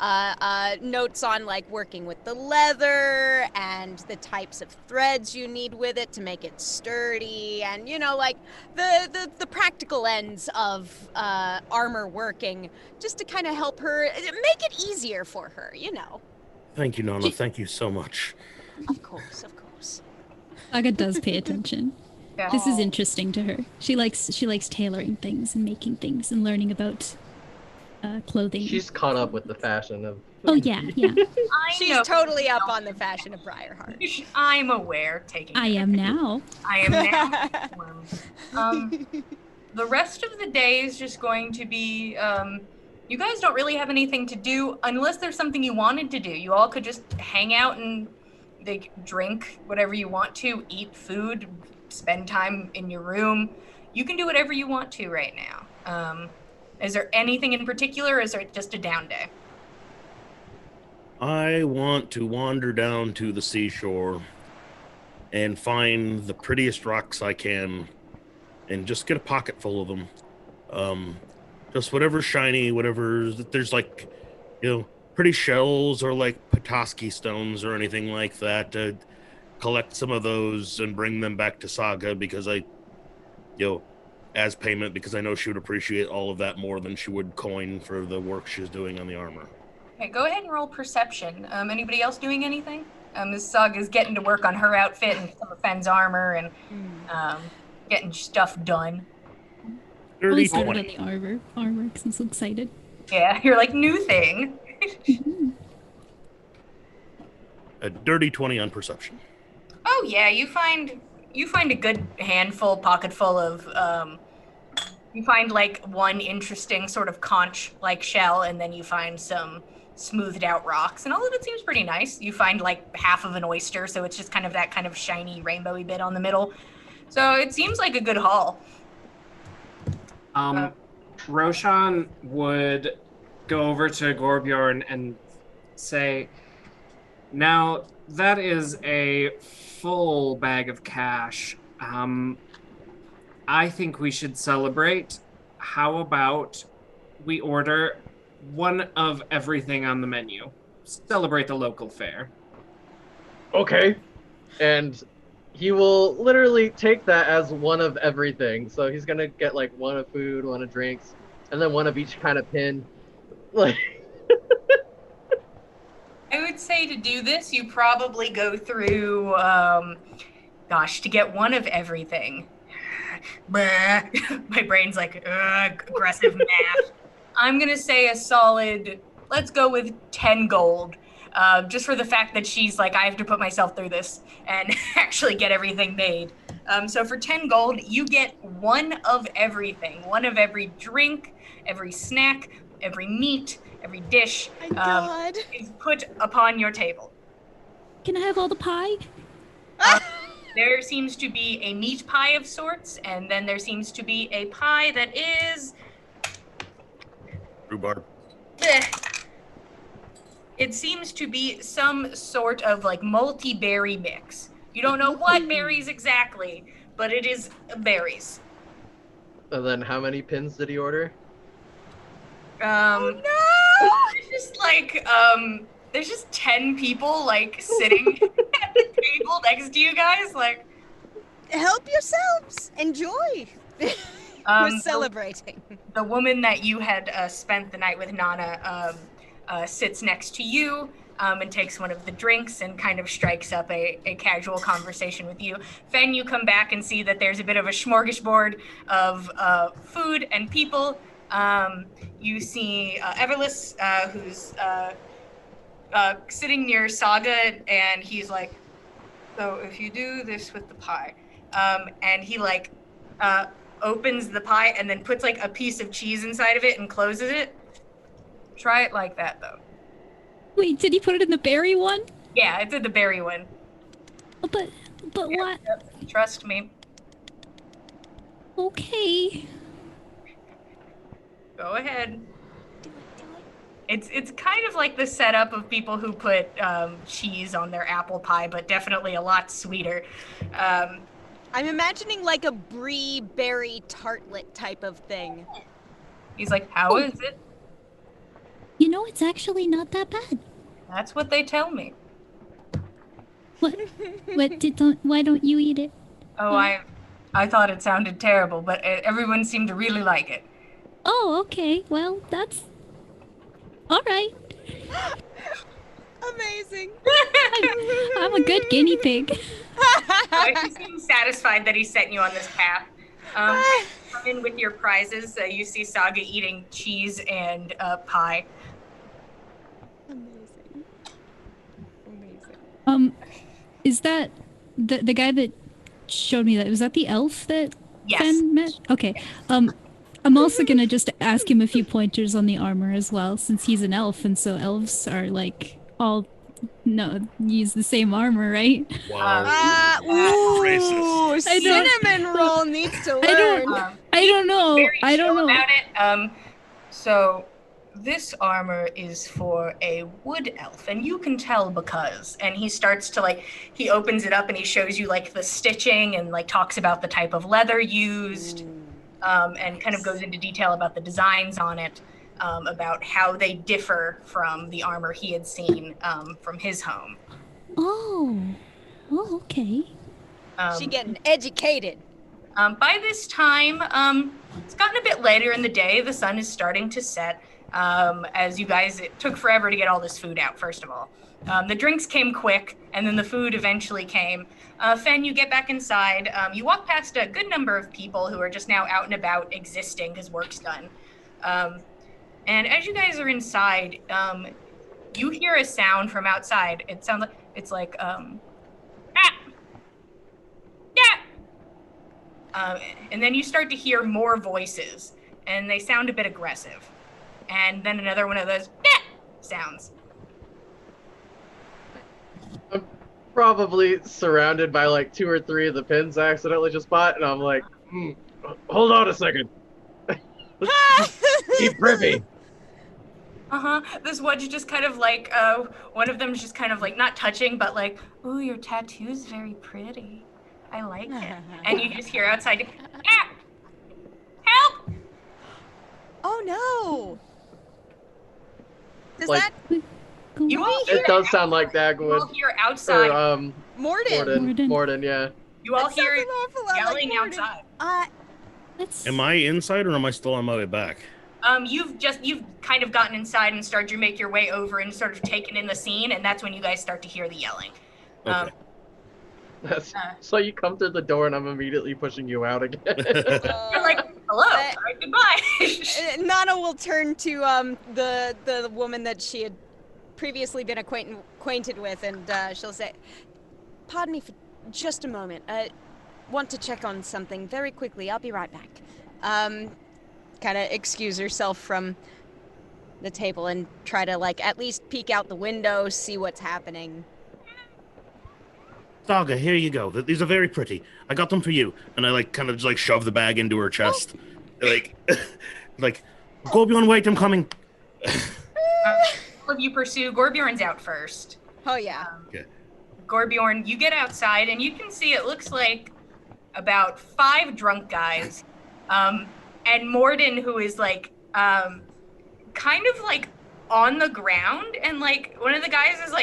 notes on like working with the leather and the types of threads you need with it to make it sturdy, and like the practical ends of armor working, just to kind of help her make it easier for her. Thank you, Nana. Thank you so much. Of course. Saga does pay attention. Yeah. This is interesting to her. She likes tailoring things and making things and learning about clothing. She's caught up with the fashion of. Oh yeah. She's totally up on the fashion of Briarheart. I'm aware. I am now. I am now. The rest of the day is just going to be. You guys don't really have anything to do unless there's something you wanted to do. You all could just hang out and drink whatever you want to, eat food, spend time in your room. You can do whatever you want to right now. Is there anything in particular, or is it just a down day? I want to wander down to the seashore and find the prettiest rocks I can and just get a pocket full of them. Just whatever's shiny, there's like, pretty shells or like Petoskey stones or anything like that, to collect some of those and bring them back to Saga, because as payment, because I know she would appreciate all of that more than she would coin for the work she's doing on the armor. Okay, go ahead and roll perception. Anybody else doing anything? This Saga's getting to work on her outfit and some of Fenn's armor and getting stuff done. Really 30 started 20. on the armor because I'm so excited. Yeah, you're like, new thing. A dirty 20 on perception. Oh yeah, you find a good handful, pocketful of you find like one interesting sort of conch-like shell, and then you find some smoothed out rocks, and all of it seems pretty nice. You find like half of an oyster, so it's just kind of that kind of shiny rainbowy bit on the middle. So it seems like a good haul. Roshan would go over to Gorbjorn and say, now that is a full bag of cash. I think we should celebrate. How about we order one of everything on the menu? Celebrate the local fare. Okay. And he will literally take that as one of everything. So he's gonna get like one of food, one of drinks, and then one of each kind of pin. Like I would say to do this, you probably go through, to get one of everything. My brain's like, aggressive math. I'm going to say a solid, let's go with 10 gold. Just for the fact that she's like, I have to put myself through this and actually get everything made. So for 10 gold, you get one of everything. One of every drink, every snack, every meat, every dish is put upon your table. Can I have all the pie? There seems to be a meat pie of sorts, and then there seems to be a pie that is... Rhubarb. It seems to be some sort of like multi-berry mix. You don't know what berries exactly, but it is berries. And then how many pins did he order? No! There's just 10 people like sitting at the table next to you guys, like. Help yourselves. Enjoy. We're celebrating. The woman that you had spent the night with, Nana, sits next to you and takes one of the drinks and kind of strikes up a casual conversation with you. Fenn, you come back and see that there's a bit of a smorgasbord of food and people. You see Everless, who's sitting near Saga, and he's like, so if you do this with the pie, and he like opens the pie and then puts like a piece of cheese inside of it and closes it. Try it like that though. Wait, did he put it in the berry one? Yeah, it's in the berry one. But what? Yep. Trust me. Okay. Go ahead. It's kind of like the setup of people who put cheese on their apple pie, but definitely a lot sweeter. I'm imagining like a brie berry tartlet type of thing. He's like, how is it? You know, it's actually not that bad. That's what they tell me. What? Why don't you eat it? Oh, I thought it sounded terrible, but everyone seemed to really like it. Oh, okay. Well, that's all right. Amazing. I'm a good guinea pig. He seems satisfied that he's setting you on this path. Come in with your prizes. You see Saga eating cheese and pie. Amazing. Amazing. Is that the guy that showed me that? Was that the elf that Yes. Fen met? Okay. I'm also gonna just ask him a few pointers on the armor as well, since he's an elf, and so elves are like all use the same armor, right? Wow. Ooh, I don't- cinnamon roll needs to I don't- learn. I don't know. Very I don't chill know. about it. So this armor is for a wood elf, and you can tell because. And he starts to he opens it up and he shows you like the stitching and like talks about the type of leather used, and kind of goes into detail about the designs on it, about how they differ from the armor he had seen from his home. Oh, okay. She getting educated. By this time, it's gotten a bit later in the day. The sun is starting to set. As you guys, it took forever to get all this food out, first of all. The drinks came quick, and then the food eventually came. Fen, you get back inside. You walk past a good number of people who are just now out and about existing because work's done. And as you guys are inside, you hear a sound from outside. It sounds like, it's like, and then you start to hear more voices, and they sound a bit aggressive. And then another one of those sounds. I'm probably surrounded by like 2 or 3 of the pins I accidentally just bought, and I'm like, hold on a second. Be privy. This one's just kind of like, one of them's just kind of like not touching, but like, ooh, your tattoo's very pretty. I like it. And you just hear outside, help! Oh no! Does Like- that You all hear It does sound like you all Dagwood. hear outside. Or, Morden? Morden, yeah. You all That hear sounds an awful lot yelling like Morden. outside. Let's. Am I inside or am I still on my way back? You've kind of gotten inside and started to make your way over and sort of taken in the scene, and that's when you guys start to hear the yelling. Okay. So you come through the door and I'm immediately pushing you out again. You're like, hello, all right, goodbye. Nana will turn to the woman that she had previously been acquainted with, and she'll say, "Pardon me for just a moment. I want to check on something very quickly. I'll be right back." Kind of excuse herself from the table and try to at least peek out the window, see what's happening. Saga, here you go. These are very pretty. I got them for you. And I kind of just shove the bag into her chest. Like, Gorbjorn, wait, I'm coming. All of you pursue. Gorbjorn's out first. Oh yeah. Okay. Gorbjorn, you get outside and you can see it looks like about 5 drunk guys. And Morden, who is kind of on the ground, and one of the guys is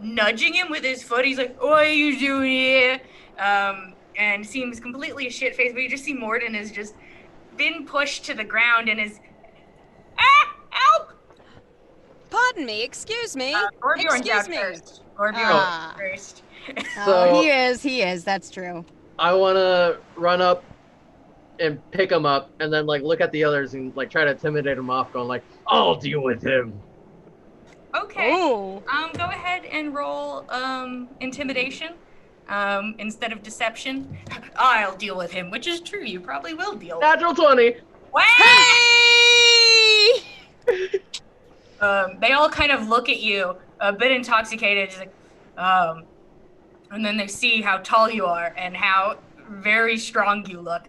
nudging him with his foot. He's like, "What are you doing here?" And seems completely shit-faced, but you just see Morden has just been pushed to the ground and is, help! Pardon me, excuse me. Gorbjorn's out Excuse me. first. Gorbjorn's Ah. out first. Oh, So- he is, that's true. I want to run up and pick him up and then look at the others and try to intimidate him off, going I'll deal with him. Okay. Oh. Go ahead and roll intimidation instead of deception. I'll deal with him, which is true. You probably will deal with him. Natural 20. Wow! Hey! They all kind of look at you, a bit intoxicated, just and then they see how tall you are and how very strong you look.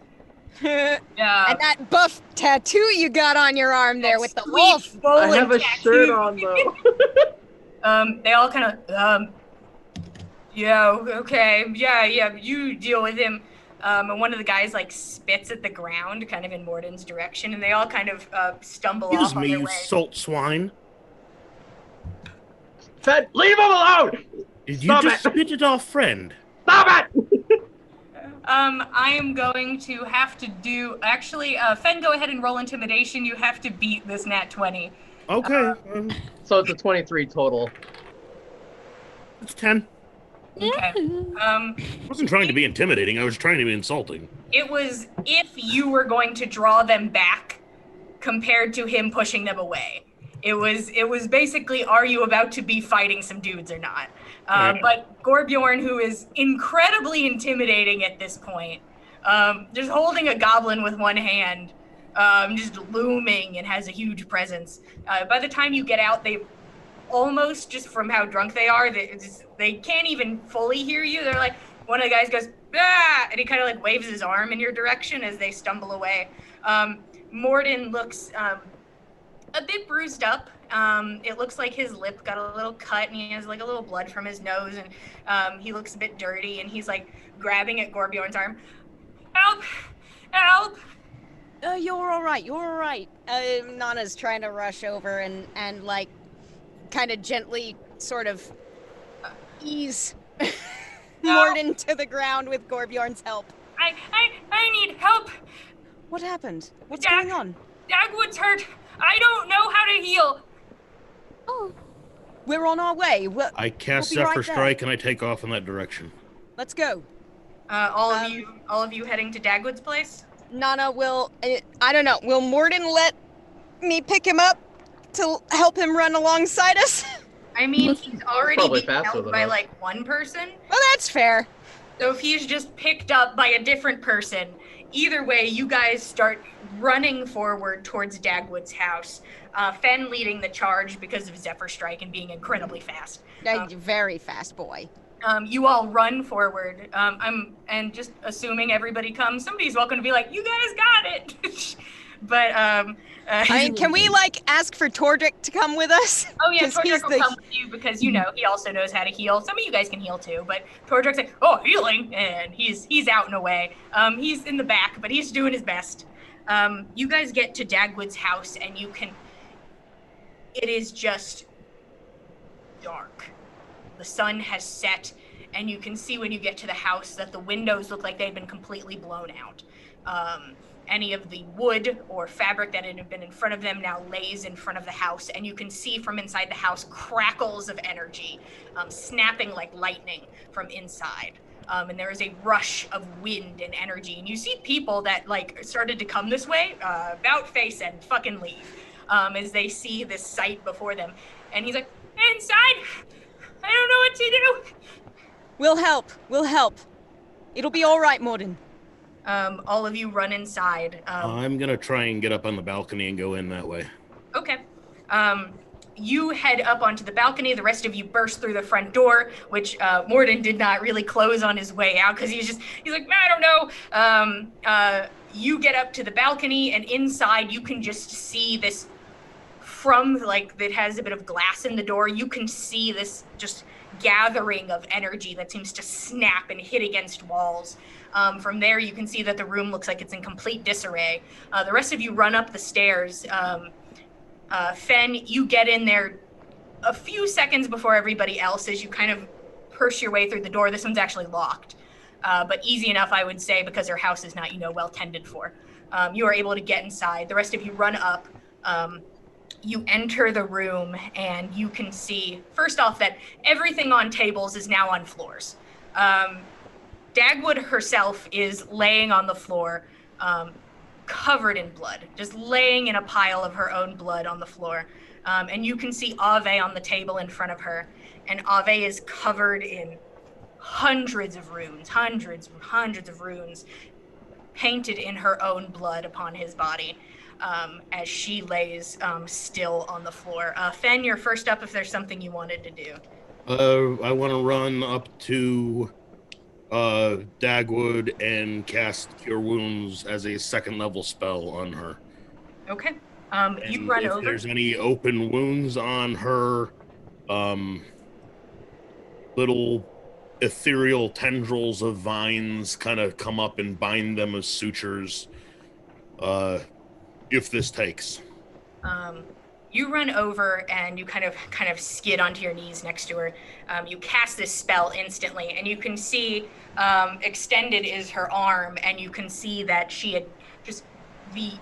And that buff tattoo you got on your arm there with the Sweet wolf. bowling I have a tattoo. shirt on though. They all kind of, yeah, okay, yeah, you deal with him. And one of the guys spits at the ground, kind of in Morden's direction, and they all kind of stumble Excuse off on me, their you way. salt swine. Fed, leave him alone! Did you Stop just it! spit at our friend? Stop it! I am going to have to do. Actually, Fen, go ahead and roll intimidation. You have to beat this nat 20. Okay, So it's a 23 total. it's 10. Okay. I wasn't trying to be intimidating. I was trying to be insulting. It was if you were going to draw them back compared to him pushing them away. It was basically, are you about to be fighting some dudes or not? But Gorbjorn, who is incredibly intimidating at this point, just holding a goblin with one hand, just looming and has a huge presence. By the time you get out, they almost, just from how drunk they are, they can't even fully hear you. They're like, one of the guys goes, ah, and he kind of like waves his arm in your direction as they stumble away. Morden looks a bit bruised up. It looks like his lip got a little cut and he has like a little blood from his nose, and he looks a bit dirty, and he's like grabbing at Gorbjorn's arm. Help! Help! You're all right. You're all right. Nana's trying to rush over and like kind of gently sort of ease Morden to the ground with Gorbjorn's help. I need help. What happened? What's going on? Dagwood's hurt. I don't know how to heal. Oh. We're on our way. I cast we'll be Zephyr right there. Strike and I take off in that direction. Let's go. All of you heading to Dagwood's place? Nana will, I don't know, will Morden let me pick him up to help him run alongside us? I mean, he's already Probably being faster held than by us. like one person. Well, that's fair. So if he's just picked up by a different person, either way, you guys start running forward towards Dagwood's house. Fen leading the charge because of Zephyr Strike and being incredibly fast. Very fast boy. You all run forward. And just assuming everybody comes, somebody's welcome to be like, you guys got it. But I mean, can we like ask for Tordrick to come with us? Oh yeah, 'Cause he's Tordrick will come with you because you know he also knows how to heal. Some of you guys can heal too, but Tordrick's like, oh, healing, and he's out and away. He's in the back, but he's doing his best. You guys get to Dagwood's house, and it is just dark. The sun has set, and you can see when you get to the house that the windows look like they've been completely blown out. Any of the wood or fabric that had been in front of them now lays in front of the house, and you can see from inside the house crackles of energy, snapping like lightning from inside. And there is a rush of wind and energy, and you see people that like started to come this way, about face and fucking leave, as they see this sight before them. And he's like, inside, I don't know what to do. We'll help. We'll help. It'll be all right, Morden. All of you run inside. I'm gonna try and get up on the balcony and go in that way. Okay. You head up onto the balcony. The rest of you burst through the front door, which Morden did not really close on his way out because he's like, I don't know. You get up to the balcony, and inside you can just see this from like that has a bit of glass in the door. You can see this just gathering of energy that seems to snap and hit against walls. From there, you can see that the room looks like it's in complete disarray. The rest of you run up the stairs. Fen, you get in there a few seconds before everybody else as you kind of push your way through the door. This one's actually locked, but easy enough, I would say, because her house is not, well tended for. You are able to get inside. The rest of you run up. You enter the room, and you can see, first off, that everything on tables is now on floors. Dagwood herself is laying on the floor, covered in blood, just laying in a pile of her own blood on the floor. And you can see Ave on the table in front of her, and Ave is covered in hundreds of runes, hundreds of runes, painted in her own blood upon his body, as she lays still on the floor. Fen, you're first up if there's something you wanted to do. I want to run up to Dagwood and cast Cure Wounds as a second level spell on her. Okay. And You run if over. there's any open wounds on her, little ethereal tendrils of vines kind of come up and bind them as sutures, if this takes. You run over and you kind of skid onto your knees next to her. You cast this spell instantly, and you can see extended is her arm, and you can see that she had just the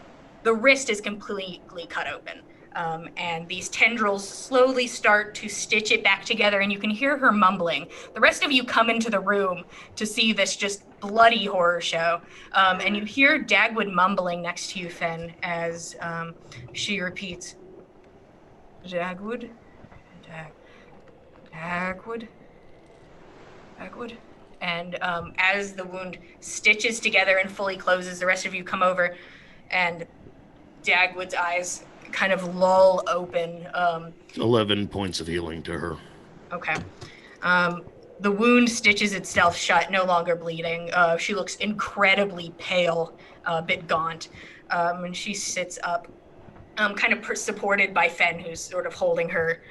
wrist is completely cut open. And these tendrils slowly start to stitch it back together, and you can hear her mumbling. The rest of you come into the room to see this just bloody horror show, and you hear Dagwood mumbling next to you, Fen, as she repeats, Dagwood? Dagwood? Dagwood? And as the wound stitches together and fully closes, the rest of you come over, and Dagwood's eyes kind of lull open. 11 points of healing to her. Okay. The wound stitches itself shut, no longer bleeding. She looks incredibly pale, a bit gaunt. And she sits up, kind of supported by Fen, who's sort of holding her.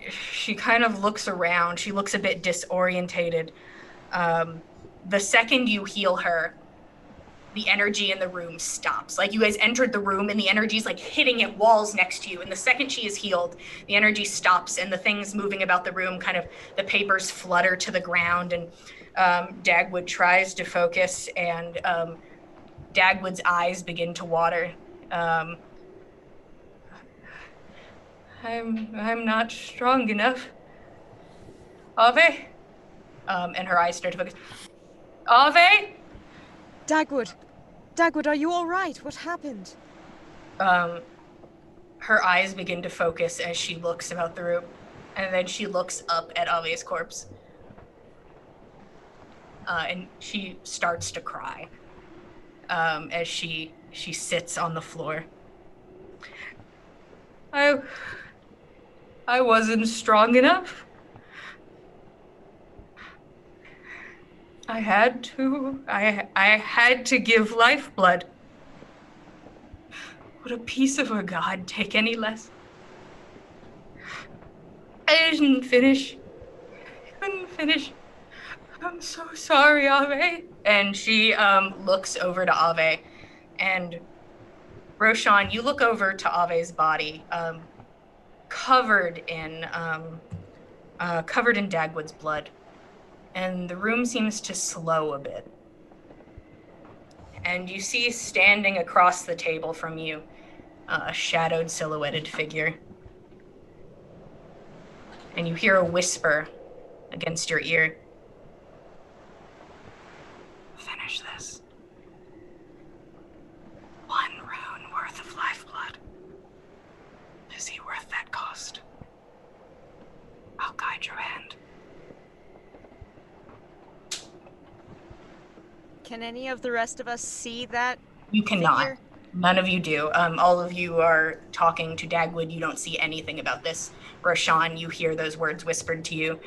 She kind of looks around. She looks a bit disorientated. The second you heal her, the energy in the room stops. Like, you guys entered the room and the energy's like hitting at walls next to you. And the second she is healed, the energy stops, and the things moving about the room, kind of the papers flutter to the ground. And Dagwood tries to focus, and Dagwood's eyes begin to water. I'm not strong enough. Ave? And her eyes start to focus. Ave? Dagwood, are you all right? What happened? Her eyes begin to focus as she looks about the room, and then she looks up at Ave's corpse. And she starts to cry as she sits on the floor. I wasn't strong enough. I had to give lifeblood. Would a piece of a god take any less? I didn't finish. Couldn't finish. I'm so sorry, Ave. And she looks over to Ave. And Roshan, you look over to Ave's body, covered in Dagwood's blood. And the room seems to slow a bit. And you see standing across the table from you a shadowed, silhouetted figure. And you hear a whisper against your ear. Finish this. 1 rune worth of lifeblood. Is he worth that cost? I'll guide your hand. Can any of the rest of us see that? You cannot. Figure? None of you do. All of you are talking to Dagwood. You don't see anything about this. Roshan, you hear those words whispered to you,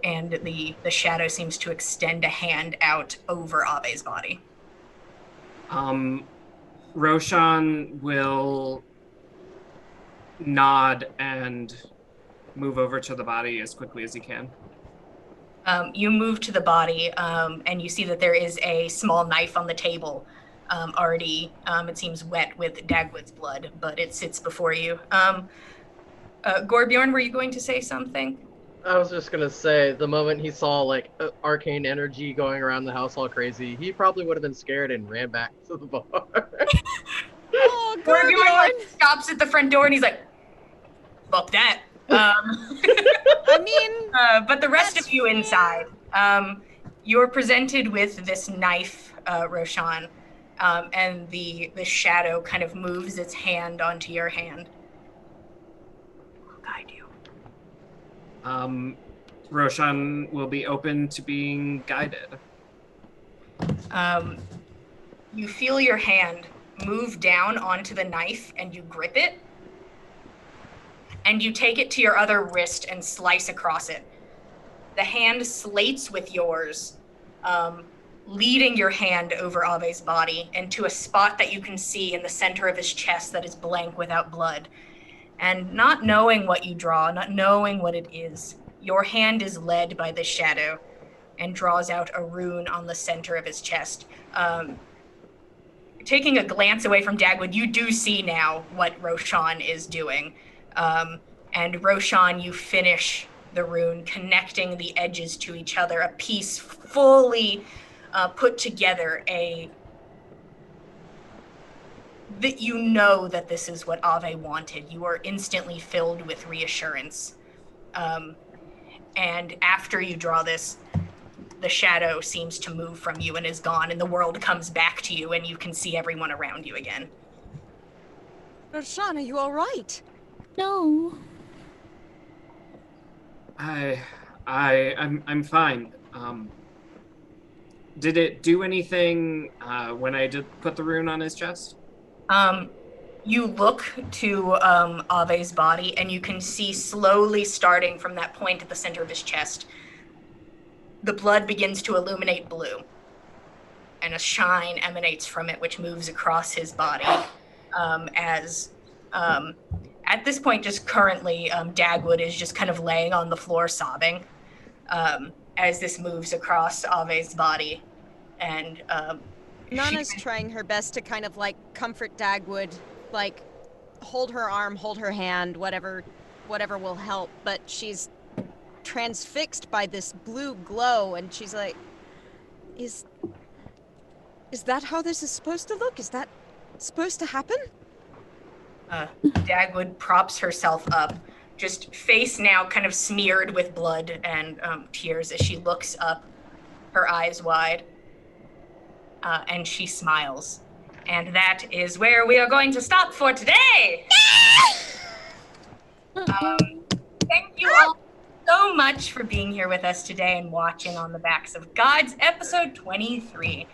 and the shadow seems to extend a hand out over Ave's body. Roshan will nod and move over to the body as quickly as he can. You move to the body, and you see that there is a small knife on the table, already, it seems wet with Dagwood's blood, but it sits before you. Gorbjorn, were you going to say something? I was just gonna say, the moment he saw like arcane energy going around the house all crazy, he probably would have been scared and ran back to the bar. Oh, Gorbjorn stops at the front door and he's like, fuck that. I mean, but the rest of you inside, you're presented with this knife, Roshan, and the shadow kind of moves its hand onto your hand. I'll guide you. Roshan will be open to being guided. You feel your hand move down onto the knife and you grip it. And you take it to your other wrist and slice across it. The hand slates with yours, leading your hand over Ave's body into a spot that you can see in the center of his chest that is blank without blood. And not knowing what you draw, not knowing what it is, your hand is led by the shadow and draws out a rune on the center of his chest. taking a glance away from Dagwood, you do see now what Roshan is doing. And Roshan, you finish the rune, connecting the edges to each other, a piece fully put together, that you know that this is what Ave wanted. You are instantly filled with reassurance. And after you draw this, the shadow seems to move from you and is gone, and the world comes back to you, and you can see everyone around you again. Roshan, are you all right? No. I'm fine. Did it do anything when I did put the rune on his chest? You look to Ave's body, and you can see slowly starting from that point at the center of his chest, the blood begins to illuminate blue, and a shine emanates from it, which moves across his body. At this point, just currently, Dagwood is just kind of laying on the floor sobbing as this moves across Ave's body. And Nana's trying her best to kind of like comfort Dagwood, like hold her arm, hold her hand, whatever will help, but she's transfixed by this blue glow, and she's like, is that how this is supposed to look? Is that supposed to happen? Dagwood props herself up, just face now kind of smeared with blood and tears as she looks up, her eyes wide, and she smiles. And that is where we are going to stop for today! Thank you all so much for being here with us today and watching On the Backs of Gods, episode 23.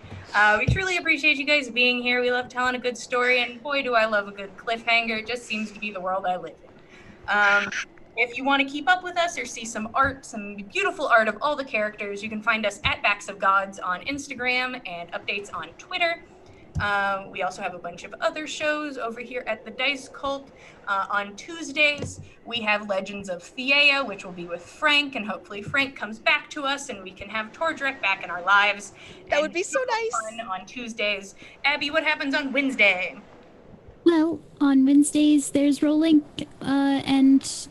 We truly appreciate you guys being here. We love telling a good story, and boy, do I love a good cliffhanger. It just seems to be the world I live in. If you want to keep up with us or see some art, some beautiful art of all the characters, you can find us at Backs of Gods on Instagram and updates on Twitter. We also have a bunch of other shows over here at the Dice Cult. On Tuesdays, we have Legends of Theia, which will be with Frank, and hopefully Frank comes back to us and we can have Tordrek back in our lives. That would be so nice. Fun on Tuesdays. Abby, what happens on Wednesday? Well, on Wednesdays there's Rolling, and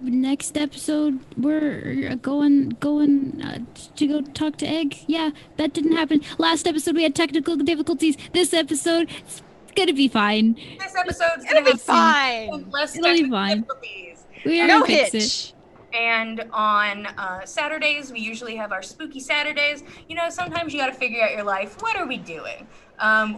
next episode we're going to go talk to Egg. Yeah, that didn't happen. Last episode we had technical difficulties. This episode it's gonna be fine. This episode's It'll be have fine. less It'll be technical fine. difficulties. We're No gonna fix hitch. it. And on Saturdays, we usually have our spooky Saturdays. You know, sometimes you got to figure out your life. What are we doing?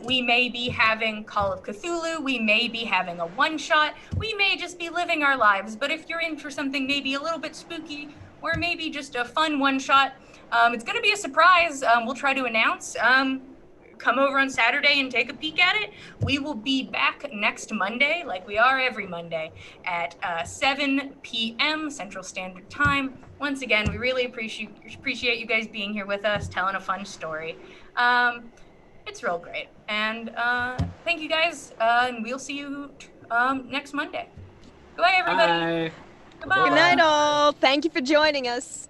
We may be having Call of Cthulhu. We may be having a one-shot. We may just be living our lives. But if you're in for something maybe a little bit spooky or maybe just a fun one-shot, it's going to be a surprise. We'll try to announce. Come over on Saturday and take a peek at it. We will be back next Monday, like we are every Monday, at 7 p.m. Central Standard Time. Once again, we really appreciate you guys being here with us, telling a fun story. It's real great. And thank you guys, and we'll see you next Monday. Goodbye, everybody. Bye. Goodbye. Good night, all. Thank you for joining us.